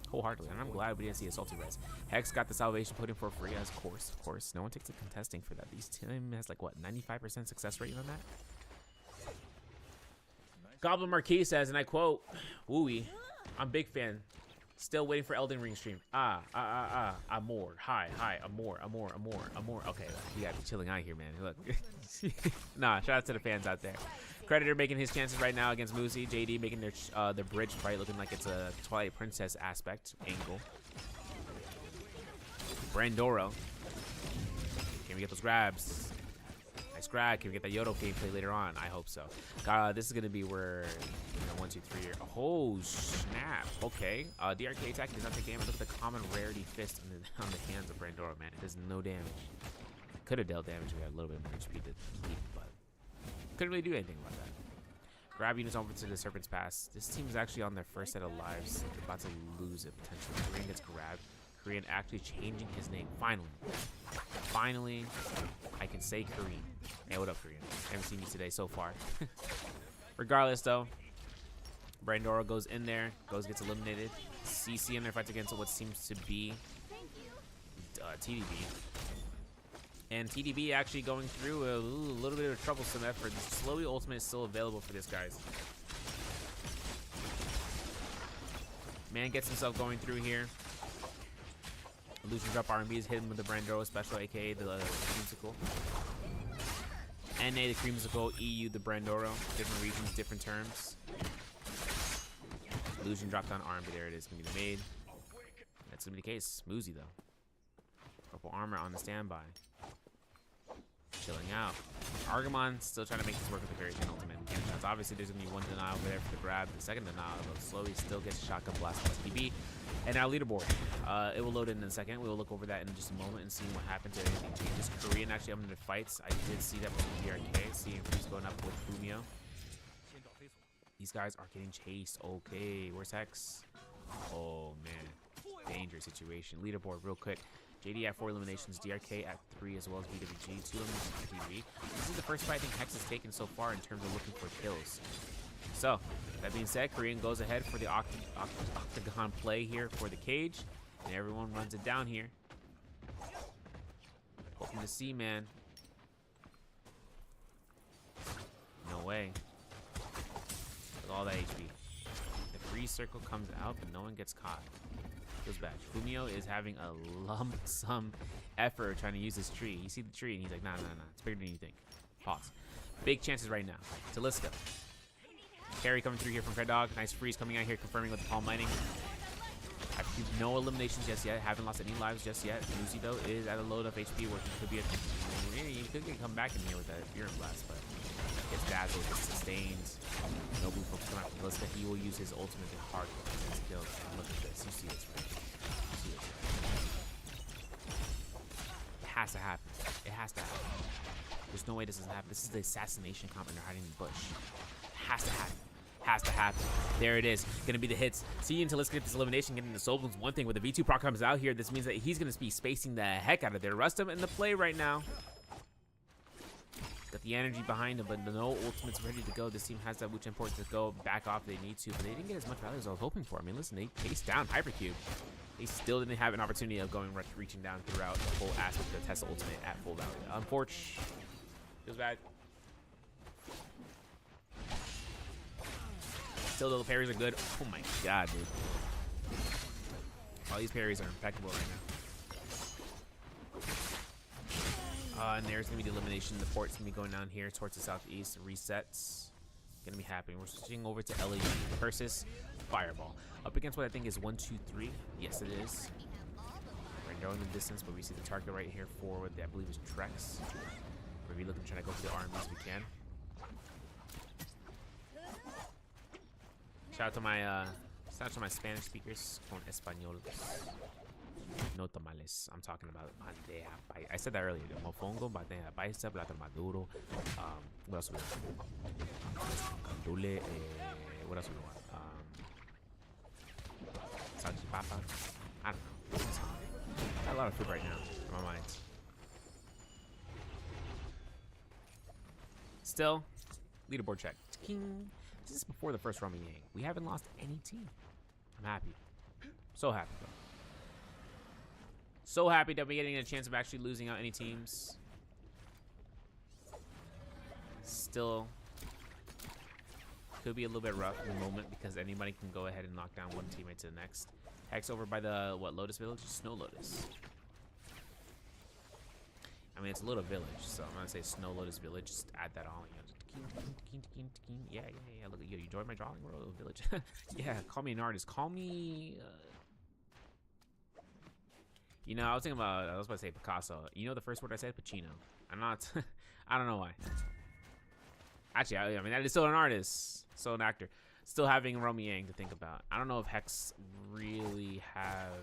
wholeheartedly, and I'm glad we didn't see a salty res. Hex got the salvation put in for free, of course. No one takes a contesting for that. These team has like what, 95% success rate on that. Goblin Marquis says, and I quote, "Wooey, I'm big fan. Still waiting for Elden Ring stream. Amor. Hi, Amor. Okay, you gotta be chilling out here, man. Look, nah. Shout out to the fans out there. Creditor making his chances right now against Moosey. JD making their bridge fight looking like it's a Twilight Princess aspect angle. Brandoro. Can we get those grabs? Nice grab. Can we get that Yodo gameplay later on? I hope so. This is gonna be where 1, 2, 3 here. Oh snap. Okay. DRK attack does not take damage. Look at the common rarity fist on the hands of Brandoro, man. It does no damage. Could have dealt damage if we had a little bit more HP to keep, but couldn't really do anything about that. Grab units over to the Serpent's Pass. This team is actually on their first set of lives. They're about to lose it potentially. Korean gets grabbed. Korean actually changing his name. Finally, I can say Korean. Hey, what up, Korean? Haven't seen you today so far. Regardless, though, Brandoro goes in there. Gets eliminated. CC in there fights against what seems to be TDB. And TDB actually going through a little bit of a troublesome effort. The Slowly ultimate is still available for this, guys. Man gets himself going through here. Illusion Drop R&B is hidden with the Brandoro special, aka the creamsicle. NA the creamsicle, EU the Brandoro. Different regions, different terms. Illusion dropped on R&B. There it is. Gonna be the maid. That's gonna be the case. Smoozy though. Purple armor on the standby. Chilling out. Argamon still trying to make this work with the Fairy Tail ultimate. That's obviously there's gonna be one denial over there for the grab. The second denial, though, slowly still gets shotgun blast plus PB. And our leaderboard. It will load in a second. We will look over that in just a moment and see what happens if anything changes. Korean actually up into fights. I did see that with the DRK. Seeing who's going up with Fumio. These guys are getting chased. Okay, where's Hex? Oh man, dangerous situation. Leaderboard real quick. JD at 4 eliminations, DRK at 3, as well as BWG 2 eliminations for TV. This is the first fight I think Hex has taken so far in terms of looking for kills. So, that being said, Korean goes ahead for the octagon play here for the cage, and everyone runs it down here. Hoping to see, man. No way. With all that HP. The free circle comes out, but no one gets caught. Goes back. Fumio is having a lump sum effort trying to use this tree. You see the tree, and he's like, nah. It's bigger than you think. Pause. Big chances right now. Taliska. Carry coming through here from Red Dog. Nice freeze coming out here, confirming with the palm mining. No eliminations just yet. Haven't lost any lives just yet. Lucy, though, is at a load of HP where he could be he could come back in here with that Fury Blast, but gets dazzled, gets sustained. No blue focus coming out from Taliska. He will use his ultimate to hard his kills. And look at this. You see this, right? You see this, right? It has to happen. It has to happen. There's no way this doesn't happen. This is the assassination comp and they're hiding in the bush. It has to happen. Has to happen. There it is. Gonna be the hits. See until let's get this elimination, getting the soul wounds. One thing, with the V2 proc comes out here, this means that he's gonna be spacing the heck out of there. Rust him in the play right now. Got the energy behind him, but no ultimates ready to go. This team has that Wuchen port to go back off if they need to, but they didn't get as much value as I was hoping for. I mean, listen, they chased down Hypercube. They still didn't have an opportunity of going reaching down throughout the whole aspect of the Tesla ultimate at full value. Unfortunately, feels bad. Still, the parries are good. Oh my god, dude. All these parries are impeccable right now. And there's going to be the elimination. The port's going to be going down here towards the southeast. Resets. Going to be happening. We're switching over to LED versus Fireball. Up against what I think is 1, 2, 3. Yes, it is. We're knowing the distance, but we see the target right here for what I believe is Trex. We're going to be looking to try to go for the RMB as we can. Shout out to my Spanish speakers con español. No tamales. I'm talking about bandeja. I said that earlier. Mofongo, bandeja paisa, plátano maduro. What else we want? Candule. What else we want? Salchipapa. I don't know. Got a lot of food right now in my mind. Still, leaderboard check. King. This is before the first Roman Yang. We haven't lost any team. I'm happy. So happy, though. So happy that we're getting a chance of actually losing out any teams. Still, could be a little bit rough in the moment because anybody can go ahead and knock down one teammate to the next. Hex over by the, Lotus Village? Snow Lotus. I mean, it's a little village, so I'm gonna say Snow Lotus Village. Just add that on. Yeah. Look at you. You enjoy my drawing, bro? Village. Yeah, call me an artist. Call me. You know, I was about to say Picasso. You know the first word I said? Pacino. I'm not. I don't know why. Actually, I mean, that is still an artist, still an actor, still having Romy Yang to think about. I don't know if Hex really have.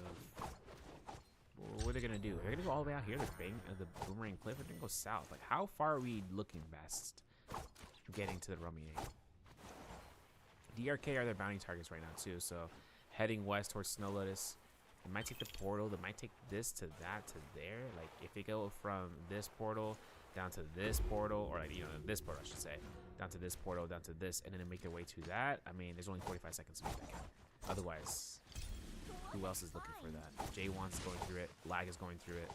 What are they gonna do? They're gonna go all the way out here, the Boomerang Cliff. They're gonna go south. Like, how far are we looking best? Getting to the Romy Yang. DRK are their bounty targets right now too. So, heading west towards Snow Lotus. They might take the portal. They might take this to that to there. Like, if they go from this portal down to this portal, or like, this portal, I should say, down to this portal, down to this, and then they make their way to that. I mean, there's only 45 seconds to make that count. Otherwise, who else is looking for that? J1's going through it. Lag is going through it.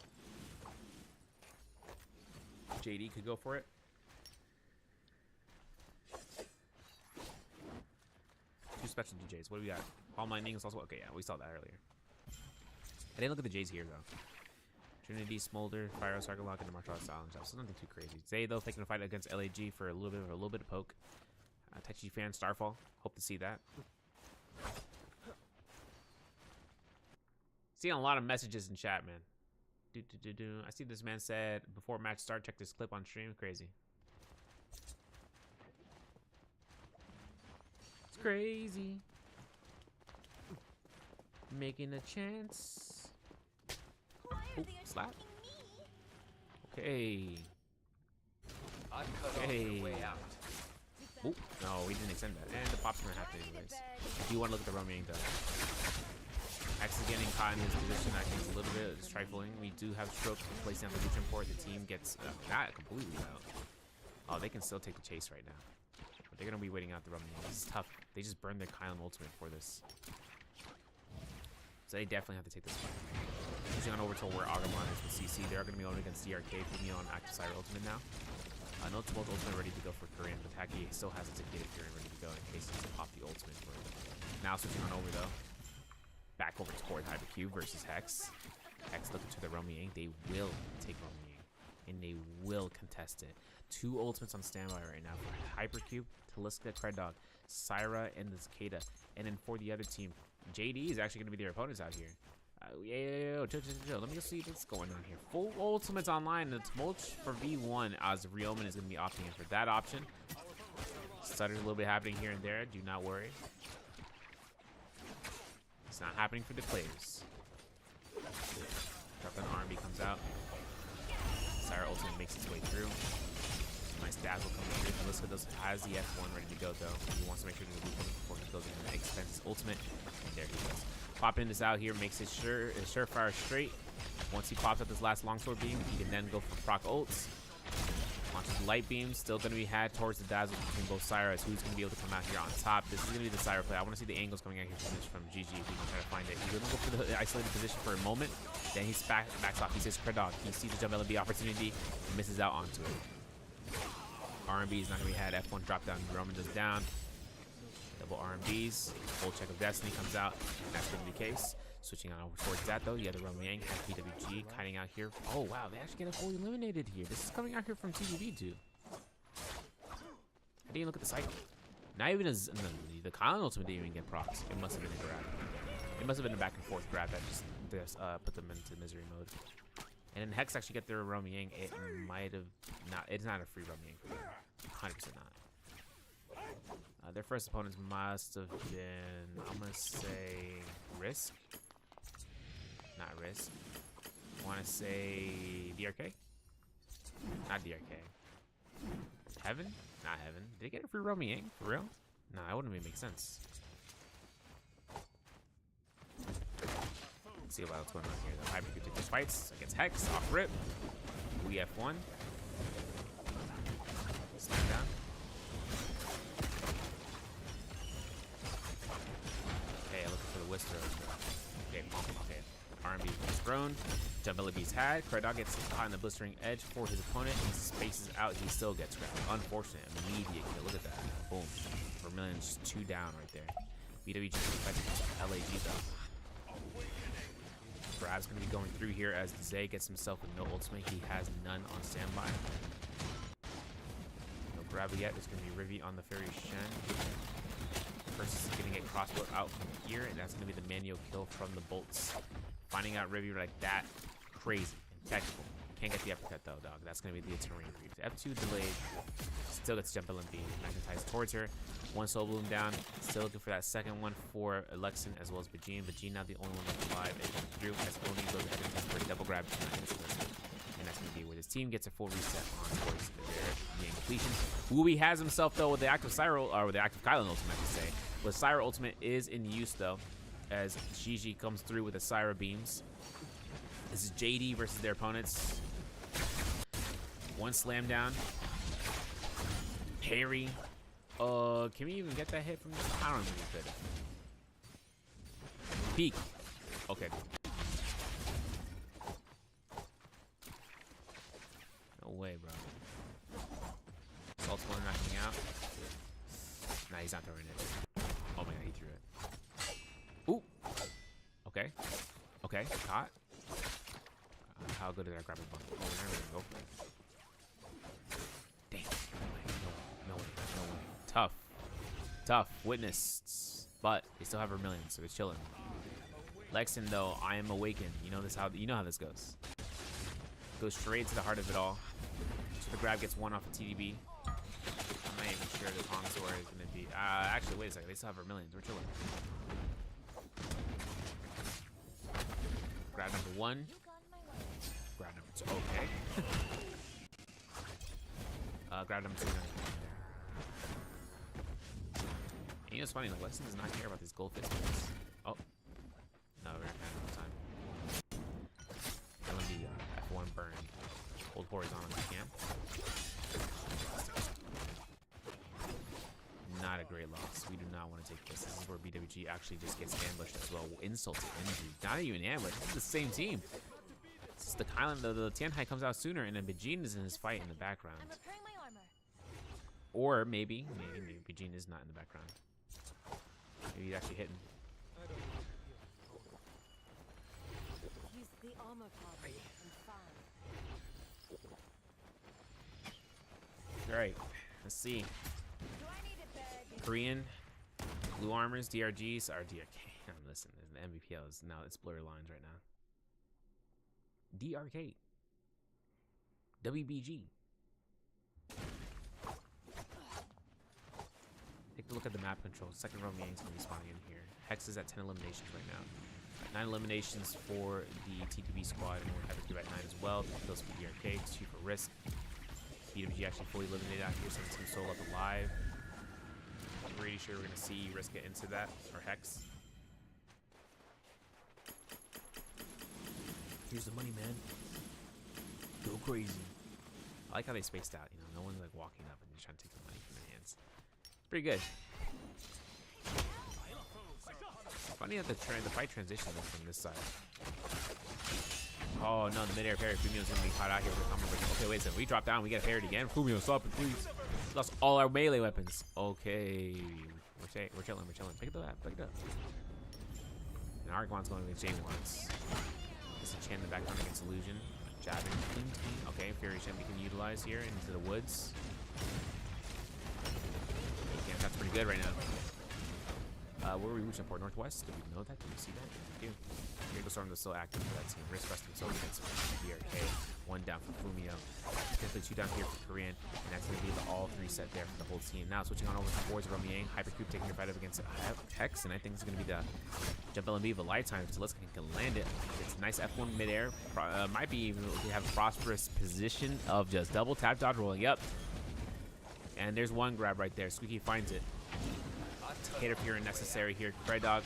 JD could go for it. Two special DJs. What do we got? All mining is also okay. Yeah, we saw that earlier. I didn't look at the J's here though. Trinity, Smolder, Pyro, Sargalok, and the Martial Arts Challenge. So nothing too crazy. Zay though taking a fight against LAG for a little bit of poke. Taichi fan, Starfall. Hope to see that. Seeing a lot of messages in chat, man. I see this man said before match start, check this clip on stream. Crazy. It's crazy. Making a chance. Oh, slap. Okay. Okay. Oh, no, we didn't extend that. And the pop's gonna have to anyways. If you want to look at the roaming though. X is getting caught in his position. I think it's a little bit trifling. We do have stroke placing on the neutral port. The team gets not completely out. Oh, they can still take the chase right now. But they're gonna be waiting out the roaming. This is tough. They just burned their Kylan ultimate for this. So they definitely have to take this fight. Switching on over to where Agumon is with CC. They're going to be going against DRK, putting me on active Sire ultimate now. No Tumult ultimate ready to go for Korean, but Taki still has his Akita Korean ready to go in case he's to pop the ultimate for it. Now switching on over though. Back over toward Hypercube versus Hex. Hex looking to the Romy. They will take Romy and they will contest it. 2 ultimates on standby right now for Hypercube, Taliska, Kreddog, Syra, and the Cicada. And then for the other team, JD is actually going to be their opponents out here. Chill. Let me just see what's going on here. Full ultimates online. The Tumult for V1 as Ryomen is going to be opting in for that option. Stutters a little bit happening here and there. Do not worry. It's not happening for the players. Drop an R&B comes out. Syra ultimate makes its way through. Nice dazzle coming through. Taliska has the F1 ready to go though. He wants to make sure to do something before he goes in and extends his ultimate. And there he goes. Popping this out here makes it surefire straight. Once he pops up this last longsword beam, he can then go for proc ults. Launches light beam, still going to be had towards the dazzle between both Syras. Who's going to be able to come out here on top? This is going to be the Syra play. I want to see the angles coming out here from GG if we can try to find it. He's going to go for the isolated position for a moment. Then he backs off. He says Kreddog. He sees the jump LB opportunity and misses out onto it. R&B is not going to be had. F1 drop down. Roman goes down. Double R&Bs. Full check of Destiny comes out. And that's going to be the case. Switching on over towards that though. The other Roman Yang has PWG kiting out here. Oh wow, they actually get it fully eliminated here. This is coming out here from TVB too. I didn't even look at the cycle. Not even as the Kylan ultimate didn't even get procs. It must have been a grab. It must have been a back and forth grab that just put them into misery mode. And then Hex actually get their Romy Yang. It might have not. It's not a free Romy Yang for them. 100% not. Their first opponents must have been, I'm gonna say, Risk. Not Risk. I want to say DRK. Not DRK. Heaven? Not Heaven. Did they get a free Romy Yang? For real? Nah, that wouldn't even make sense. Let's see what's going on here. The Hypercube takes fights against Hex. Off rip. We F1. Slam down. Okay, looking for the Whisker. Okay, okay. R&B is grown. Jump LB's had. Kreddog gets caught in the blistering edge for his opponent. He spaces out. He still gets grabbed. Unfortunate. Immediate kill. Look at that. Boom. Vermilion just 2 down right there. BWG LAG though. Brad's going to be going through here as Zay gets himself with no ultimate. He has none on standby. No grab yet. There's going to be Rivy on the Fairy Shen. First is going to get crossbow out from here, and that's going to be the manual kill from the bolts. Finding out Rivy like that, crazy, impeccable. Can't get the uppercut though, dog. That's going to be the terrain creeps. F2 delayed. Still gets jump LMB. Magnetized towards her. 1 soul bloom down. Still looking for that second one for Alexin as well as Bajin. Bajin now the only one left alive. And through as Oni goes ahead and for a double grab. And that's going to be where this team gets a full reset on towards their main completion. Wooey has himself though with the active Syra, or with the active Kylan ultimate, I should say. But Syra ultimate is in use though, as Gigi comes through with the Syra beams. This is JD versus their opponents. 1 slam down. Parry. Can we even get that hit from this? I don't think we could. Peek. Okay. No way, bro. Salt's one knocking out. Nah, he's not throwing it. Oh my god, he threw it. Ooh. Okay. Okay, caught. How good did I grab a bump? Oh, there we go. Dang. No way. Tough. Witness. But they still have Vermilion, so they're chilling. Lexan, though, I am awakened. You know how this goes. Goes straight to the heart of it all. So the grab gets one off of TDB. I'm not even sure the consort is gonna be. Actually, wait a second. They still have Vermilions. We're chilling. Grab number 1. Grab number 2. Okay. Grab number 2. And you know what's funny? Like, Lexan does not care about these gold fist points. Oh. No, we're gonna have time. LMD F1 burn. Hold horizontal if you can. Not a great loss. We do not want to take this. This is where BWG actually just gets ambushed as well. Insult to injury. Not even ambush. This is the same team. This is the Kylan. The Tianhai comes out sooner, and then Bijin is in his fight in the background. I'm repairing my armor. Or maybe Bijin is not in the background. Maybe he's actually hitting. Use the armor pod and fire. All right. Let's see. Do I need a bed? Korean, blue armors, DRGs, or DRK. Listen, the MVPL is now, it's blurry lines right now. DRK. WBG. Take a look at the map control. Second row Yang is going to be spawning in here. Hex is at 10 eliminations right now. 9 eliminations for the TTB squad, and we're having to do at 9 as well. Those for DRK, 2 for Risk. BWG actually fully eliminated out here, 17 solo up alive. I'm pretty sure we're going to see Risk get into that, or Hex. Here's the money, man. Go crazy. I like how they spaced out, you know, no one's like walking up and just trying to take the money from their hands. It's pretty good. Funny that the fight transition is from this side. Oh no, the mid-air parry. Fumio's gonna be caught out here with a combo break. Okay, wait a second. We drop down, we get parried again. Fumio, stop it, please. Lost all our melee weapons. Okay. We're chilling. Pick it up. And Argon's going against James once. This is Chan in the background against Illusion. Jabbing. Okay, Fury Shen we can utilize here into the woods. Yeah, that's pretty good right now. Where are we reaching for? Northwest? Did we know that? Did we see that? We do. Draco Storm is still active for that team. Risk Rest himself against BRK. 1 down for Fumio. Definitely 2 down here for Korean. And that's going to be the all 3 set there for the whole team. Now switching on over to boards, Romy Yang. Hypercube taking the fight up against Hex. And I think it's going to be the Jump LMB of a lifetime. So let's can land it. It's a nice F1 midair. Might be even we have a prosperous position of just double tap dodge rolling up. And there's one grab right there. Squeaky finds it. Hit Fury necessary here. Cred Dog,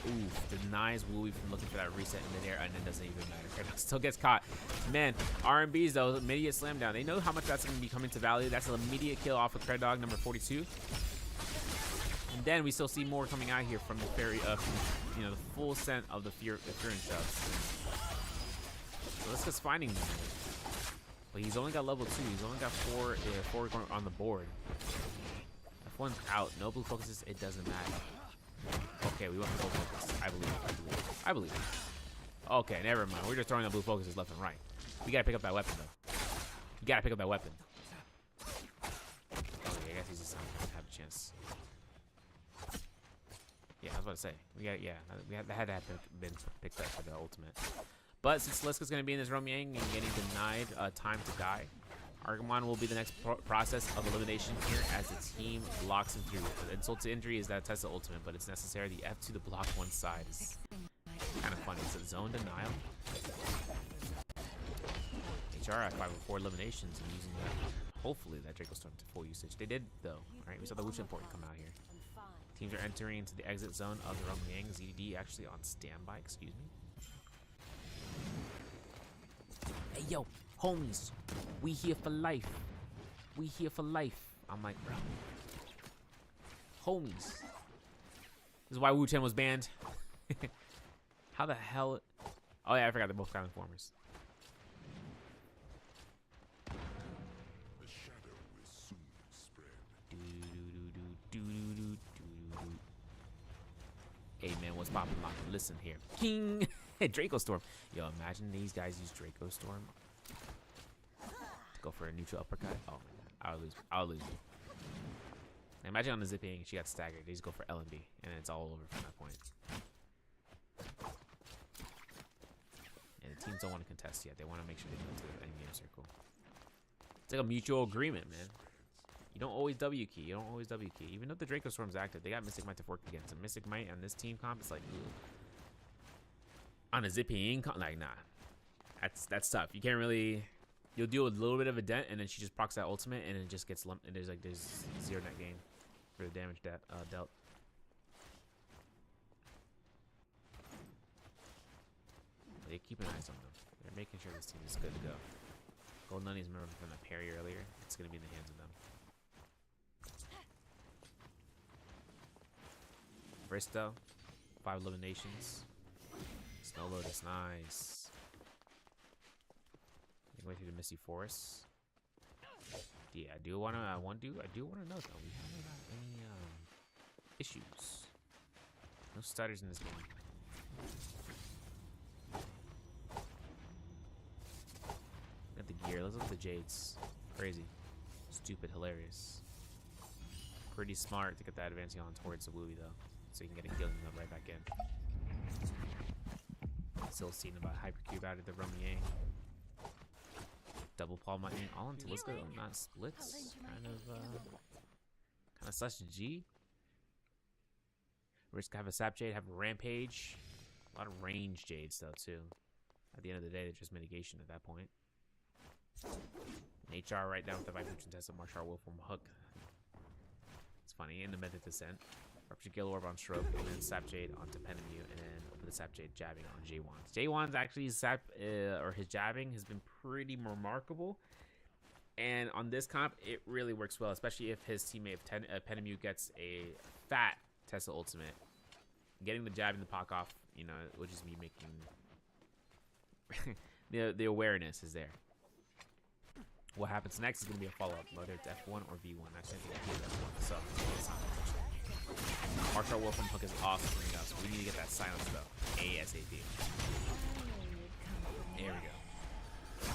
denies Wooey from looking for that reset in midair, and it doesn't even matter. Cred Dog still gets caught. Man, RMBs though, immediate slam down. They know how much that's going to be coming to value. That's an immediate kill off of Cred Dog, number 42. And then we still see more coming out here from the fairy, from, the full scent of the Fury shoves. So let's just finding them. But he's only got level 2. He's only got 4 going on the board. F1's out. No blue focuses. It doesn't matter. Okay, we went for blue focus. I believe. Okay, never mind. We're just throwing the blue focuses left and right. We gotta pick up that weapon though. You gotta pick up that weapon. Okay, I guess he's just not gonna have a chance. Yeah, I was about to say. That had to have been picked up for the ultimate. But since Liska's gonna be in this Romyang and getting denied time to die, Argamon will be the next process of elimination here as the team locks him through. The insult to injury is that Tesla ultimate, but it's necessary. The F2 to block one side is kind of funny. It's a zone denial. HR at 5 or 4 eliminations and using that, hopefully that Draco Storm to full usage. They did though. Alright, we saw the Wuchen Import come out here. Teams are entering into the exit zone of the Romyang. ZDD actually on standby, excuse me. Hey yo, homies, we here for life. We here for life. I'm like, bro. Homies. This is why Wu Chen was banned. How the hell? Oh yeah, I forgot they're both Crown Informers. The shadow will soon spread. Hey man, man, what's poppin', lockin'? Listen here. King! Draco Storm. Yo, imagine these guys use Draco Storm to go for a neutral uppercut. Oh, my God. I'll lose. Now imagine on the zipping, she got staggered. They just go for L and B, and it's all over from that point. And the teams don't want to contest yet. They want to make sure they go to the end game circle. It's like a mutual agreement, man. You don't always W key. You don't always W key. Even though the Draco Storm's active, they got Mystic Might to work against. And Mystic Might on this team comp, it's like, ugh. On a zipping comp, like, nah. That's tough. You can't really. You'll deal with a little bit of a dent, and then she just procs that ultimate, and it just gets lumped. And there's 0 net gain for the damage dealt. They keep an eye on them. They're making sure this team is good to go. Gold Nunnies, remember from the parry earlier? It's gonna be in the hands of them. Bristow, 5 eliminations. Snow Lotus, nice. Going through the Misty Forest. Yeah, I do wanna know though. We haven't got any issues. No stutters in this game. Got the gear. Let's look at the Jades. Crazy. Stupid, hilarious. Pretty smart to get that advancing on towards the Wooey though. So you can get a killing right back in. Still seeing about Hypercube out of the Rummy. Double palm my aim. All into let's go, not splits. Kind of slash G. Risk have a Sap Jade, have a Rampage. A lot of range Jades though too. At the end of the day, they're just mitigation at that point. HR right down with the Vibration Test of Marshall Wolf from Hook. It's funny in the Method Descent. Rupture Gill Orb on Stroke, and then Sap Jade onto Penemu, and then open the Sap Jade jabbing on J1's. J1's actually his jabbing has been pretty remarkable, and on this comp it really works well, especially if his teammate Penemu gets a fat Tesla ultimate. Getting the jab and the pock off, you know, it would just be making the awareness is there. What happens next is going to be a follow-up, whether it's F1 or V1. Actually, I think it's F1, so it's not much. Marshall Wolf and Hook is awesome right now, so we need to get that silence though. ASAP. There we go.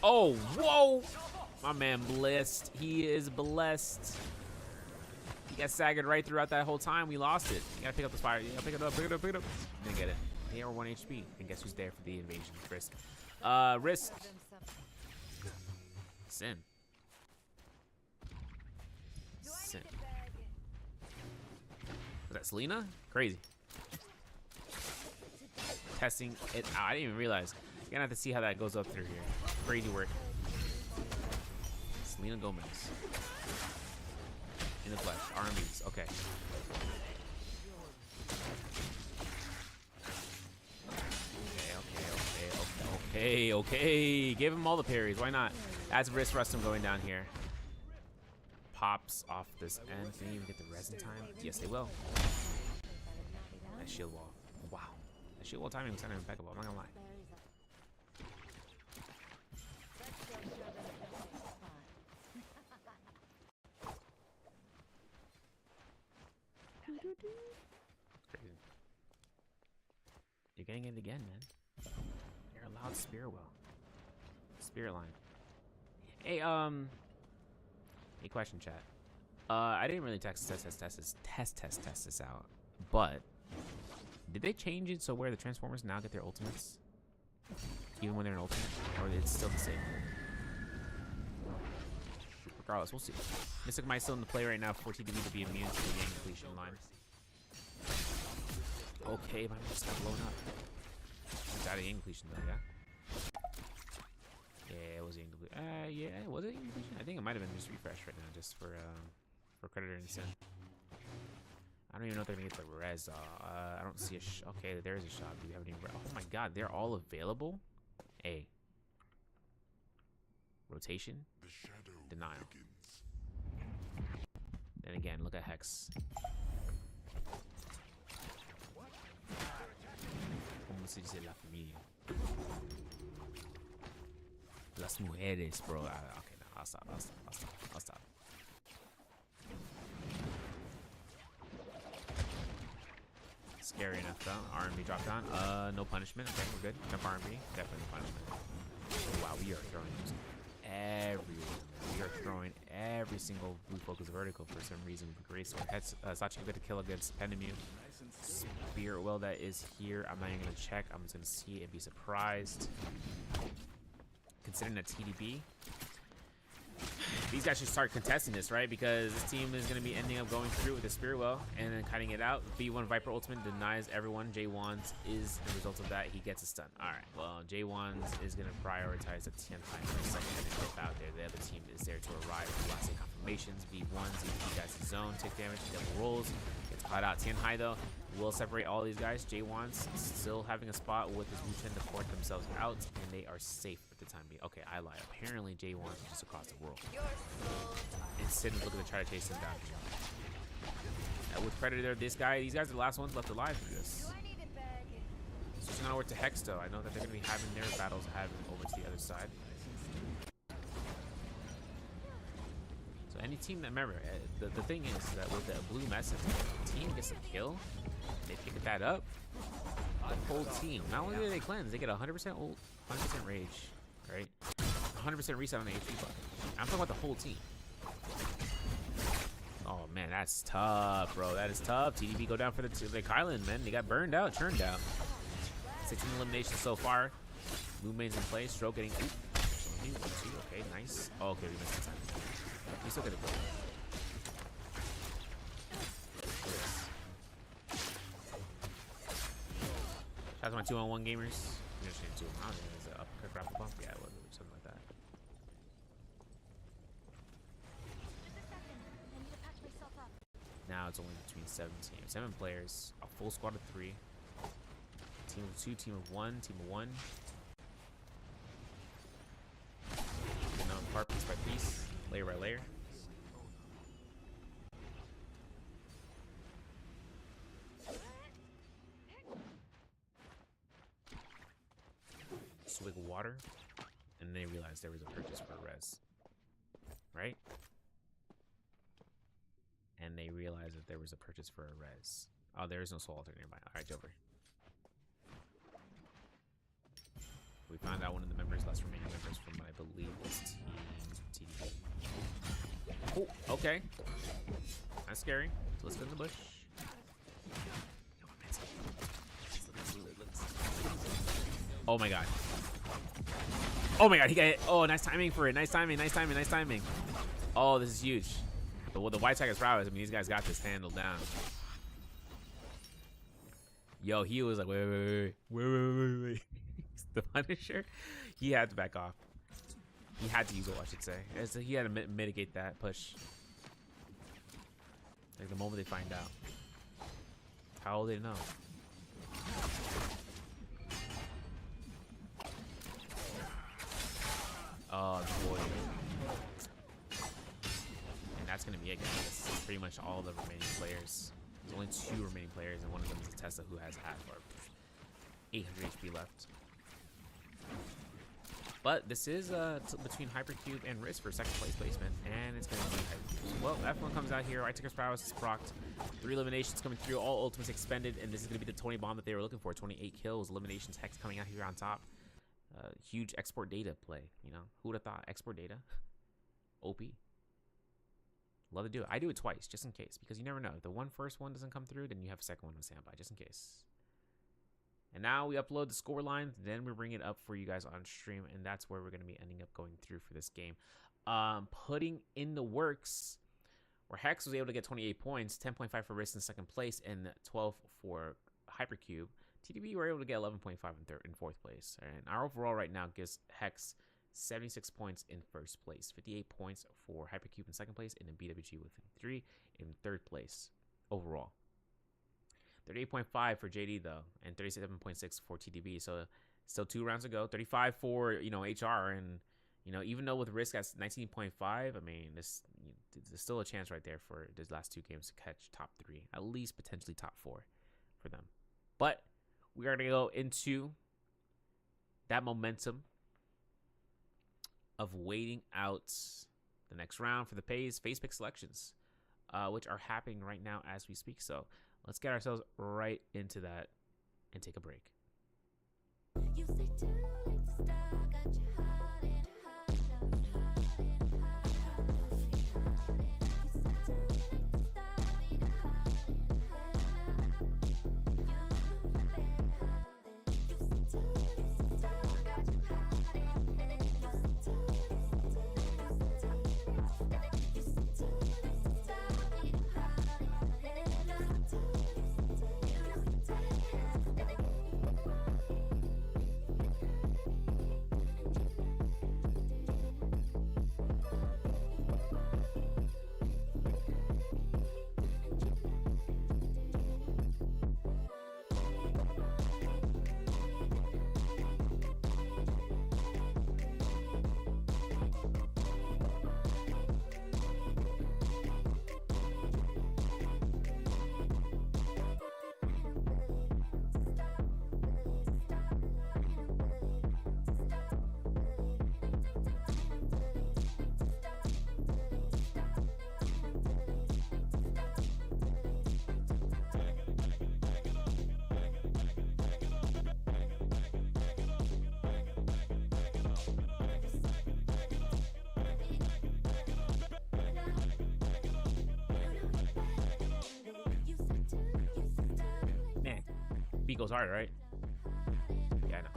Oh, whoa! My man blessed. He is blessed. He got sagged right throughout that whole time. We lost it. You gotta pick up the fire. You gotta pick it up, pick it up, pick it up. Didn't get it. They are 1 HP. And guess who's there for the invasion? Risk. Risk. Sin. Sin. Was that Selena? Crazy. Testing it out. I didn't even realize. You're gonna have to see how that goes up through here. Crazy work. Selena Gomez. In the flesh. Armies. Okay. Okay. Give him all the parries. Why not? That's wrist Rustum going down here. Pops off this end. Can they even get the res in time? Yes, they will. That shield wall. Wow. That shield wall timing was kind of impeccable. I'm not gonna lie. Crazy. You're getting it again, man. You're allowed Spirit Well. Spirit line. Hey, hey, question, chat. I didn't really test this out, but did they change it so where the Transformers now get their ultimates, even when they're an ultimate, or it's still the same? Regardless, we'll see. Mystic Might still in the play right now for TDB to be immune to the game completion line. Okay, my man just got blown up. It's out of game completion though, yeah. Yeah, it was game completion. Yeah, was it game completion? I think it might have been just refresh right now, just for Creditor and Sin. I don't even know if they're gonna get the res. I don't see a. Okay, there is a shot. Do we have any? Oh my God, they're all available. A. Rotation. The shadow Denial. begins. Then again, look at Hex. Como se dice la familia? Las mujeres, bro. Okay, no, I'll stop. scary enough though. R&B drop down. No punishment. Okay, we're good. Jump R&B. Definitely no punishment. Oh, wow, we are throwing those everywhere. We are throwing every single blue focus vertical for some reason with Grace. Sachi good to kill against Penemu. Spirit Well that is here. I'm not even gonna check. I'm just gonna see and be surprised. Considering that TDB, these guys should start contesting this, right? Because this team is going to be ending up going through with the Spirit Well and then cutting it out. B1 Viper Ultimate denies everyone. J1's is the result of that. He gets a stun. All right. Well, J1's is going to prioritize the 10 high for a second and dip out there. The other team is there to arrive with last confirmations. V1's, he guys his zone, take damage, double rolls. Gets caught out. 10 high though will separate all these guys. J1's still having a spot with his Wu-Chen to port themselves out, and they are safe at the time being. Okay, I lied. Apparently J1's is just across the world. And Sid is looking to try to chase him down. With Predator, these guys are the last ones left alive for this. Switching on over to Hex though. I know that they're going to be having their battles over to the other side. So any team that, remember, the thing is that with the blue message, if the team gets a kill, they pick that up, the whole team, not only do they cleanse, they get 100% ult, 100% rage, right? 100% reset on the HP bucket. I'm talking about the whole team. Oh man, that's tough, bro. That is tough. TDB go down for the Kylan, man. They got burned out, churned out. 16 eliminations so far. Blue main's in play. Stroke getting. Okay, nice. Oh, okay, we missed the time. We still get a goal. Shout out to my 2-on-1 gamers. I'm just gonna do them. I don't know. Is it up quick rapid bump? Yeah, it was something like that. Now it's only between 7 teams. 7 players. A full squad of 3. Team of 2, team of 1, team of 1. Part piece by piece, layer by layer. Swig of water, and they realized there was a purchase for a res, right? And they realized that there was a purchase for a res. Oh, there is no soul altar nearby. All right, Jover. We found out one of the members, last remaining members from, I believe, this team TDB. Oh, okay. That's scary. So let's go in the bush. Oh my god. Oh my god, he got it. Oh, nice timing for it. Nice timing, nice timing, nice timing. Oh, this is huge. The White Tiger's prowess, I mean, these guys got this handled down. Yo, he was like, wait. The Punisher, he had to back off. He had to use it, I should say. He had to mitigate that push. Like the moment they find out. How will they know? Oh boy. And that's gonna be it, guys. That's pretty much all the remaining players. There's only 2 remaining players, and one of them is a Tesla who has half or 800 HP left. But this is between Hypercube and Risk for second place placement, and it's going to be Hypercube. Well, F1 comes out here. White Tiger's prowess is procced. 3 eliminations coming through, all ultimates expended, and this is going to be the 20 bomb that they were looking for. 28 kills, eliminations, Hex coming out here on top. Huge export data play, you know. Who would have thought? Export data. OP. Love to do it. I do it twice, just in case, because you never know. If the first one doesn't come through, then you have a second one on standby, just in case. And now we upload the score lines, then we bring it up for you guys on stream, and that's where we're going to be ending up going through for this game. Putting in the works, where Hex was able to get 28 points, 10.5 for Risk in second place, and 12 for Hypercube. TDB were able to get 11.5 in fourth place. And our overall right now gives Hex 76 points in first place, 58 points for Hypercube in second place, and then BWG with 3 in third place overall. 38.5 for JD though, and 37.6 for TDB. So still 2 rounds to go. 35 for HR, and even though with Risk at 19.5, I mean there's still a chance right there for these last 2 games to catch top 3, at least potentially top 4 for them. But we are gonna go into that momentum of waiting out the next round for the phase pick selections which are happening right now as we speak. So let's get ourselves right into that and take a break. You say too late to start, got your heart in a heart, Man, beat goes hard, right? Yeah, I know.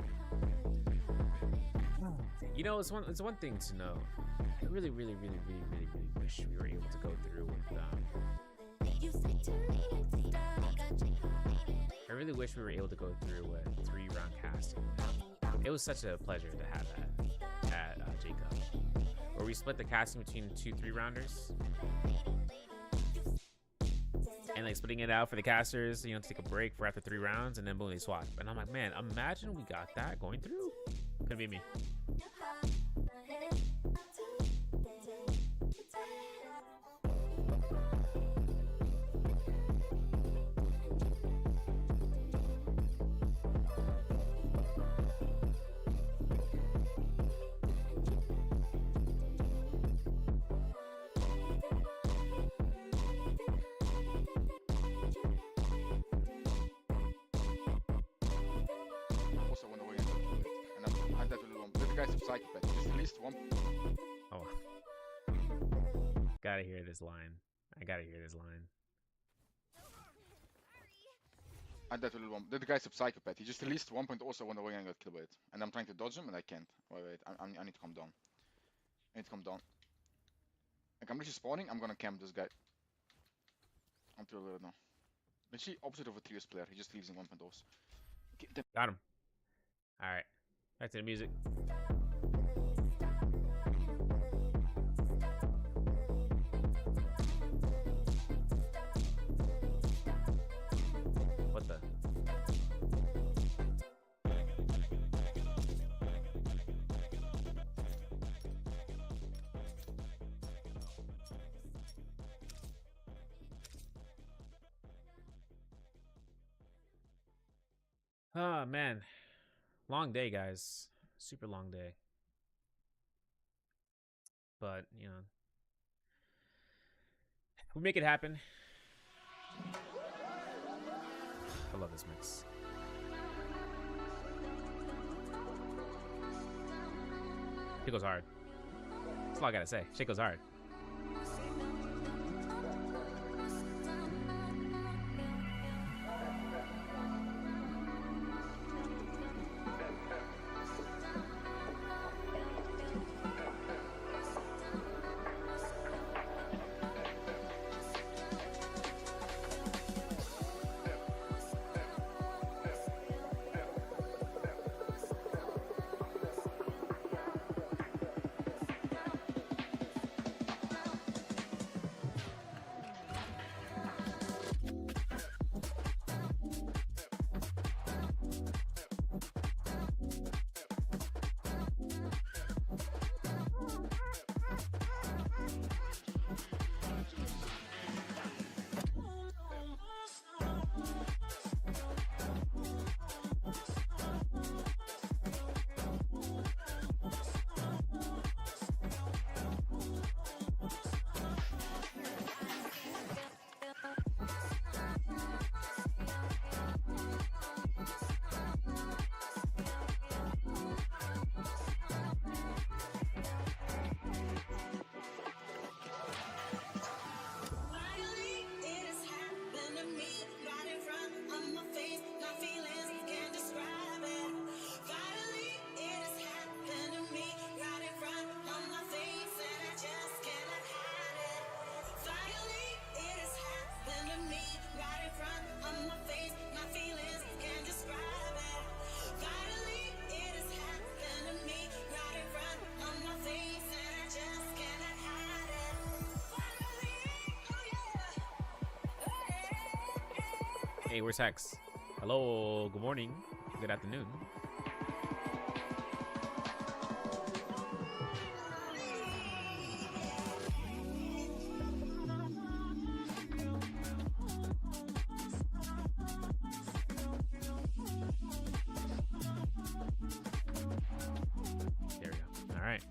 You know, it's one thing to know. I really wish we were able to go through with I really wish we were able to go through with 3-round casting. It was such a pleasure to have that at Jacob, where we split the casting between 2 3-rounders. And like splitting it out for the casters, you know, to take a break for after 3 rounds, and then boom, they swap. And I'm like, man, imagine we got that going through. Couldn't be me. Also wonder why you ended up with it. And I'm that little one. But the guy's a psychopath. Just released one. Oh, gotta hear this line. I gotta hear this line. I'm that little one. The guy's a psychopath. He just released one point. Also wonder why I got killed by it. And I'm trying to dodge him and I can't. Wait. I need to calm down. I need to calm down. Like I'm literally spawning. I'm gonna camp this guy. I'm too little now. But she opposite of a Trios player. He just leaves in 1.0s. Got him. All right, back to the music. What the? Oh man, long day, guys. Super long day. But you know, we make it happen. I love this mix. Shit goes hard. That's all I gotta say. Shit goes hard. Hey, where's Hex? Hello, good morning, good afternoon. There we go. All right.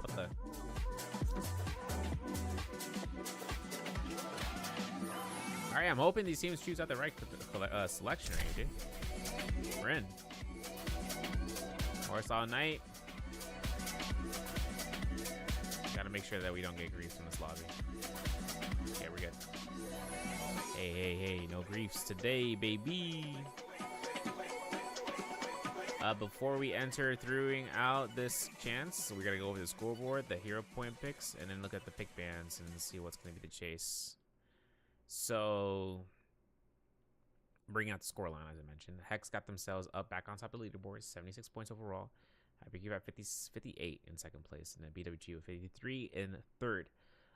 What the? All right, I'm hoping these teams choose out the right selection right here, dude. We're in. Warsaw Knight. Gotta make sure that we don't get griefs in this lobby. Okay, we're good. Hey, hey, hey, no griefs today, baby. Before we enter throwing out this chance, we gotta go over the scoreboard, the hero point picks, and then look at the pick bands and see what's gonna be the chase. So, bringing out the scoreline, as I mentioned, Hex got themselves up back on top of the leaderboard, 76 points overall. Hypercube at 58 in second place, and then BWG with 53 in third,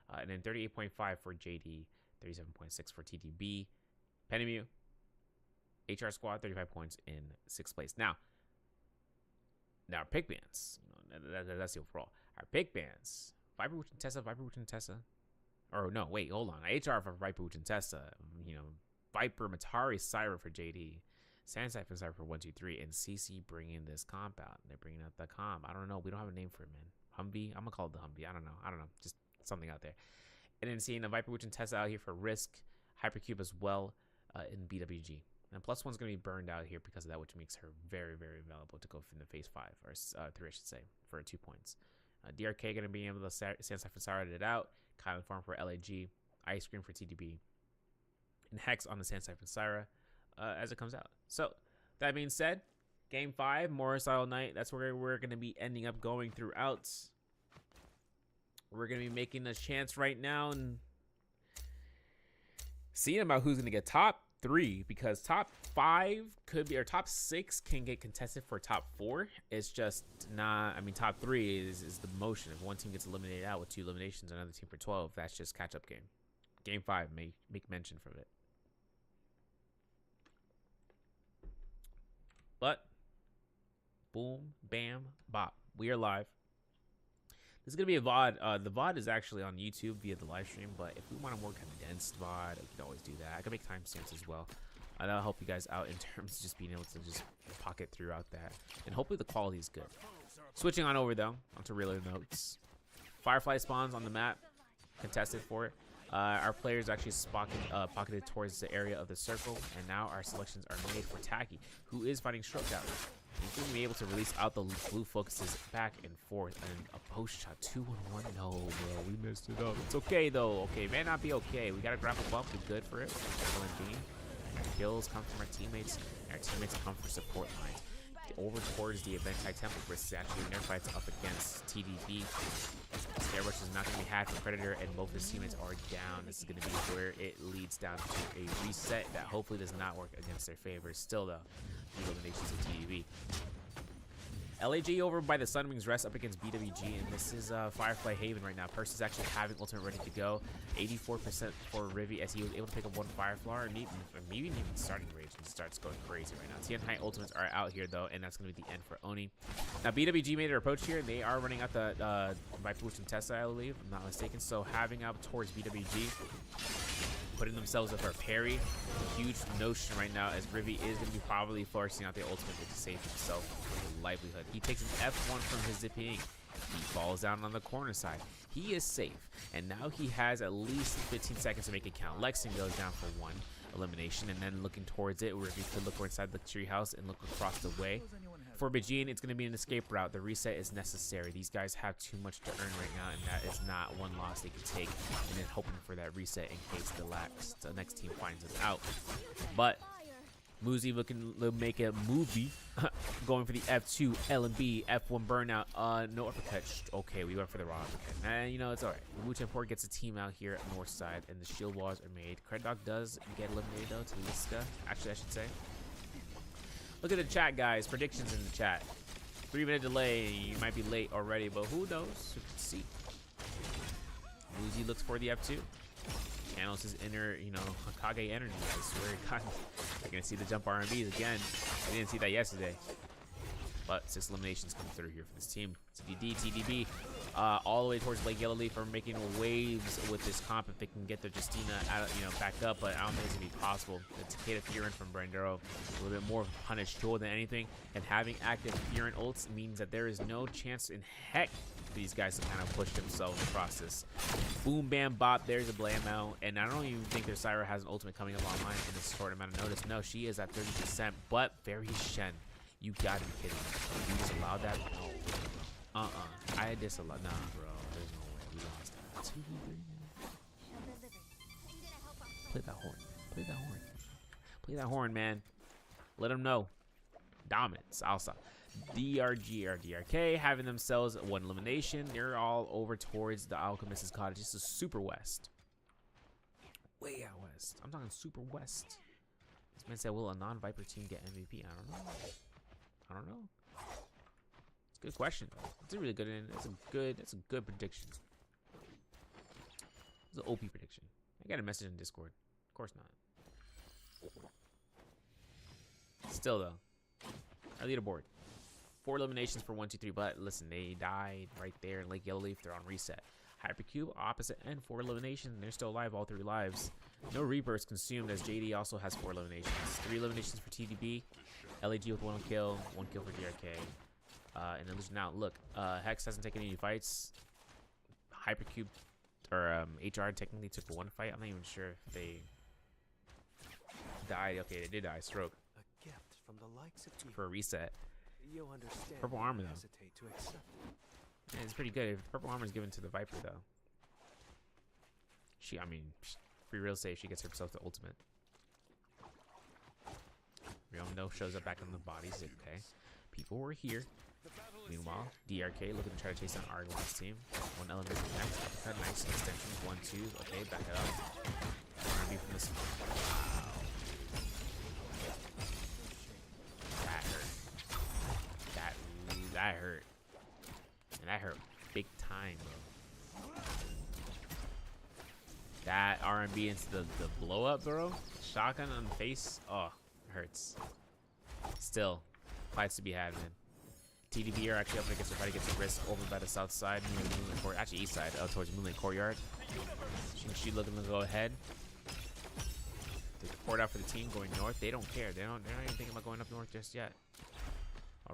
and then 38.5 for JD, 37.6 for TDB, Penemu, HR Squad 35 points in sixth place. Now our pick bands, that's the overall. Our pick bands: Viper Wooten Tessa, Viper Wooten Tessa. Or no, wait, hold on. HR for Viper Wooten Tessa. Viper Matari Syra for JD. Sandsife and Syra for 1, 2, 3, and CC bringing this comp out. They're bringing out the comp. I don't know. We don't have a name for it, man. Humvee. I'm gonna call it the Humvee. I don't know. Just something out there. And then seeing a Viper Wooten Tessa out here for Risk, Hypercube as well in BWG. And +1's going to be burned out here because of that, which makes her very, very valuable to go into phase 5, or 3, I should say, for 2 points. DRK going to be able to Sandsife and Syra it out. Kylan Farm for LAG. Ice Cream for TDB. And Hex on the Sandsife and Syra as it comes out. So, that being said, Game 5, Morris Isle Night. That's where we're going to be ending up going throughout. We're going to be making a chance right now and seeing about who's going to get top 3, because top 5 could be, or top 6 can get contested for top 4. It's just not, I mean, top 3 is the motion. If one team gets eliminated out with 2 eliminations, another team for 12, that's just catch-up game. Game 5 may make mention from it. But, boom, bam, bop. We are live. This is going to be a VOD. The VOD is actually on YouTube via the live stream, but if we want a more condensed VOD, we can always do that. I can make timestamps as well. That'll help you guys out in terms of just being able to just pocket throughout that. And hopefully the quality is good. Switching on over, though, onto realer notes. Firefly spawns on the map, contested for it. Our players actually pocketed towards the area of the circle, and now our selections are made for Tacky, who is fighting Stroke Out. He's going to be able to release out the blue focuses back and forth, and a post shot 2-1-1. No, bro, we messed it up. It's okay, though. Okay, may not be okay. We got a grapple bump. We're good for it. Kills come from our teammates, and our teammates come for support lines. Over towards the event high temple, Risk is actually in their fights up against TDB. Scare Rush is not going to be had for Predator, and both his teammates are down. This is going to be where it leads down to a reset that hopefully does not work against their favor. Still, though, the eliminations of TDB. LAG over by the Sunwings Rest up against BWG, and this is Firefly Haven right now. Purse is actually having ultimate ready to go. 84% for Rivy as he was able to pick up 1 Firefly, and maybe even starting rage and starts going crazy right now. TN High ultimates are out here though, and that's going to be the end for Oni. Now BWG made their approach here. They are running out the Viper Wooten Tessa, I believe, if I'm not mistaken. So having up towards BWG, putting themselves up for a parry. Huge notion right now as Rivy is going to be probably forcing out the ultimate to save himself with a livelihood. He takes an F1 from his zipping. He falls down on the corner side. He is safe, and now he has at least 15 seconds to make it count. Lexington goes down for 1 elimination, and then looking towards it, where Rivy could look inside the treehouse and look across the way. For Bajin, it's going to be an escape route. The reset is necessary. These guys have too much to earn right now, and that is not one loss they can take, and then hoping for that reset in case the next team finds us out. But Muzi looking to make a movie. Going for the F2, L&B, F1 burnout. No uppercut. Okay, we went for the wrong uppercut. Man, you know, it's alright. Wutenport gets a team out here at north side, and the shield walls are made. Cred Dog does get eliminated, though, to Liska. Actually, I should say. Look at the chat, guys. Predictions in the chat. 3-minute delay. You might be late already, but who knows? Who can see? Muzi looks for the F2. Channels his inner, you know, Hokage energy. I swear to God. You're going to see the jump R&Bs again. We didn't see that yesterday. But 6 eliminations come through here for this team. TDD, TDB, all the way towards Lake Yellowleaf are making waves with this comp if they can get their Justina out, you know, back up. But I don't think it's going to be possible. The Takeda Furin from Brandero, a little bit more of a punish tool than anything. And having active Furin ults means that there is no chance in heck for these guys to kind of push themselves in the process. Boom, bam, bop. There's a Blammo. And I don't even think their Syra has an ultimate coming up online in this short amount of notice. No, she is at 30%. But very Shen. You gotta be kidding me. You disallowed that? No. I disallowed. Nah, bro. There's no way. We lost that. Play that horn. Play that horn. Play that horn, man. Let them know. Dominance. Alsa. DRG or DRK having themselves 1 elimination. They're all over towards the Alchemist's Cottage. This is super west. Way out west. I'm talking super west. This man said, will a non-Viper team get MVP? I don't know. I don't know. It's a good question. It's a really good. It's a good prediction. It's an OP prediction. I got a message in Discord. Of course not. Still though, our leaderboard. 4 eliminations for 1, 2, 3. But listen, they died right there in Lake Yellowleaf. They're on reset. Hypercube, opposite end, 4 eliminations. They're still alive, all 3 lives. No rebirths consumed, as JD also has 4 eliminations. 3 eliminations for TDB. LAG with 1 kill for DRK. And then now, look, Hex hasn't taken any fights. Hypercube, or HR technically took 1 fight. I'm not even sure if they died. Okay, they did die. Stroke. A gift from the likes of you. For a reset. You'll understand. Purple armor, though. Hesitate to accept it. Yeah, it's pretty good. If purple armor is given to the Viper, though. I mean, free real safe. She gets herself the ultimate. Ryondo shows up back on the bodies. Okay. People were here. Meanwhile, DRK looking to try to chase down Argon's team. 1 element next. Uppercut, nice extension. 1, 2. Okay, back it up. Maybe from this. That hurt. That hurt. And that hurt big time, bro. That R&B into the blow up, bro. Shotgun on the face. Oh, hurts. Still, fights to be had, man. TDB are actually up against the fight against the risk over by the south side, Moonlight Court, actually east side, towards Moonlight Courtyard. She looking to go ahead. They report out for the team going north. They don't care. They're not even thinking about going up north just yet.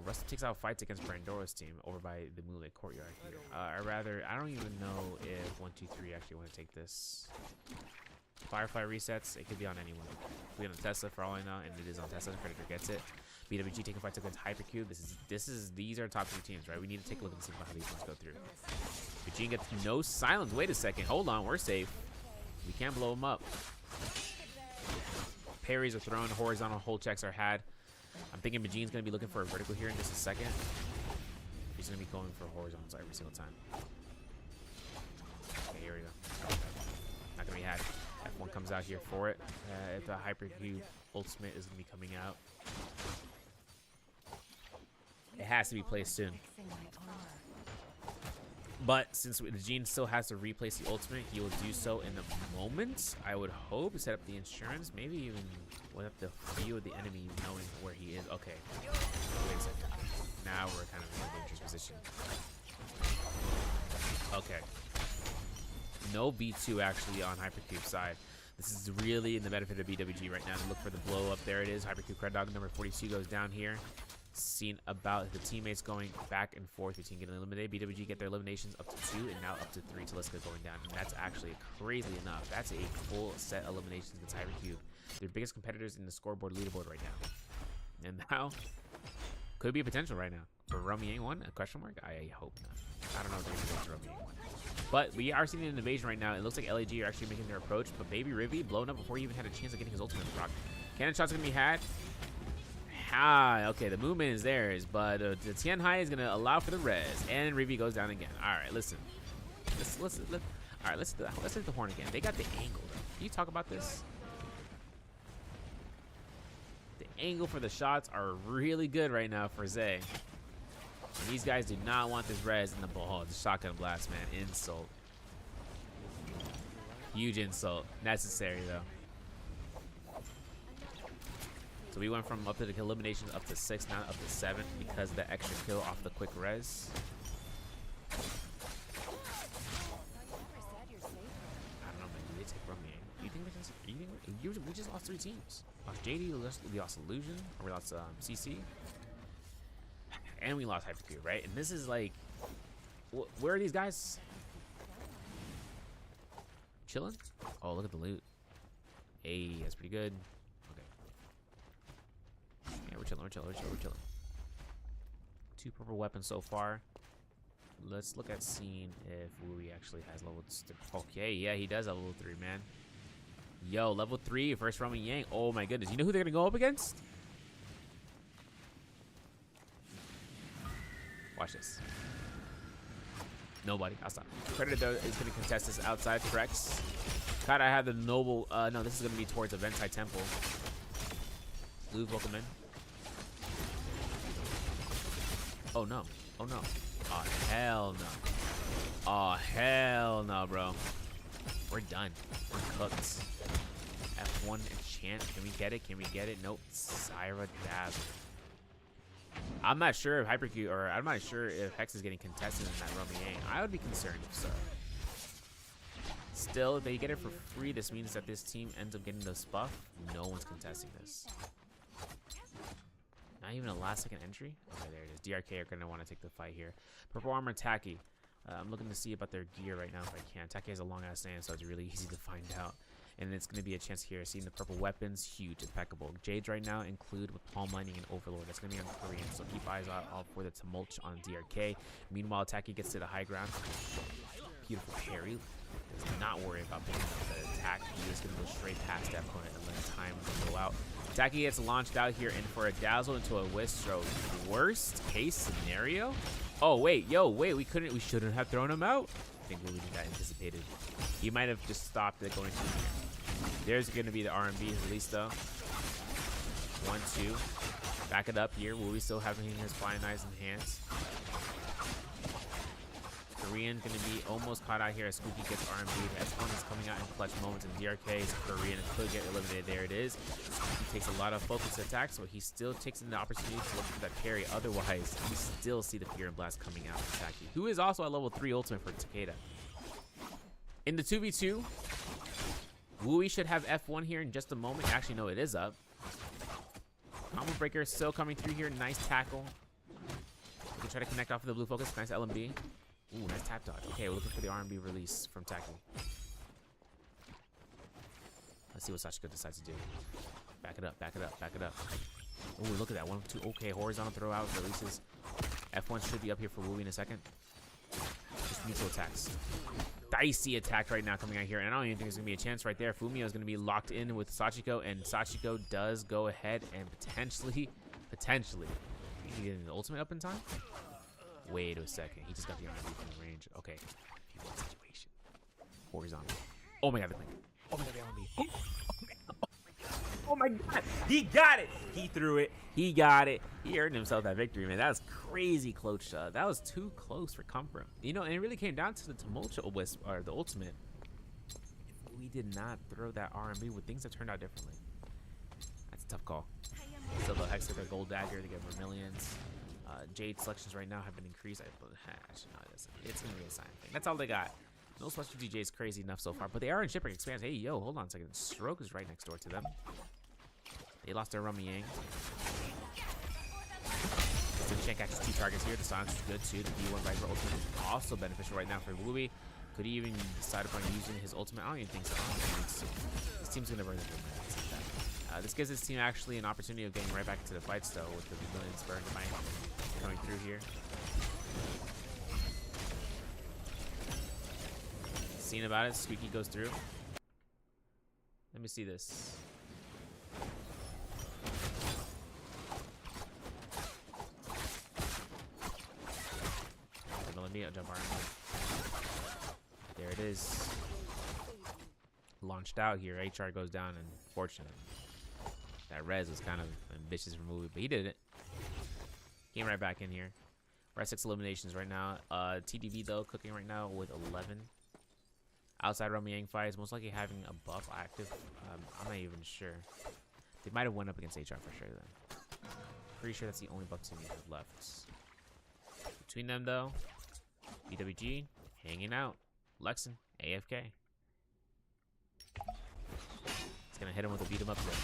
Russell takes out fights against Brandoro's team over by the Moonlight Courtyard here. I don't even know if 1, 2, 3 actually want to take this. Firefly resets. It could be on anyone. It could be on Tesla for all I know, and it is on Tesla. Predator gets it. BWG taking fights against Hypercube. These are top 3 teams, right? We need to take a look and see how these ones go through. Eugene gets no silence. Wait a second. Hold on. We're safe. We can't blow them up. Parries are thrown. Horizontal hold checks are had. I'm thinking Majine's going to be looking for a vertical here in just a second. He's going to be going for horizontals every single time. Okay, here we go. Not going to be had. F1 comes out here for it. If the Hypercube ultimate is going to be coming out. It has to be placed soon. But since the Gene still has to replace the ultimate, he will do so in a moment. I would hope set up the insurance, maybe even without the view of the enemy knowing where he is. Okay, wait a second. Now we're kind of in a dangerous position. Okay. No B2 actually on Hypercube side. This is really in the benefit of BWG right now to look for the blow up. There it is. Hypercube Cred Dog number 42 goes down here. Seen about the teammates going back and forth between getting eliminated. BWG get their eliminations up to 2 and now up to 3. Taliska going down. And that's actually crazy enough. That's a full set eliminations against Hypercube. Their biggest competitors in the scoreboard leaderboard right now. And now could be a potential right now. For Rummy A1, a question mark? I hope not. I don't know if they're going to go to Rummy A1. But we are seeing an invasion right now. It looks like LAG are actually making their approach. But Baby Rivy blown up before he even had a chance of getting his ultimate proc. Cannon shots gonna be had. Ah, okay, the movement is theirs, but the Tian Hai is gonna allow for the res, and Rivi goes down again. All right, listen. Let's hit the horn again. They got the angle though. Can you talk about this? The angle for the shots are really good right now for Zay. And these guys do not want this res in the ball. The shotgun blast, man. Insult. Huge insult. Necessary, though. So we went from up to the eliminations up to 6, now up to 7 because of the extra kill off the quick res. I don't know, man. Do they take Rummy? Do you think they can? We just lost 3 teams. Lost JD, we lost Illusion, or we lost CC. And we lost Hypercube, right? And this is like, where are these guys? Chilling? Oh, look at the loot. Hey, that's pretty good. Okay. Yeah, we're chilling. 2 purple weapons so far. Let's look at seeing if Wui actually has level 3. Okay, yeah, he does have level 3, man. Yo, level 3, first Roman Yang. Oh my goodness. You know who they're gonna go up against? Watch this. Nobody. I'll stop. Predator though is going to contest this outside. Trex. God, I have the noble. No, this is going to be towards Aventai Temple. Blue, welcome in. Oh no. Oh no. Oh hell no. Oh hell no, bro. We're done. We're cooked. F1 enchant. Can we get it? Can we get it? Nope. Syra Dazzle. I'm not sure if Hypercube, or I'm not sure if Hex is getting contested in that Romy Yang. I would be concerned if so. Still, if they get it for free, this means that this team ends up getting this buff. No one's contesting this. Not even a last second entry? Okay, there it is. DRK are going to want to take the fight here. Purple Armor Taki. I'm looking to see about their gear right now if I can. Taki has a long ass name, so it's really easy to find out. And it's going to be a chance here. Seeing the purple weapons, huge, impeccable. Jades right now include with Palm Lightning and Overlord. That's going to be on Korean, so keep eyes out for the Tumult on DRK. Meanwhile, Taki gets to the high ground. Beautiful parry. Does not worry about picking up the attack. He is going to go straight past that opponent and let time go out. Taki gets launched out here and for a dazzle into a whisk stroke. Worst case scenario? Oh wait, we shouldn't have thrown him out. I think we got anticipated. He might have just stopped it going through here. There's going to be the R&B release though. 1-2. Back it up here. Will we still having his flying eyes in hands? Korean going to be almost caught out here as Spooky gets R&B. F1 is coming out in clutch moments, and DRK's Korean could get eliminated. There it is. He takes a lot of focus attack, so he still takes in the opportunity to look for that parry. Otherwise, you still see the Fear and Blast coming out of Taki, who is also at level 3 ultimate for Takeda. In the 2v2, Wui should have F1 here in just a moment. Actually, no, it is up. Combo Breaker still coming through here. Nice tackle. We can try to connect off of the blue focus. Nice LMB. Ooh, nice tap dodge. Okay, we're looking for the R&B release from Taki. Let's see what Sachiko decides to do. Back it up. Ooh, look at that. 1-2. Okay, horizontal throw out releases. F1 should be up here for Wui in a second. Just neutral attacks. Dicey attack right now coming out here, and I don't even think there's going to be a chance right there. Fumio is going to be locked in with Sachiko, and Sachiko does go ahead and potentially, he can get an ultimate up in time? Wait a second. He just got the R&B from the range. Okay. Situation. Horizontal. Oh my god, the link. Oh my god, the R&B. Oh my god. He got it. He threw it. He got it. He earned himself that victory, man. That was crazy close shot. That was too close for comfort. You know, and it really came down to the tumultuous wisp, or the ultimate. If we did not throw that R&B, would things have turned out differently? That's a tough call. Still, the Hex took a gold dagger to get Vermilions. Jade selections right now have been increased. Actually, no, it's gonna be a sign thing. That's all they got. No special DJs crazy enough so far, but they are in Shipwreck Expanse. Hey, yo, hold on a second. Stroke is right next door to them. They lost their Rummy Yang. So Shank catches 2 targets here. The silence is good too. The D1 Viper ultimate is also beneficial right now for Wui. Could he even decide upon using his ultimate? I don't even think so. This team's gonna burn the boom. This gives this team actually an opportunity of getting right back into the fights though, with the Vermilions burn coming through here. Seeing about it, Squeaky goes through. Let me see this. Okay, I'll jump arm. There it is. Launched out here. HR goes down, and fortunate. That res was kind of ambitious for movie, but he did it. Came right back in here. We're at 6 eliminations right now. TDB though cooking right now with 11. Outside Romy Yang fight is most likely having a buff active. I'm not even sure. They might have went up against HR for sure then. Pretty sure that's the only buff team we have left. Between them though, BWG hanging out. Lexin, AFK. It's gonna hit him with a beat him up there.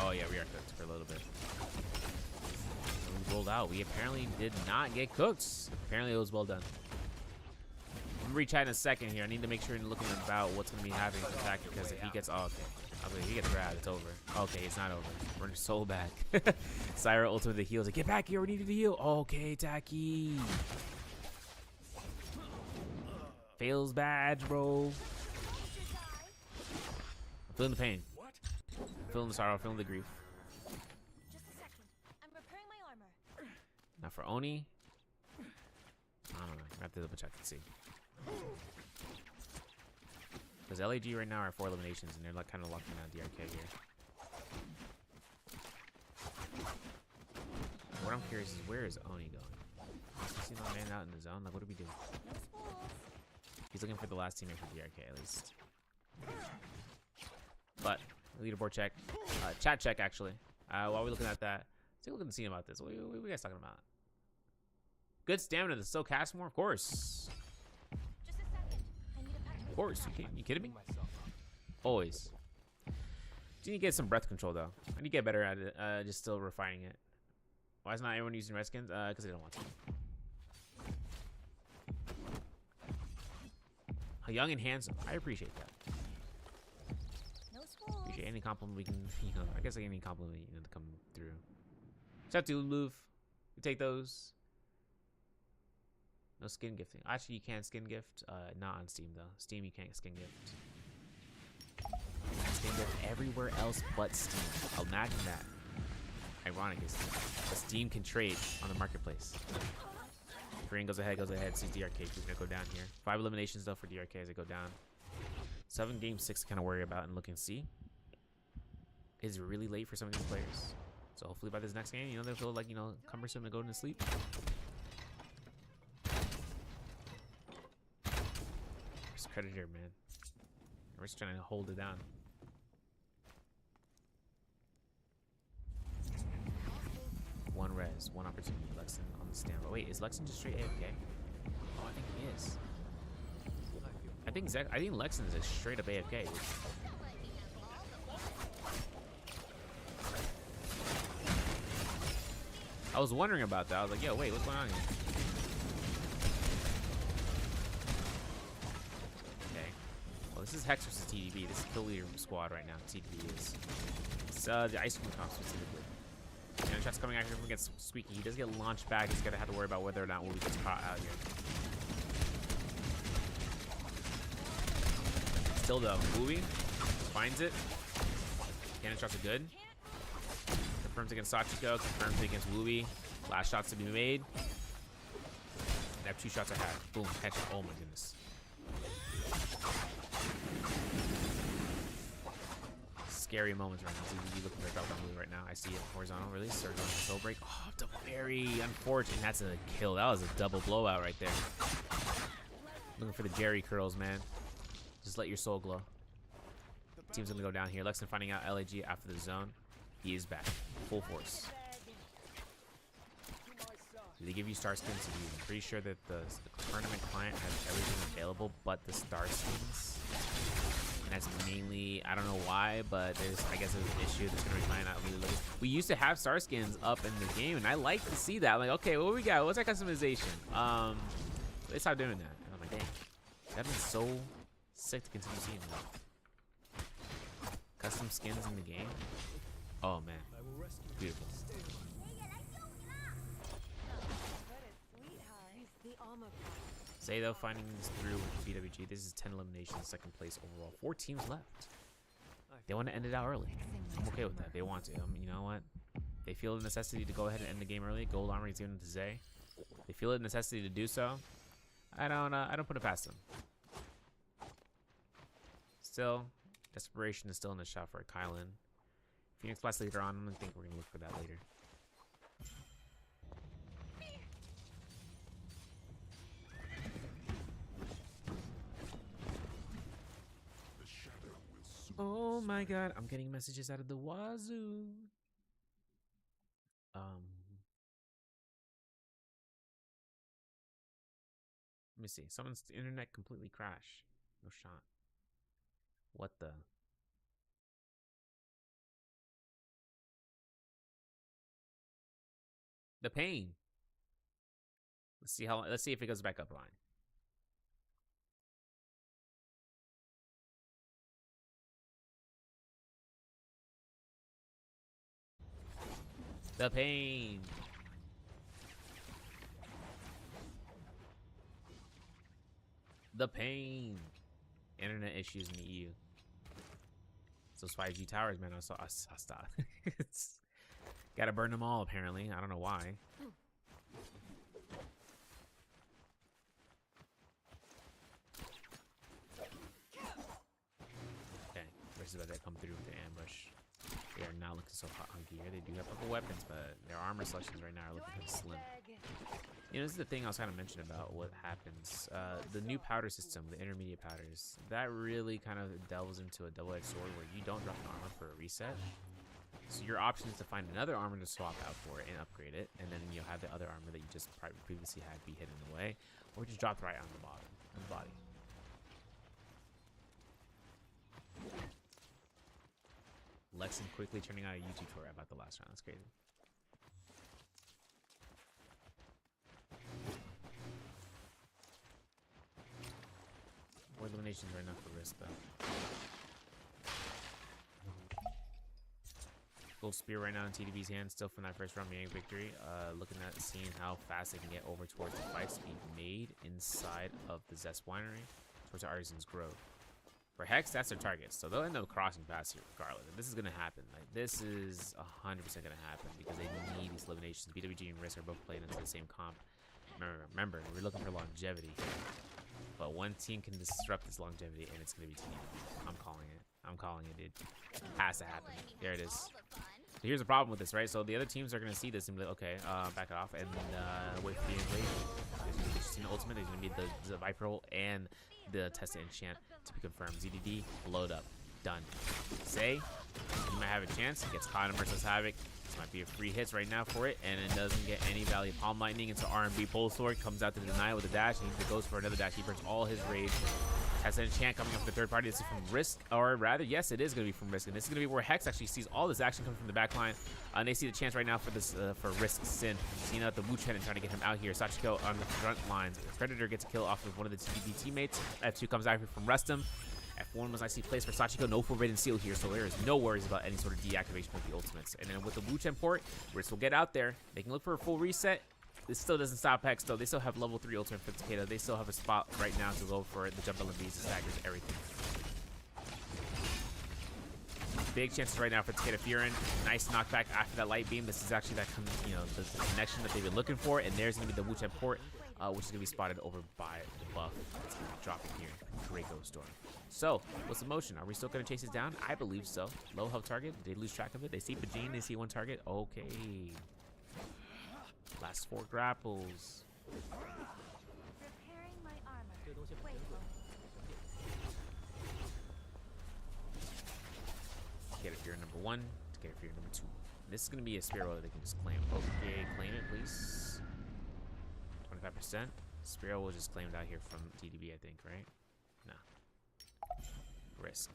Oh yeah, we are cooked for a little bit. We rolled out. We apparently did not get cooked. Apparently it was well done. I'm gonna rechat in a second here. I need to make sure and looking about what's gonna be happening to attack because if he gets okay. I was like, if he gets grabbed, it's over. Okay, it's not over. We're so back. Syra ultimate the heals. Like, get back here, we need to heal. Okay, Taki. Fails badge, bro. I'm feeling the pain. Feeling the sorrow, feeling the grief. Just a second. I'm repairing my armor. Now for Oni, I don't know. I have to double check and see. Because LAG right now are 4 eliminations, and they're like kind of locking out DRK here. What I'm curious is where is Oni going? You see my man out in the zone? Like, what do we do? No schools. He's looking for the last teammate for DRK at least. But leaderboard check, chat check actually. While we're looking at that, let's take a look and see about this. What are you guys talking about? Good stamina to still cast more, of course. Just a second. I need a patch. Of course, you kidding me? Always. Do need to get some breath control though. I need to get better at it. Just still refining it. Why is not everyone using red skins? Because they don't want to. Young and handsome. I appreciate that. No schools. Appreciate any compliment we can, I guess like any compliment, to come through. Shout out to Louvre. We take those. No skin gifting. Actually, you can skin gift. Not on Steam, though. Steam, you can't skin gift. Skin gift everywhere else but Steam. Imagine that. Ironic is Steam can trade on the marketplace. Green goes ahead, sees DRK. He's gonna go down here. 5 eliminations though for DRK as they go down. 7 game 6 to kind of worry about and look and see. It's really late for some of these players. So hopefully by this next game, they'll feel like, cumbersome to go to sleep. There's Predator, man. We're just trying to hold it down. One res, one opportunity. Lexin on the stand. But wait, is Lexin just straight AFK? Oh, I think he is. I think Lexin is a straight up AFK. I was wondering about that. I was like, yo, wait, what's going on here? Okay. Well, this is Hex versus TDB. This is Kill Leader squad right now. TDB is. It's the ice cream comp specifically. And shots coming out here against Squeaky. He does get launched back. He's gonna have to worry about whether or not Wooly gets caught out here. Still though, Wooly finds it. Cannon shots are good. Confirms against Sachiko. Confirms against Wooly. Last shots to be made. They have 2 shots I have. Boom, headshot. Oh my goodness. Scary moments right now. You looking for a drop down move right now. I see it. Horizontal release. Surge on soul break. Oh, double very unfortunate. That's a kill. That was a double blowout right there. Looking for the Jerry curls, man. Just let your soul glow. Team's gonna go down here. Lexin finding out LAG after the zone. He is back. Full force. Do they give you star skins? I'm pretty sure that the tournament client has everything available but the star skins. And that's mainly, I don't know why, but I guess there's an issue that's gonna be finding out really late. We used to have star skins up in the game, and I like to see that. I'm like, okay, what we got? What's our customization? They stopped doing that. And I'm like, dang, that'd been so sick to continue seeing that. Custom skins in the game. Oh man, beautiful. Say though, finding this through with BWG. This is 10 eliminations, second place overall. 4 teams left. They want to end it out early. I'm okay with that. They want to. You know what? They feel the necessity to go ahead and end the game early. Gold armor is given to Zay. They feel the necessity to do so. I don't put it past them. Still, desperation is still in the shot for Kylan. Phoenix Blast later on. I think we're gonna look for that later. The shadow will soon. Oh my god, I'm getting messages out of the wazoo. Let me see. Someone's internet completely crashed. No shot. What the? The pain. Let's see if it goes back up line. The pain. The pain. Internet issues in the EU. Those 5G towers, man. I stop. Gotta burn them all, apparently. I don't know why. Okay, versus about to come through with the ambush. They are not looking so hot on gear. They do have purple weapons, but their armor selections right now are looking kind of slim. You know, this is the thing I was kind of mentioning about what happens. The new powder system, the intermediate powders, that really kind of delves into a double-edged sword where you don't drop an armor for a reset. So your option is to find another armor to swap out for it and upgrade it, and then you'll have the other armor that you just previously had be hidden away, or just drop right on the bottom, on the body. Lexan quickly turning out a YouTube tutorial about the last round. That's crazy. More eliminations right now for Risk, though. Full spear right now in TDB's hand, still from that first round meeting victory. Looking at seeing how fast they can get over towards the fights being made inside of the Zest Winery, towards the Artisan's Grove. For Hex, that's their target, so they'll end up crossing past here regardless. And this is gonna happen. Like, this is 100% gonna happen because they need these eliminations. BWG and Risk are both playing into the same comp. Remember, we're looking for longevity, but one team can disrupt this longevity, and it's gonna be TDB. I'm calling it. I'm calling it, dude. Has to happen. There it is. So here's the problem with this, right? So the other teams are gonna see this and be like, okay, back it off, and wait for the invasion. There's gonna be just an ultimate. There's gonna be the Viper ult and the Tested Enchant to be confirmed. ZDD, load up, done. Say, you might have a chance. Gets caught in Merciless Havoc. This might be a free hits right now for it, and it doesn't get any value. Palm Lightning into R&B Pole Sword, comes out to deny it with a dash, and he goes for another dash. He burns all his rage. Has an enchant coming up the third party. This is from Risk, or rather, yes, it is going to be from Risk, and this is going to be where Hex actually sees all this action coming from the back line, and they see the chance right now for this for Risk Sin, seeing out the Wu Chen and trying to get him out here. Sachiko on the front lines. Predator gets a kill off of one of the TDB teammates. F2 comes out here from Restum. F1 was nicely placed for Sachiko. No Forbidden Seal here, so there is no worries about any sort of deactivation with the ultimates. And then with the Wu Chen port, Risk will get out there. They can look for a full reset. This still doesn't stop Hex, though. They still have level 3 ultimate for Takeda. They still have a spot right now to go for the jump LMBs, the staggers, everything. Big chances right now for Takeda Furin. Nice knockback after that light beam. This is actually that, you know, the connection that they've been looking for. And there's going to be the Wu Chen port, which is going to be spotted over by the buff. It's going to be dropping here. Draco Storm. So, what's the motion? Are we still going to chase it down? I believe so. Low health target. Did they lose track of it? They see Bajin. They see one target. Okay. Last 4 grapples. Repairing my armor. Wait. Takeda Fury number 1. Takeda Fury number 2. This is going to be a Spear that they can just claim. Okay, claim it, please. 25%. Spear was just claimed out here from TDB, I think, right? No. Risk.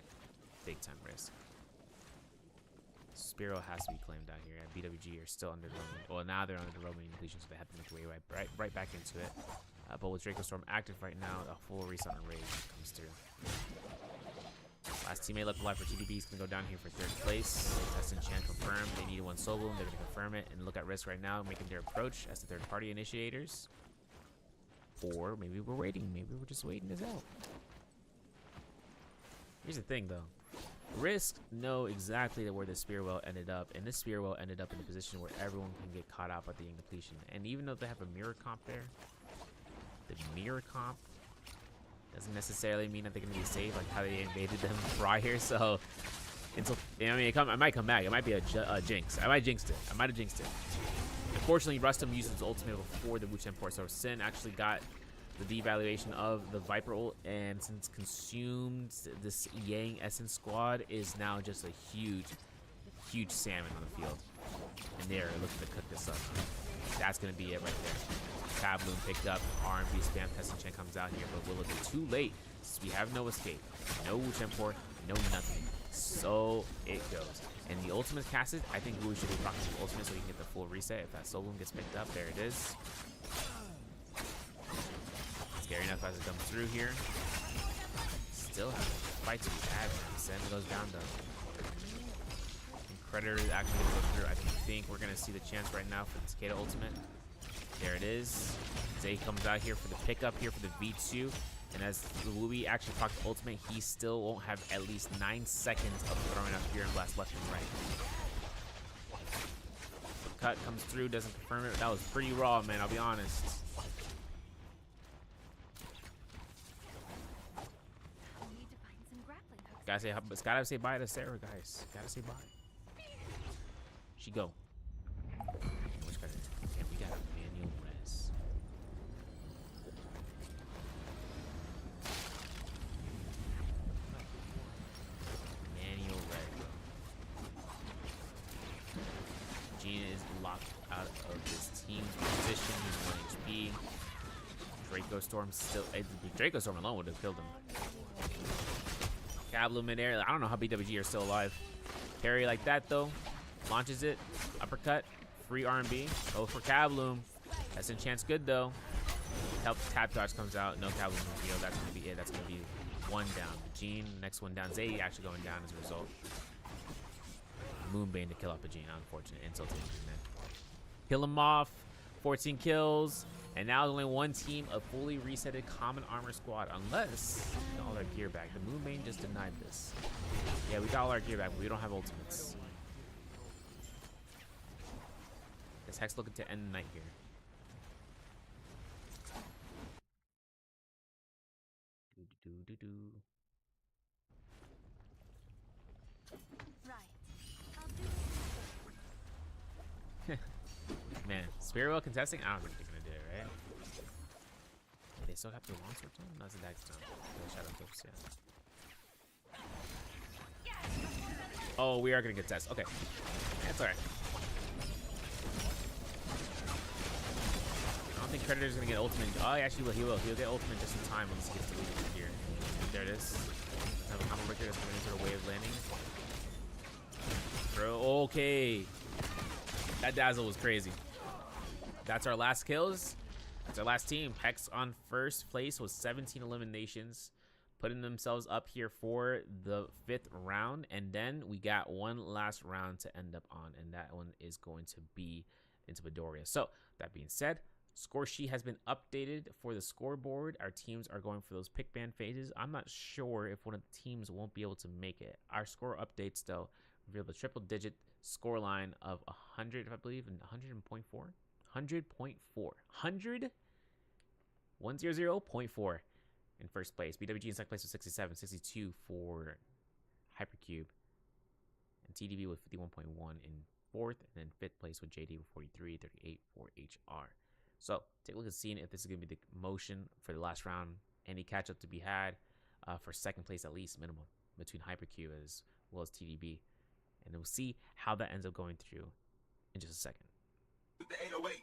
Big time Risk. Spiro has to be claimed out here. And BWG are still under the roaming. Well, now they're under the roaming depletion, so they have to make their way right back into it. But with Draco Storm active right now, a full reset on Rage comes through. Last teammate left alive for TDB is going to go down here for 3rd place. Test Enchant confirmed. They need one solo boom. They're going to confirm it. And look at Risk right now, making their approach as the 3rd party initiators. Or maybe we're waiting. Maybe we're just waiting this out. Here's the thing, though. Risk know exactly where the spear well ended up, and this spear well ended up in a position where everyone can get caught out by the depletion. And even though they have a mirror comp there, the mirror comp doesn't necessarily mean that they're gonna be safe, like how they invaded them prior. So until I mean, I might come back. It might be a jinx. I might jinxed it. I might have jinxed it. Unfortunately, Rustum used his ultimate before the Wuchen port, so Sin actually got the devaluation of the Viper ult, and since consumed, this Yang Essence squad is now just a huge salmon on the field. And they're looking to cook this up. That's going to be it right there. Tabloon picked up, R&B spam, Tessin comes out here, but will it be too late? Since we have no escape, no Wuchen port, no nothing. So it goes. And the ultimate casted, I think Wu should be rocking the ultimate so he can get the full reset. If that Soul Bloom gets picked up, there it is. Scary enough as it comes through here. Still have a fight to be had. Sam goes down though. And Predator is actually going to go through. I think we're going to see the chance right now for the Cicada ultimate. There it is. Zay comes out here for the pickup here for the V2. And as Louis actually procs the ultimate, he still won't have at least 9 seconds of throwing out Fear and Blast left and right. The cut comes through, doesn't confirm it. That was pretty raw, man, I'll be honest. Gotta say bye to Sarah, guys. Gotta say bye. She go. Which guy? Yeah, we got manual res. Manual res. Gina is locked out of this team's position. He's 1 HP. Draco Storm still. Draco Storm alone would have killed him. Kablu midair. I don't know how BWG are still alive. Parry like that though. Launches it. Uppercut. Free R&B. Go for Kabloom. That's enchant's good though. Help tap dodge comes out. No Kabloom reveal. That's gonna be it. That's gonna be one down. Gene, next one down. Zay actually going down as a result. Moonbane to kill off a Gene. Unfortunate insult to injury, man. Kill him off. 14 kills. And now there's only one team of fully resetted common armor squad, unless we got all our gear back. The Moonbane just denied this. Yeah, we got all our gear back, but we don't have ultimates. This Hex looking to end the night here. Right. I'll do it. Man, Spiritual contesting? I don't think they're gonna do it, right? Yeah, they still have the long sword time? No, it's a Dax time. Shadow clips, yeah. Oh, we are gonna get test. Okay. That's alright. I don't think Predator's gonna get ultimate. Oh, actually, he will. He'll get ultimate just in time once he gets deleted here. There it is. Doesn't have a combo breaker. Doesn't have any sort of way of landing. Bro, okay. That dazzle was crazy. That's our last kills. That's our last team. Hex on first place with 17 eliminations, putting themselves up here for the 5th round. And then we got one last round to end up on, and that one is going to be into Midoriya. So that being said, score sheet has been updated for the scoreboard. Our teams are going for those pick ban phases. I'm not sure if one of the teams won't be able to make it. Our score updates though reveal the triple digit score line of 100, I believe, and 100.4. 100.4. 100.4 in first place. BWG in second place with 67, 62 for Hypercube, and TDV with 51.1 in fourth, and then fifth place with JD with 43, 38 for HR. So take a look at seeing if this is going to be the motion for the last round. Any catch up to be had for second place at least minimum between Hypercube as well as TDB, and we'll see how that ends up going through in just a second. The 808.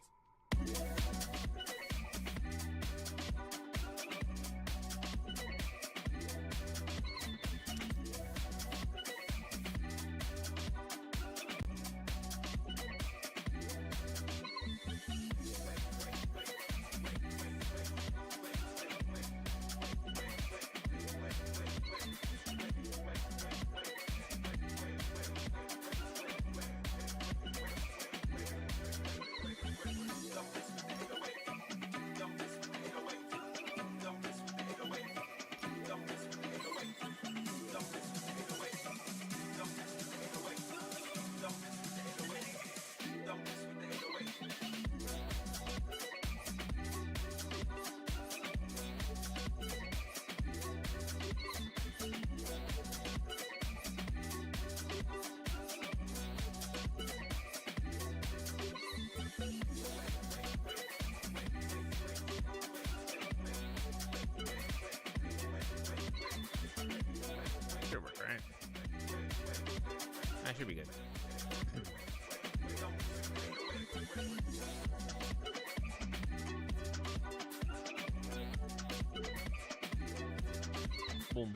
That should be good. Boom.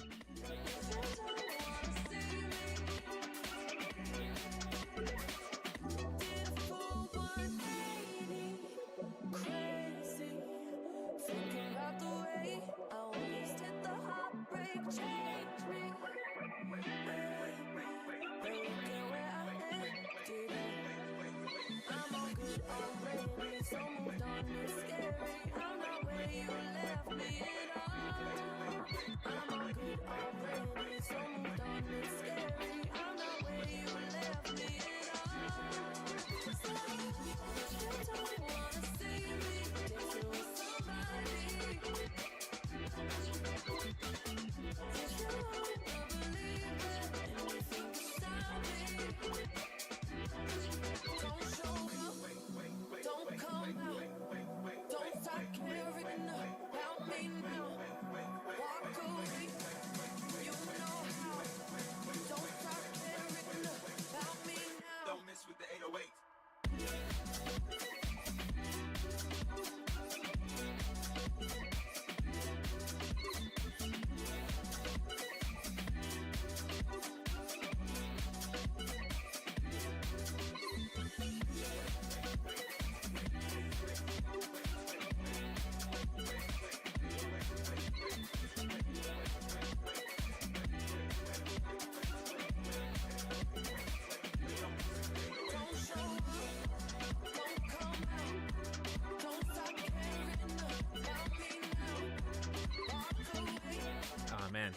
Oh man.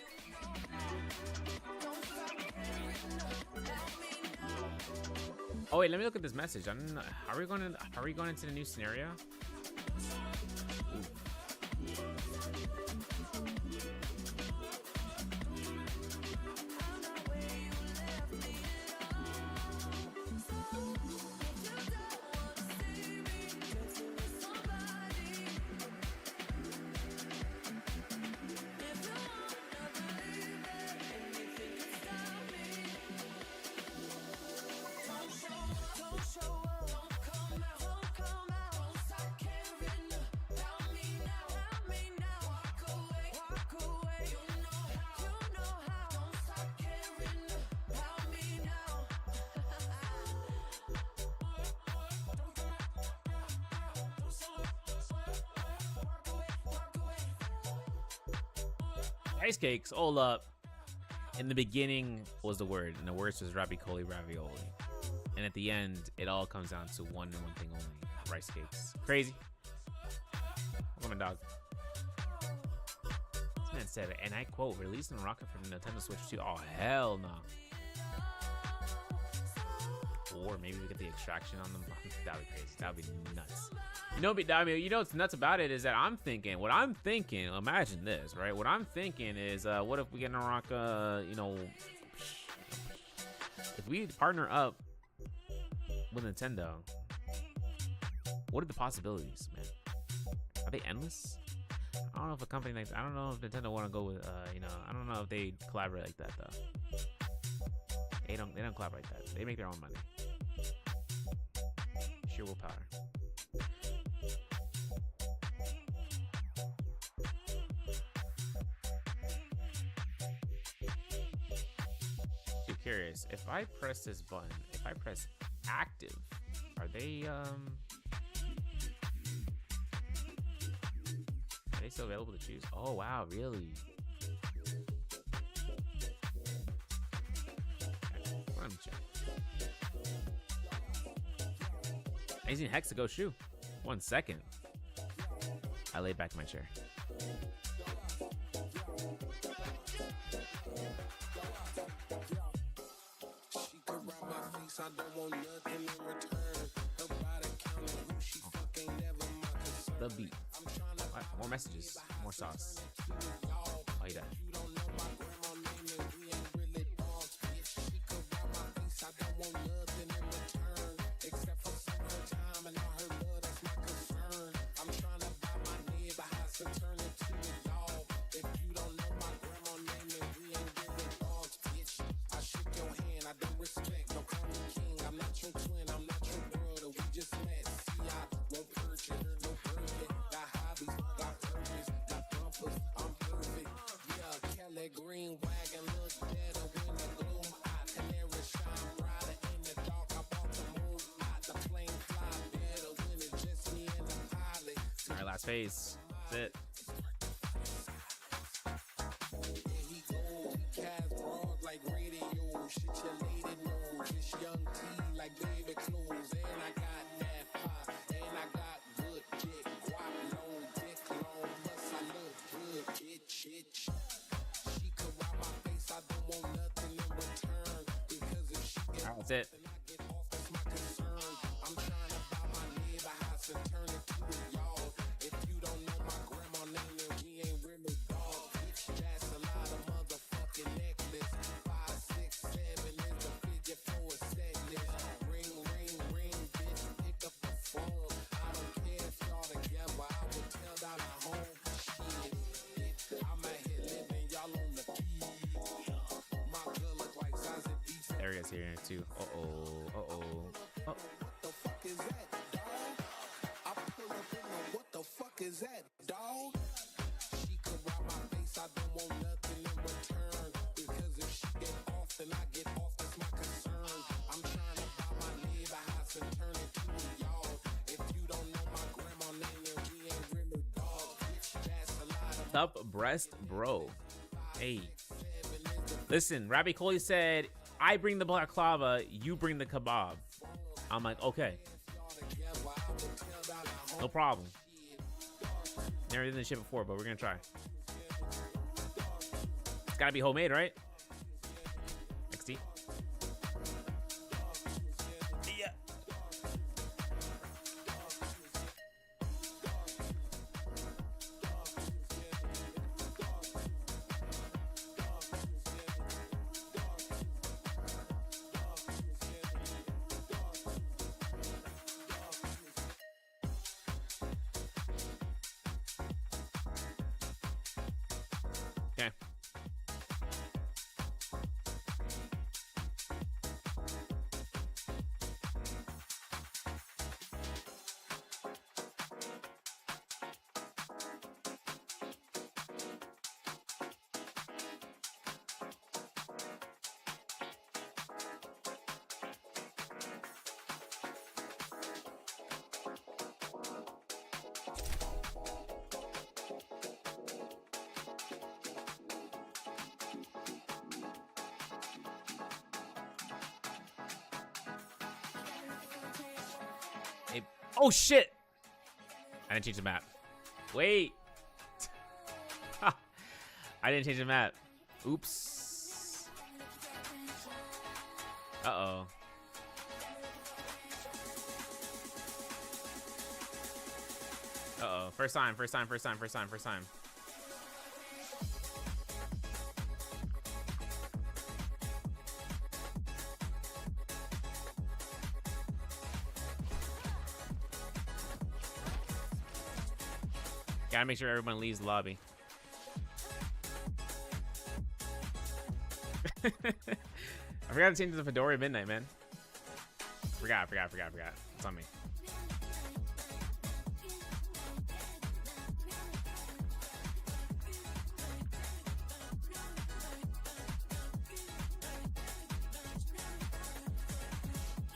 Oh wait, let me look at this message. I don't know. Are we going into the new scenario? Ice cakes, hold up. In the beginning was the word, and the words was ravioli, ravioli. And at the end, it all comes down to one and one thing only: rice cakes. Crazy. Woman dog. This man said, and I quote, released on Rocket for the Nintendo Switch 2. Oh, hell no. Or maybe we get the extraction on them. That would be crazy. That would be nuts. You know what's nuts about it is that what I'm thinking, imagine this, right? What I'm thinking is, what if we get in a rock, if we partner up with Nintendo, what are the possibilities, man? Are they endless? I don't know if a company like, I don't know if Nintendo want to go with, I don't know if they collaborate like that though. They don't collaborate like that. They make their own money. Sheer willpower. Too curious. If I press this button, if I press active, are they still available to choose? Oh wow, really? Let me check. I'm using Hex to go shoe. 1 second. I lay back in my chair. The beat. Right, more messages. More sauce. Oh, you done. Respect his face. That's it. That's it. There he is here too. Uh-oh. Uh-oh. Oh. What the fuck is that, dog? She could rob my face, I don't want nothing in return. Because if she get off, then I get off, that's my concern. I'm trying to buy my neighbor house and turn it to a yard. If you don't know my grandma name, then we ain't really dogs. Bitch, that's a lot of Tough breast bro. Hey. Listen, Rabbi Coley said, I bring the baklava, you bring the kebab. I'm like, okay. No problem. Never did this shit before, but we're gonna try. It's gotta be homemade, right? XD. Yeah. Okay. Oh shit! I didn't change the map. Wait. I didn't change the map. Oops. Uh-oh. Uh-oh. First time. Gotta make sure everyone leaves the lobby. I forgot to change the Fedora midnight, man. Forgot. It's on me.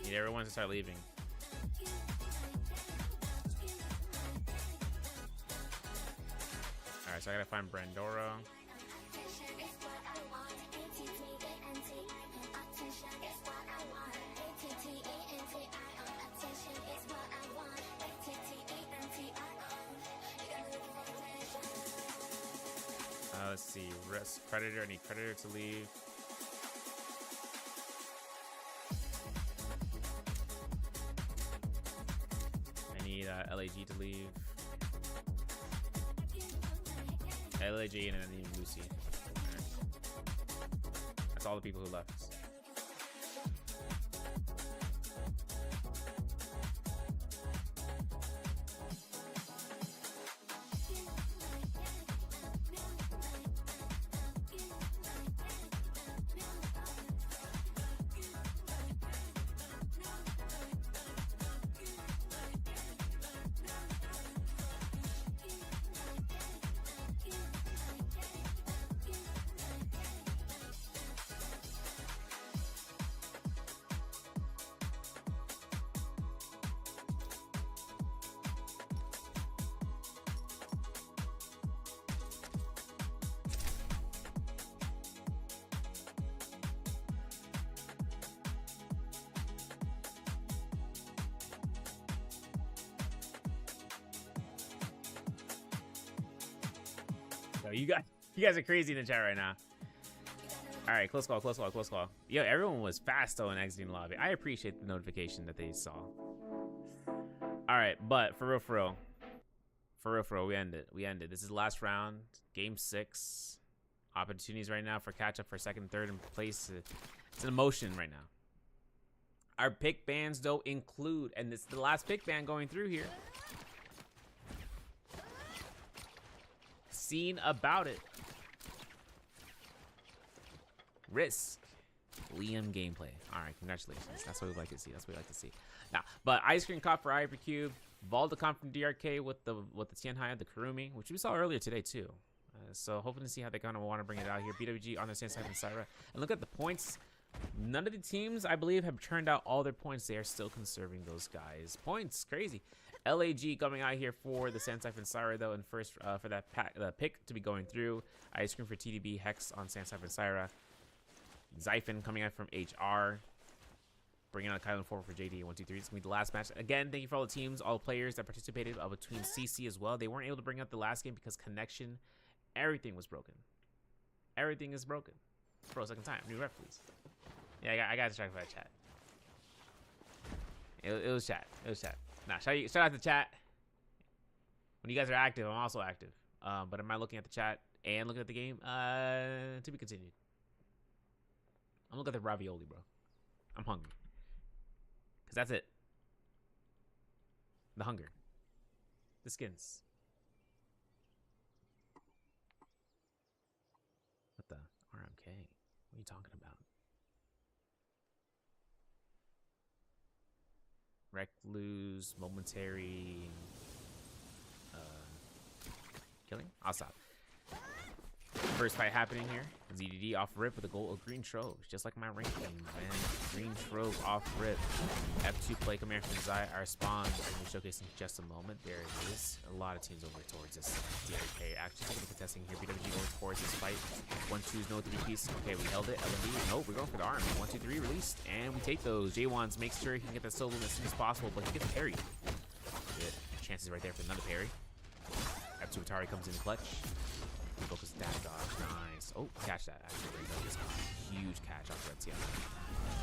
Need everyone to start leaving. Alright, so I gotta find Brandora. Let's see. Rest Predator. I need Predator to leave. I need LAG to leave. LAG and then I need Lucy. Right. That's all the people who left. though. You guys are crazy in the chat right now. All right, close call, close call, close call. Yo, everyone was fast though in exiting the lobby. I appreciate the notification that they saw. All right, but for real, we ended. This is the last round, game 6. Opportunities right now for catch up for second, third, and place. It's an emotion right now. Our pick bans though include, and it's the last pick ban going through here. Scene about it. Risk. Liam gameplay. All right, congratulations. That's what we like to see. Now, but Ice Cream Cop for Hypercube, Valdecon from DRK with the Tianhai, the Kurumi, which we saw earlier today too. So hoping to see how they kind of want to bring it out here. BWG on their same side than Syra. And look at the points. None of the teams, I believe, have turned out all their points. They are still conserving those guys. Points, crazy. LAG coming out here for the Sansai and Syra though, and first for that pick to be going through. Ice Cream for TDB, Hex on Sansai and Syra. Zyphon coming out from HR. Bringing out Kylan forward for JD. 1, 2, 3. It's going to be the last match. Again, thank you for all the teams, all the players that participated between CC as well. They weren't able to bring out the last game because connection, everything was broken. Everything is broken. Bro, second time. New ref, please. Yeah, I got distracted by the chat. It was chat. Nah, shout out to chat. When you guys are active, I'm also active. But am I looking at the chat and looking at the game? To be continued. I'm looking at the ravioli, bro. I'm hungry. Because that's it. The hunger. The skins. What the? RMK? What are you talking about? Recluse, momentary killing. I'll stop. First fight happening here. ZDD off rip with a goal of Green Trove, just like my ranking, man. Green Trove off rip. F2 play coming from Zai. Our spawn. We'll showcase in just a moment. There it is. A lot of teams over towards this. DRK actually taking the contesting here. BWG going towards this fight. 1-2's no 3-piece. Okay, we held it. LMD. Nope, we're going for the arm. 1, 2, 3 released. And we take those. J1s makes sure he can get that solo as soon as possible, but he gets parried. Good. Chances right there for another parry. F2 Atari comes in clutch. Focus dash dodge. Nice. Oh, catch that. Actually, that is a huge catch off that team.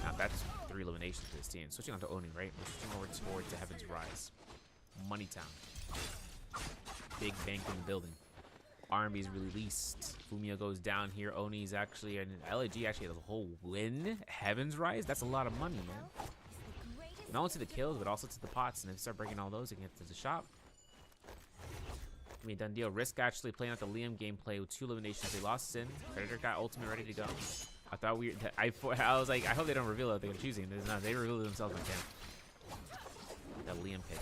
Now that's 3 eliminations for this team. Switching on to owning, right? We're switching over towards the Heaven's Rise. Money Town. Big bank in the building. R&B is released. Fumio goes down here. Oni's actually, and LAG actually has a whole win. Heaven's Rise? That's a lot of money, man. Not only to the kills, but also to the pots. And if you start breaking all those, it gets to the shop. I mean, done deal. Risk actually playing out the Liam gameplay with 2 eliminations. They lost Sin. Predator got ultimate ready to go. I thought I was like, I hope they don't reveal that they're choosing. No, they revealed it themselves on camp. That Liam pick.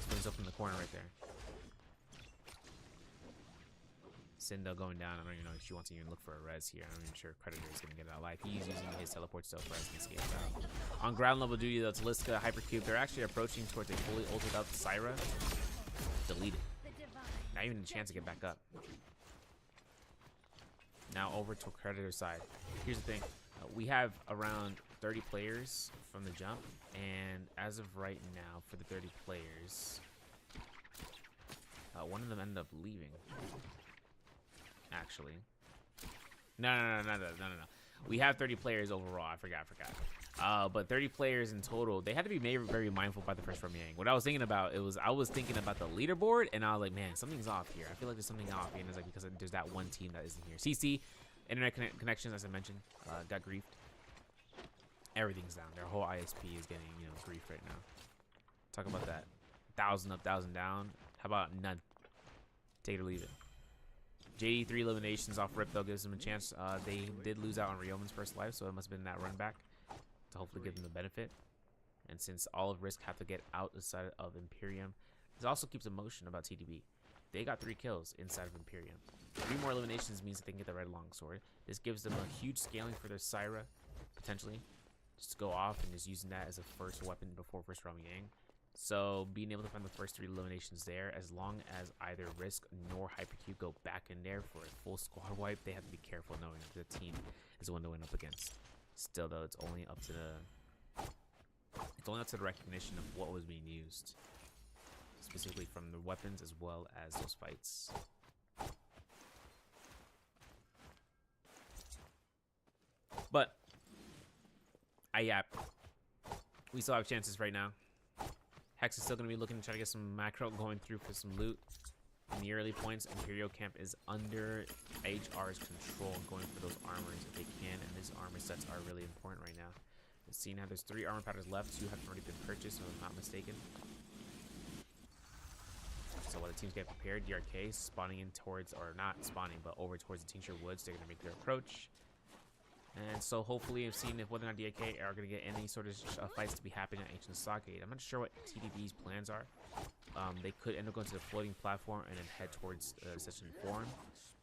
Spins up in the corner right there. Cindo going down. I don't even know if she wants to even look for a res here. I'm not even sure Predator is going to get it out alive. He's using his teleport still for res and escape out. On ground level duty, though, Taliska, Hypercube, they're actually approaching towards a fully ulted up Syra. Deleted. Not even a chance to get back up. Now over to Predator's side. Here's the thing. We have around 30 players from the jump. And as of right now, for the 30 players, one of them ended up leaving. Actually, no. We have 30 players overall. I forgot. But 30 players in total. They had to be very mindful about the first from Yang. What I was thinking about, I was thinking about the leaderboard, and I was like, man, something's off here. I feel like there's something off here, and it's like because there's that one team that isn't here. CC, internet connections, as I mentioned, got griefed. Everything's down. Their whole ISP is getting griefed right now. Talk about that. 1,000 up, 1,000 down. How about none? Take it or leave it. JD 3 eliminations off rip though gives them a chance. They did lose out on Ryomen's first life, so it must have been that run back to hopefully give them the benefit. And since all of Risk have to get outside of Imperium, this also keeps emotion about TDB. They got 3 kills inside of Imperium. 3 more eliminations means that they can get the red longsword. This gives them a huge scaling for their Syra, potentially. Just to go off and just using that as a first weapon before first round Yang. So being able to find the first 3 eliminations there, as long as either Risk nor Hypercube go back in there for a full squad wipe, they have to be careful knowing that the team is the one to win up against. Still though, it's only up to the recognition of what was being used. specifically from the weapons as well as those fights. But we still have chances right now. Hex is still going to be looking to try to get some macro going through for some loot. In the early points, Imperial Camp is under HR's control, going for those armors if they can, and these armor sets are really important right now. Seeing how there's 3 armor patterns left, 2 have already been purchased, if I'm not mistaken. So while the teams get prepared, DRK spawning in towards, or not spawning, but over towards the Tincture Woods. They're going to make their approach. And so hopefully I've seen if whether or not DRK are going to get any sort of fights to be happening at Ancient Stockade. I'm not sure what TDB's plans are. They could end up going to the floating platform and then head towards Session Forum.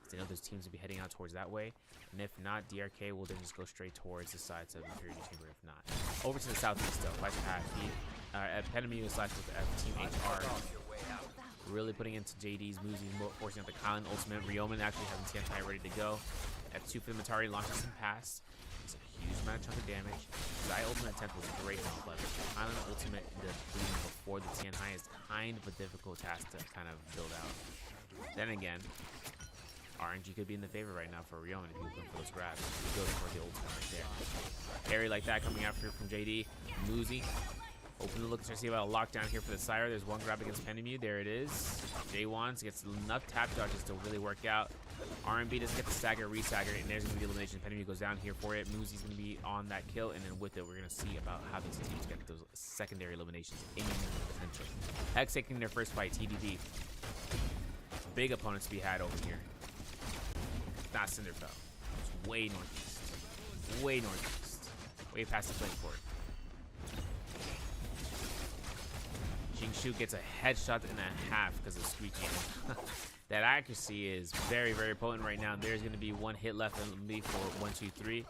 They know those teams will be heading out towards that way. And if not, DRK will then just go straight towards the sides of Imperial Chamber if not. Over to the southeast though, Vice Path, Epitome slash with Team HR. Really putting into JD's moves, forcing out the Khan ultimate. Ryomen actually having TNI ready to go. F2 for the Matari launches some pass. It's a huge amount of chunk of damage. Zai ultimate attempt was great on but the Khan ultimate bleeding before the TNI is kind of a difficult task to kind of build out. Then again, RNG could be in the favor right now for Ryomen if you look for those grabs. He's going for the ultimate right there. Parry like that coming after from JD. Muzi. Open the look to see about a lockdown here for the Sire. There's one grab against Penemu. There it is. J1 gets enough tap dodges to really work out. RMB doesn't get the stagger, resagger, and there's going to be the elimination. Penemu goes down here for it. Muzi's going to be on that kill, and then with it, we're going to see about how these teams get those secondary eliminations in potential. Hex taking their first fight, TDB. Big opponents to be had over here. Not Cinderfell. It's way northeast. Way northeast. Way past the flame court. Jingshu gets a headshot and a half because of squeaking. That accuracy is very, very potent right now. There's going to be one hit left and be for 1, 2, 3.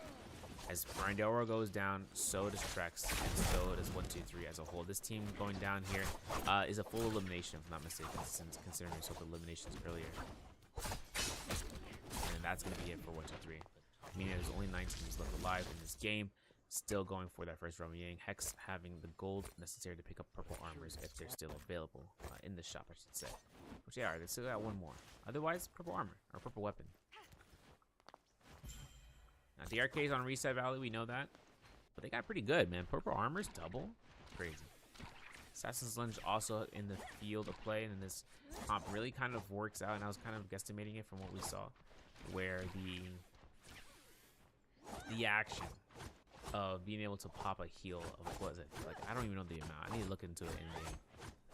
As Brindaro goes down, so does Trex, and so does 1, 2, 3 as a whole. This team going down here is a full elimination, if I'm not mistaken, since considering we saw the eliminations earlier. And that's going to be it for 1, 2, 3. Meaning there's only 9 teams left alive in this game. Still going for that first Roman Yang. Hex having the gold necessary to pick up purple armors if they're still available in the shop, I should say. Which they are. They still got one more. Otherwise, purple armor or purple weapon. Now, DRK is on Reset Valley. We know that. But they got pretty good, man. Purple armor's double. Crazy. Assassin's Lunge also in the field of play. And this comp really kind of works out. And I was kind of guesstimating it from what we saw. Where the action of being able to pop a heal of, what is it? Like, I don't even know the amount. I need to look into it in game.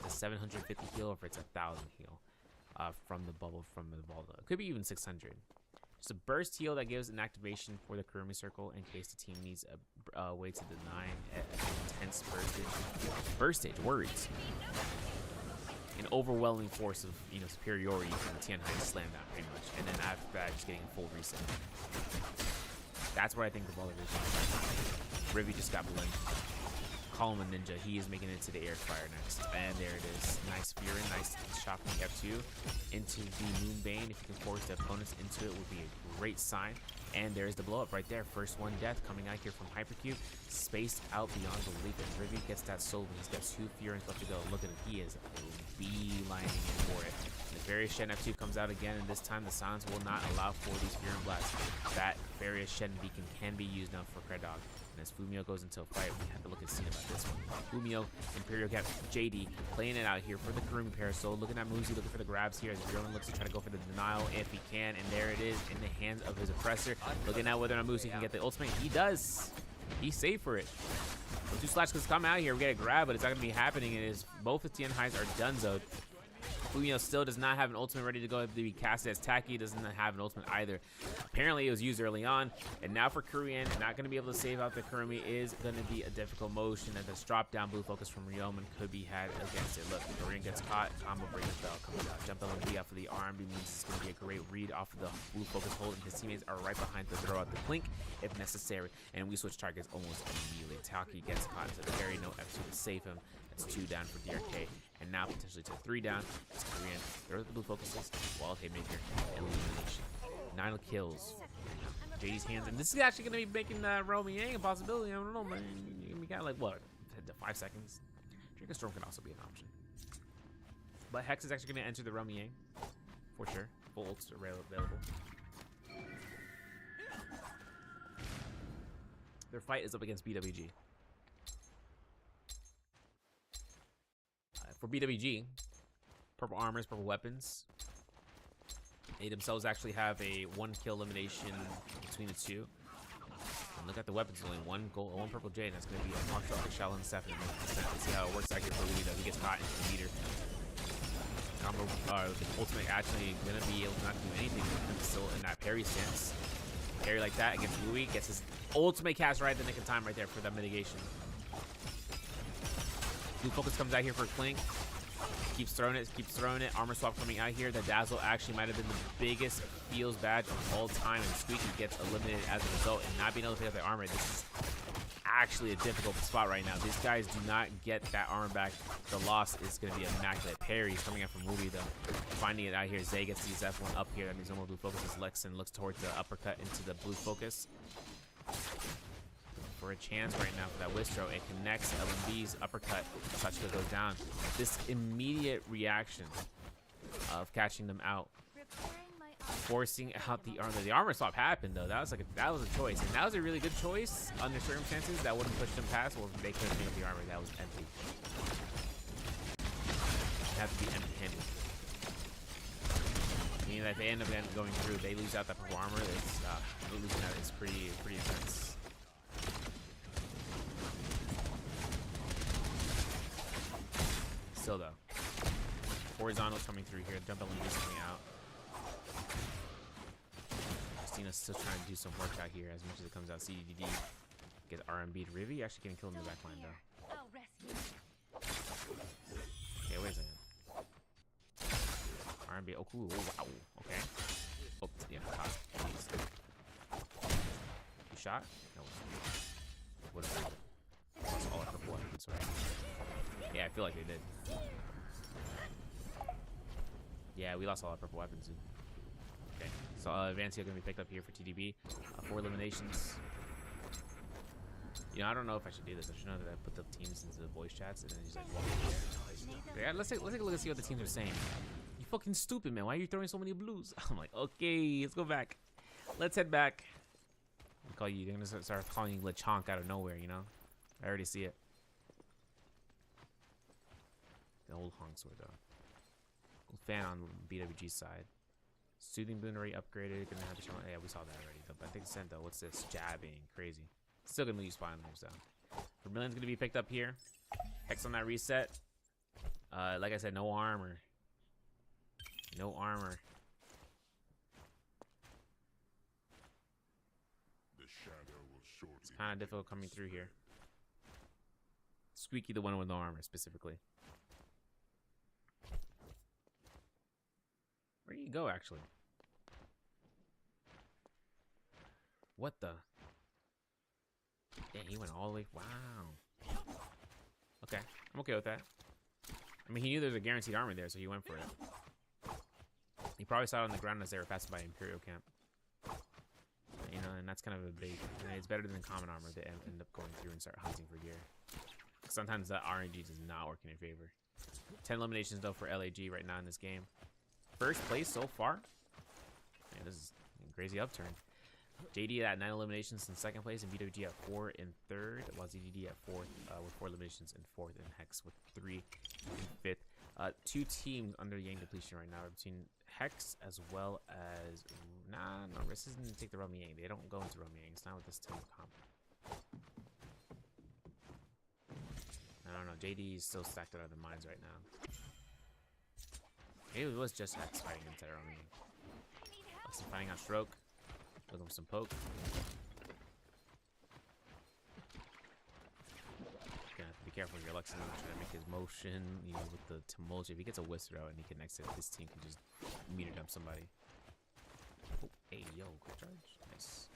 It's a 750 heal or if it's 1,000 heal from the bubble from the Baldo. It could be even 600. Just a burst heal that gives an activation for the Kurumi Circle in case the team needs a way to deny an intense burst stage. Words. An overwhelming force of superiority from the Tianhai to slam down pretty much, and then after that, just getting a full reset. That's what I think the ball is. Rivi just got blended. Call him a ninja. He is making it to the air fire next. And there it is. Nice Fury. Nice shot from F2 into the Moonbane. If you can force the opponents into it, would be a great sign. And there's the blow up right there. First one death coming out here from Hypercube. Spaced out beyond belief. And Rivi gets that soul. He's got 2 Furies left to go. Look at him. He is beelining in for it. Various Shen F2 comes out again, and this time the silence will not allow for these Fury Blasts. That various Shen Beacon can be used now for Kredog. And as Fumio goes into a fight, we have to look and see about this one. Fumio, Imperial Cap, JD playing it out here for the Kurumi Parasol. Looking at Muzi, looking for the grabs here as Ryomen looks to try to go for the denial if he can. And there it is in the hands of his oppressor. Looking at whether or not Muzi can get the ultimate. He does. He's safe for it. 2 slash because come out here, we get a grab, but it's not going to be happening. It is both the Tianhais are donezoed. Fumio still does not have an ultimate ready to go to be casted as Taki. Doesn't have an ultimate either. Apparently, it was used early on. And now for Korean, not going to be able to save out the Kurumi is going to be a difficult motion. And this drop down blue focus from Ryomen could be had against it. Look, the Korean gets caught. Combo break the bell comes out. Jump LMB off of the RMB means it's going to be a great read off of the blue focus hold. And his teammates are right behind to throw out the clink if necessary. And we switch targets almost immediately. Taki gets caught into the carry. No F2 to save him. That's 2 down for DRK. And now potentially to 3 down. It's Korean. There are the blue focuses. Wild Haymaker. Elimination. 9 kills. JD's hands. And this is actually going to be making Romy Yang a possibility. I don't know, man. We got like, what? 5 seconds? Draco Storm can also be an option. But Hex is actually going to enter the realm Yang for sure. Full ults are available. Their fight is up against BWG. For BWG, purple armors, purple weapons. They themselves actually have a 1-kill elimination between the two. And look at the weapons, only one gold, one purple jade, and that's going to be a martial art Shaolin Step. Let's see how it works out here for Louis, though. He gets caught into the meter. The ultimate actually going to be able to not do anything with him still in that parry stance. Parry like that against Louis, gets his ultimate cast right at the nick of time right there for that mitigation. Blue Focus comes out here for a Clink. Keeps throwing it. Armor swap coming out here. The Dazzle actually might have been the biggest feels badge of all time, and Squeaky gets eliminated as a result. And not being able to pick up the armor, this is actually a difficult spot right now. These guys do not get that armor back. The loss is going to be immaculate. Parry's coming out from Ruby, though. Finding it out here. Zay gets these F1 up here. That means no more Blue Focus as Lexon looks towards the uppercut into the Blue Focus. For a chance right now for that Wistro. It connects LMB's uppercut. Sachika goes down. This immediate reaction of catching them out, forcing out the armor. The armor swap happened though. That was a choice, and that was a really good choice under circumstances that wouldn't push them past, or they couldn't pick up the armor that was empty. It had to be empty-handed. Meaning that if they end up going through, they lose out that purple armor. It's losing that is pretty intense. Still though, horizontals coming through here. Jump LMD's coming out. Christina's still trying to do some work out here as much as it comes out. CDDD gets RMB to Rivi. Actually getting killed in the back line though. Okay, wait a second. RMB. Oh, cool. Oh, wow. Okay. Oh, yeah. You shot? No. What is it? That's all I purple weapons, right? Yeah, I feel like they did. Yeah, we lost all our purple weapons. Dude. Okay, so Vancia gonna be picked up here for TDB. 4 eliminations. You know, I don't know if I should do this. I should know that I put the teams into the voice chats and then just like walk in there. Yeah, let's take a look and see what the teams are saying. You fucking stupid, man. Why are you throwing so many blues? I'm like, okay, let's go back. Let's head back. They're gonna start calling you Lechonk out of nowhere, you know? I already see it. The old Hong Sword though. Fan on BWG side. Soothing Boon already upgraded. Gonna have to show. Yeah, we saw that already. But I think Sent though. What's this? Jabbing. Crazy. Still gonna use spine moves though. Vermilion's gonna be picked up here. Hex on that reset. Like I said, no armor. No armor. The shadow will shortly. It's kind of difficult coming through here. Squeaky, the one with no armor specifically. Where do you go, actually? What the? Yeah, he went all the way. Wow. Okay, I'm okay with that. I mean, he knew there was a guaranteed armor there, so he went for it. He probably saw it on the ground as they were passing by Imperial Camp. You know, and that's kind of a big. And it's better than common armor that end up going through and start hunting for gear. Sometimes that RNG does not work in your favor. 10 eliminations though for LAG right now in this game. First place so far. Man, this is a crazy upturn. JD at 9 eliminations in second place, and BWG at 4 in third, while ZDD at 4th with 4 eliminations in fourth, and Hex with 3 in fifth. 2 teams under Yang depletion right now between Hex as well as no, this isn't take the Realm Yang. They don't go into Realm Yang. It's not with this team comp. I don't know. JD is still stacked out of the mines right now. Maybe it was just Hex fighting into Realm Yang. Lexon fighting on Stroke. With him some poke. Gonna have to be careful with your Lexon. Trying to make his motion, you know, with the tumult. If he gets a Whisper out and he connects it, this team can just meter dump somebody. Oh, hey, yo, quick charge. Nice.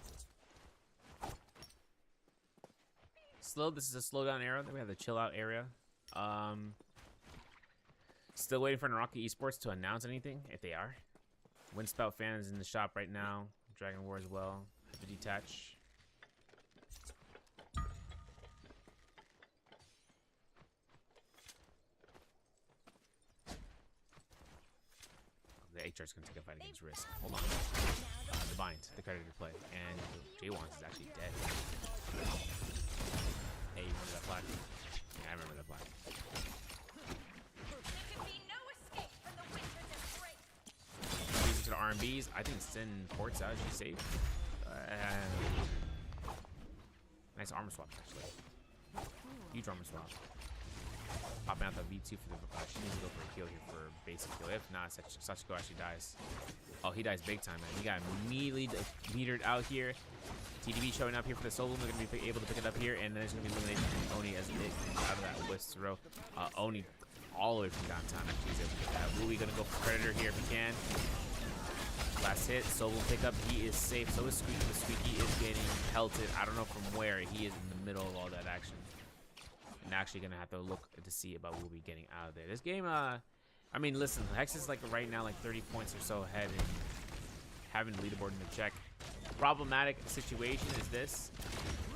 Slow. This is a slowdown area. Then we have the chill out area. Still waiting for Naraki Esports to announce anything, if they are. Windspout fan is in the shop right now. Dragon War as well. Have to detach. the HR's gonna take a fight against Risk. Hold on. The bind, the creditor play, and J1 is actually dead. Hey, you remember that flag? Yeah, I remember that flag. These to the R&Bs. I think Sin ports out. She's safe. Nice armor swap, actually. Huge armor swap. Popping out the V2 for the. She needs to go for a kill here for basic kill. If not, Sachiko actually dies. Oh, he dies big time, man. He got immediately metered out here. TDB showing up here for the solo. They're going to be able to pick it up here, and then there's going to be elimination from Oni as it out of that whisk throw. Oni all the way from downtown. Actually, he's able to get that. Louie going to go for Predator here if he can. Last hit, solo pickup. He is safe. So is Squeaky. The Squeaky is getting pelted. I don't know from where. He is in the middle of all that action. And actually going to have to look to see about what we'll be getting out of there. This game, I mean, listen, Hex is like right now like 30 points or so ahead and having the leaderboard in the check. Problematic situation is this.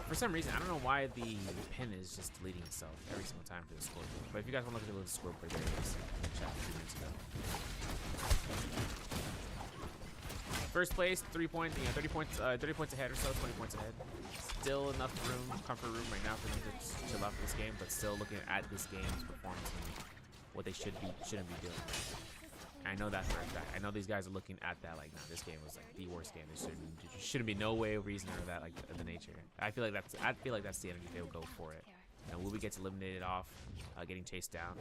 For some reason, I don't know why the pin is just deleting itself every single time for the scoreboard. But if you guys want to look at the little scoreboard, there it is. Chat a few minutes ago. First place, 3 points, 30 points ahead or so, 20 points ahead. Still enough room, comfort room right now for them to chill out for this game, but still looking at this game's performance and what they shouldn't be doing. And I know that for a fact. I know these guys are looking at that like, nah, this game was like the worst game. There shouldn't be no way, reason, or that like of the nature. I feel like that's the energy they will go for it. And Wooby gets eliminated off, getting chased down.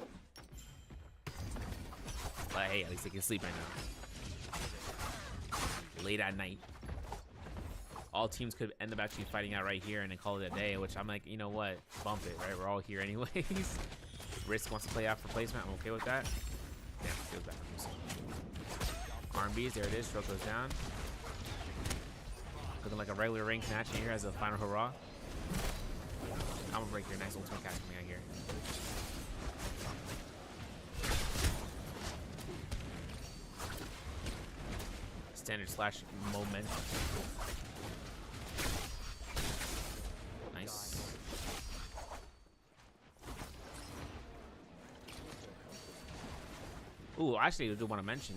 But hey, at least they can sleep right now. Late at night. All teams could end up actually fighting out right here and then call it a day, which I'm like, you know what? Bump it, right? We're all here anyways. Risk wants to play out for placement. I'm okay with that. Damn, feels bad. R&Bs, there it is. Stroke goes down. Looking like a regular ranked match here as a final hurrah. I'm gonna break your nice ultimate catch coming out here. Standard slash momentum. Nice. Ooh, actually, I do want to mention,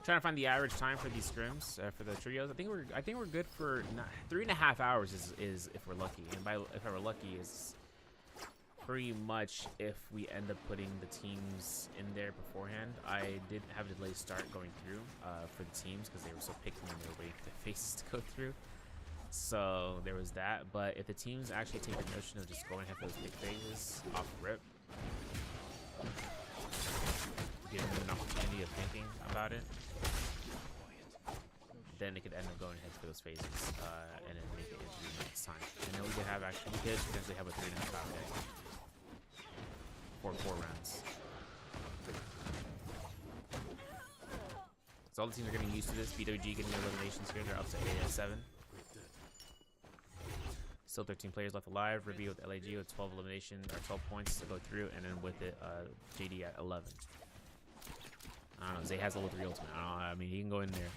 trying to find the average time for these scrims for the trios. I think we're good for 3.5 hours is if we're lucky, and by if we're lucky is pretty much if we end up putting the teams in there beforehand. I did have a delayed start going through for the teams because they were so picky and they were waiting for the faces to go through. So there was that. But if the teams actually take the notion of just going ahead for those big phases off rip, giving them an opportunity of thinking about it, then they could end up going ahead for those phases and then make it into the next time. And then we could potentially have a 3.5 hour day. 4 rounds. So all the teams are getting used to this. BWG getting their eliminations here. They're up to 8 and 7. Still 13 players left alive. Ruby with LAG with 12 eliminations or 12 points to go through, and then with it, JD at 11. I don't know. Zay has a level 3 ultimate. I mean, he can go in there.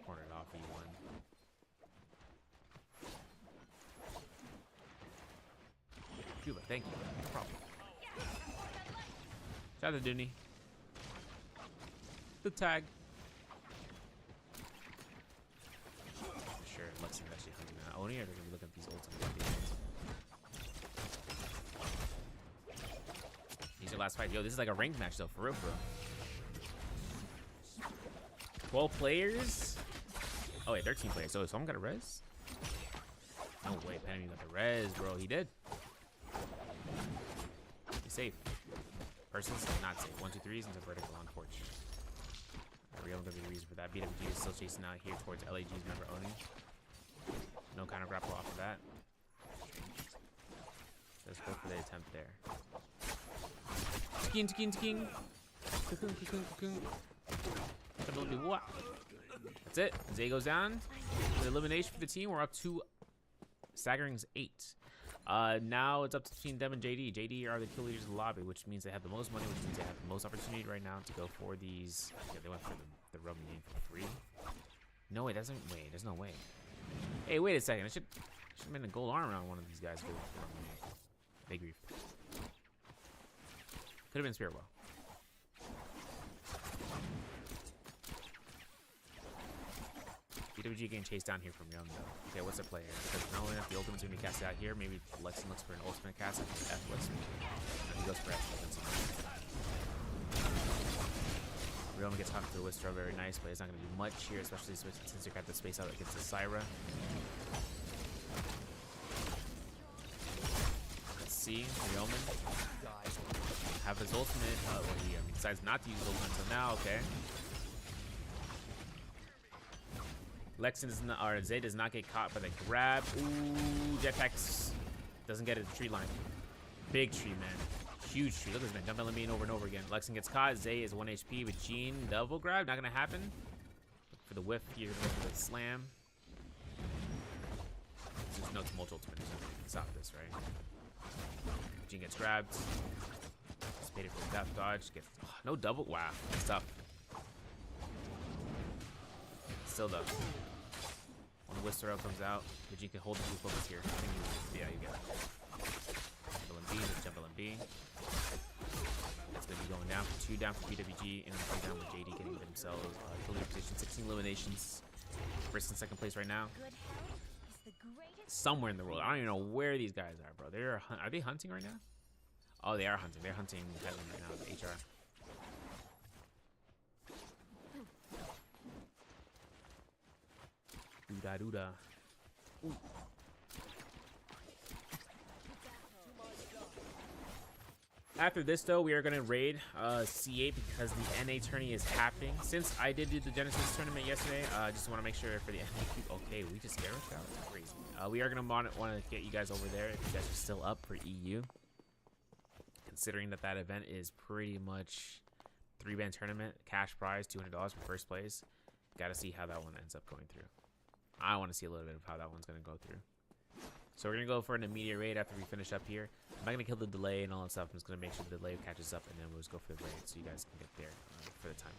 Cornered off E1. Cuba, thank you. No problem. Shout out to Dooney. The tag. Sure, Lexing's actually hunting that. Oni, or they're gonna be looking at these ultimates. These are last fight. Yo, this is like a ranked match though, for real, bro. 12 players? Oh wait, 13 players. So someone got a res? No way, Penny got the res, bro. He did. He's safe. Person's not safe. 1, 2, 3s into vertical on porch. Real gonna be the reason for that. BWG is still chasing out here towards LAG's member Oni. No kind of grapple off of that. Let's go for the attempt there. King. That's it. Zay goes down. The elimination for the team. We're up to staggering's 8. Now it's up between them and JD. JD are the kill leaders of the lobby, which means they have the most money, which means they have the most opportunity right now to go for these. Yeah, they went for the Roman game for free. No way, doesn't wait. There's no way. Hey, wait a second. I should have been a gold armor on one of these guys. Big grief. Could have been Spirit Well. BWG getting chased down here from Young though. Okay, what's their play here? Because not only enough the ultimate's gonna be casted out here, maybe Lexington looks for an ultimate cast. F looks for he goes for F. Realm gets hopped to the Wistra, very nice, but it's not gonna do much here, especially since you got the space out against the Syra. Let's see, Realman have his ultimate. He decides not to use his ultimate until now. Okay. Lexington does not, or Zay does not get caught by the grab. Ooh, jetpacks doesn't get it. The tree line. Big tree, man. Huge tree. Look at this man. Jump LMB over and over again. Lexington gets caught. Zay is 1 HP with Gene. Double grab. Not going to happen. Look for the whiff here. Look for the slam. There's no tumult ultimate. There's nothing that can stop this, right? Gene gets grabbed. Anticipated for the death dodge. Gets no double. Wow. That's tough. Still though. When the Whistler comes out, Veggie can hold the blue focus here. I think yeah, you get it. Jump LMB, let's jump LMB. It's going to be going down for 2 down for BWG, and 3 down with JD getting themselves kill leader position. 16 eliminations. First and second place right now. Somewhere in the world. I don't even know where these guys are, bro. Are they hunting right now? Oh, they are hunting. They're hunting Headland right now with HR. Doodah doodah. Ooh. After this, though, we are going to raid C8 because the NA tourney is happening. Since I did do the Genesis tournament yesterday, I just want to make sure for the NA. Okay, we just Gareth out. That's crazy. We are going to want to get you guys over there if you guys are still up for EU. Considering that event is pretty much 3-band tournament, cash prize, $200 for first place. Got to see how that one ends up going through. I want to see a little bit of how that one's going to go through. So we're going to go for an immediate raid after we finish up here. I'm not going to kill the delay and all that stuff. I'm just going to make sure the delay catches up, and then we'll just go for the raid so you guys can get there for the time.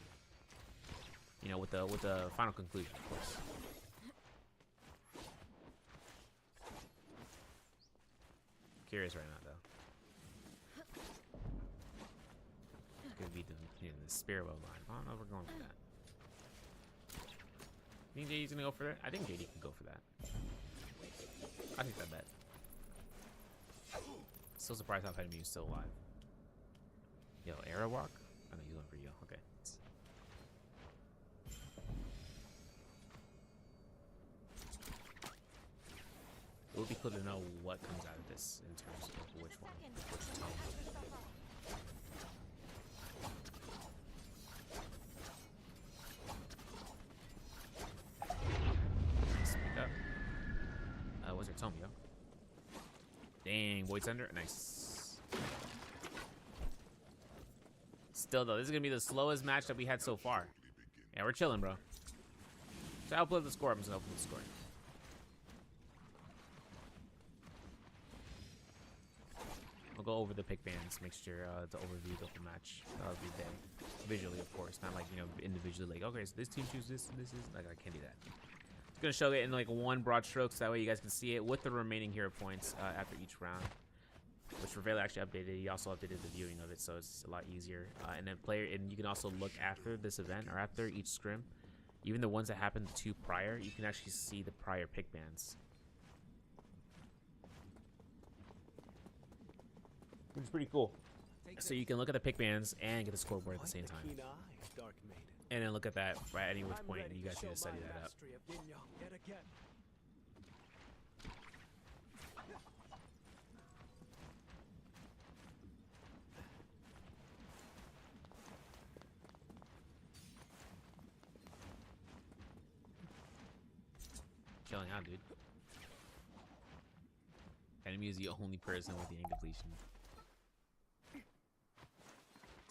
You know, with the final conclusion, of course. Curious right now, though. Could be the Spirit Well line. I don't know if we're going for that. You think JD's gonna go for it? I think JD can go for that. I think that bet. Still surprised how Enemy is still alive. Yo, Arrow Walk? I know he's going for you. Okay. It would be cool to know what comes out of this in terms of which one. Which tone. What's your tome, yo? Dang, Void Thunder, nice. Still though, this is gonna be the slowest match that we had so far. Yeah, we're chilling, bro. So I'll upload the score. I'm just gonna upload the score. We'll go over the pick bands, make sure to overview the whole match every day, visually, of course, not like individually. Like, okay, so this team chooses this, and this is like I can't do that. Gonna show it in like one broad stroke so that way you guys can see it with the remaining hero points after each round, which Revela actually updated. He also updated the viewing of it, so it's a lot easier. And then you can also look after this event or after each scrim, even the ones that happened the 2 prior, you can actually see the prior pick bands, which is pretty cool. So you can look at the pick bands and get the scoreboard at the same time. And then look at that at any which point, and you guys need to study that up. Chilling out, dude. Enemy is the only person with the ink depletion.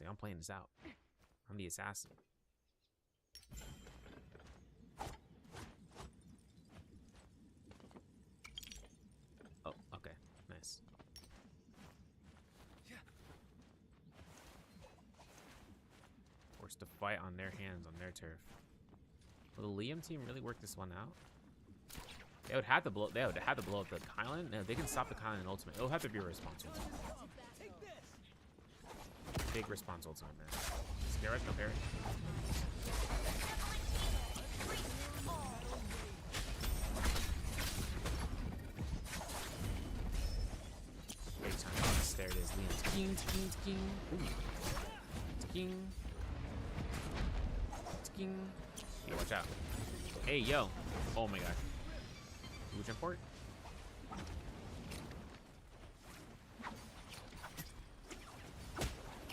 Dude, I'm playing this out. I'm the assassin. Oh, okay. Nice. forced to fight on their hands, on their turf. Will the Liam team really work this one out? They would have to blow. They would have to blow up the Kylan. No, they can stop the Kylan in ultimate. It'll have to be a response ultimate. Big response ultimate, man. Scare us, no parry. Big time. Yes, there it is. Liam's king, king, king. King. King. Yo, watch out. Hey, yo. Oh my god. Huge import.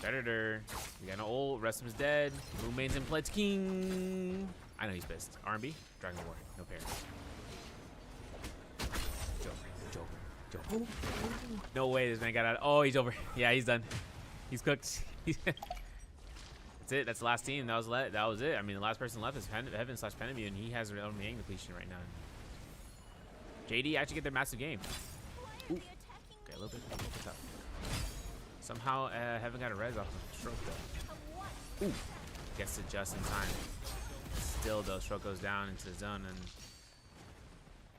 Predator. We got an ult. Rest of him is dead. Moonmane's in play. King. I know he's pissed. R&B. Dragon War. No parry. Joker. No way this man got out. Oh, he's over. Yeah, he's done. He's cooked. That's it. That's the last team. That was it. I mean, the last person left is Heaven/Penaview, and he has remaining depletion right now. JD actually get their massive game. Ooh. Okay, a little bit tough. Somehow, Heaven got a res off of stroke though. Ooh. Gets it just in time. Still though, stroke goes down into the zone, and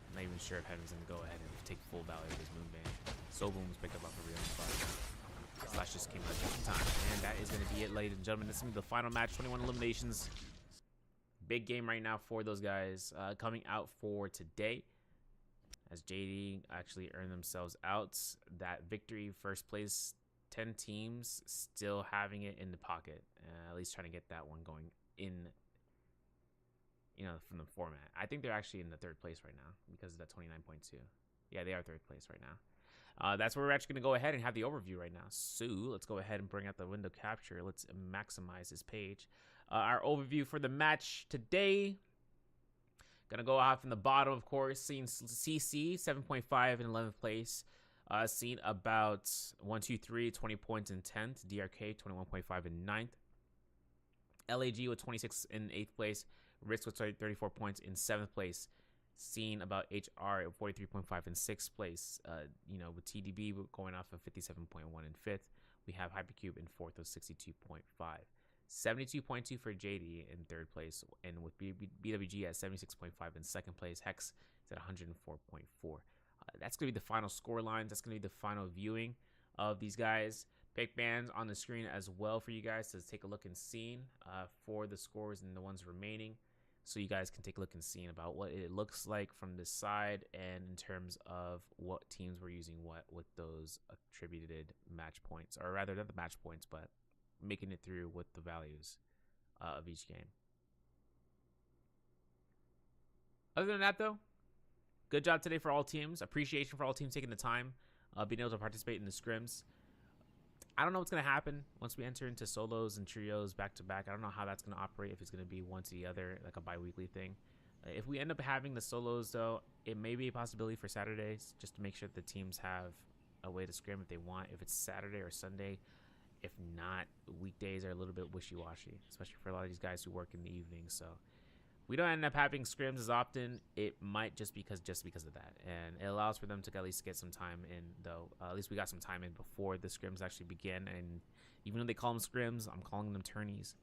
I'm not even sure if Heaven's gonna go ahead and take full value of his Moonbane. Soul Boom was picked up off a real spot. Slash just came out just in time. And that is going to be it, ladies and gentlemen. This is going to be the final match, 21 eliminations. Big game right now for those guys. Coming out for today, as JD actually earned themselves out that victory. First place, 10 teams still having it in the pocket. At least trying to get that one going in, you know, from the format. I think they're actually in the third place right now because of that 29.2. Yeah, they are third place right now. That's where we're actually going to go ahead and have the overview right now. So let's go ahead and bring out the window capture. Let's maximize this page. Our overview for the match today. Going to go off from the bottom, of course. Seeing CC, 7.5 in 11th place. Seen about 1, 2, 3, 20 points in 10th. DRK, 21.5 in 9th. LAG with 26 in 8th place. Risk with 34 points in 7th place. Seen about HR at 43.5 in 6th place. You know, with TDB going off of 57.1 in 5th. We have Hypercube in 4th with 62.5. 72.2 for JD in 3rd place. And with BWG at 76.5 in 2nd place. Hex is at 104.4. That's going to be the final score lines. That's going to be the final viewing of these guys. Pick bands on the screen as well for you guys to take a look and see for the scores and the ones remaining. So you guys can take a look and see about what it looks like from this side and in terms of what teams were using what with those attributed match points. Or rather, not the match points, but making it through with the values of each game. Other than that, though, good job today for all teams. Appreciation for all teams taking the time, being able to participate in the scrims. I don't know what's going to happen once we enter into solos and trios back-to-back. I don't know how that's going to operate, if it's going to be one to the other, like a bi-weekly thing. If we end up having the solos, though, it may be a possibility for Saturdays, just to make sure that the teams have a way to scrim if they want, if it's Saturday or Sunday. If not, weekdays are a little bit wishy-washy, especially for a lot of these guys who work in the evening. So we don't end up having scrims as often. It might just because of that, and it allows for them to at least get some time in, though. At least we got some time in before the scrims actually begin. And even though they call them scrims, I'm calling them tourneys.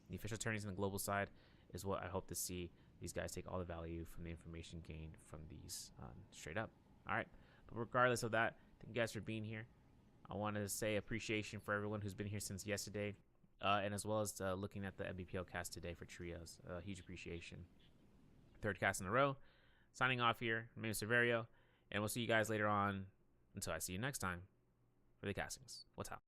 The official tourneys on the global side is what I hope to see these guys take all the value from the information gained from these straight up. All right, but regardless of that, thank you guys for being here. I want to say appreciation for everyone who's been here since yesterday. And as well as looking at the MBPL cast today for trios. Huge appreciation. 3rd cast in a row. Signing off here. My name is Severio. And we'll see you guys later on. Until I see you next time for the castings. What's up?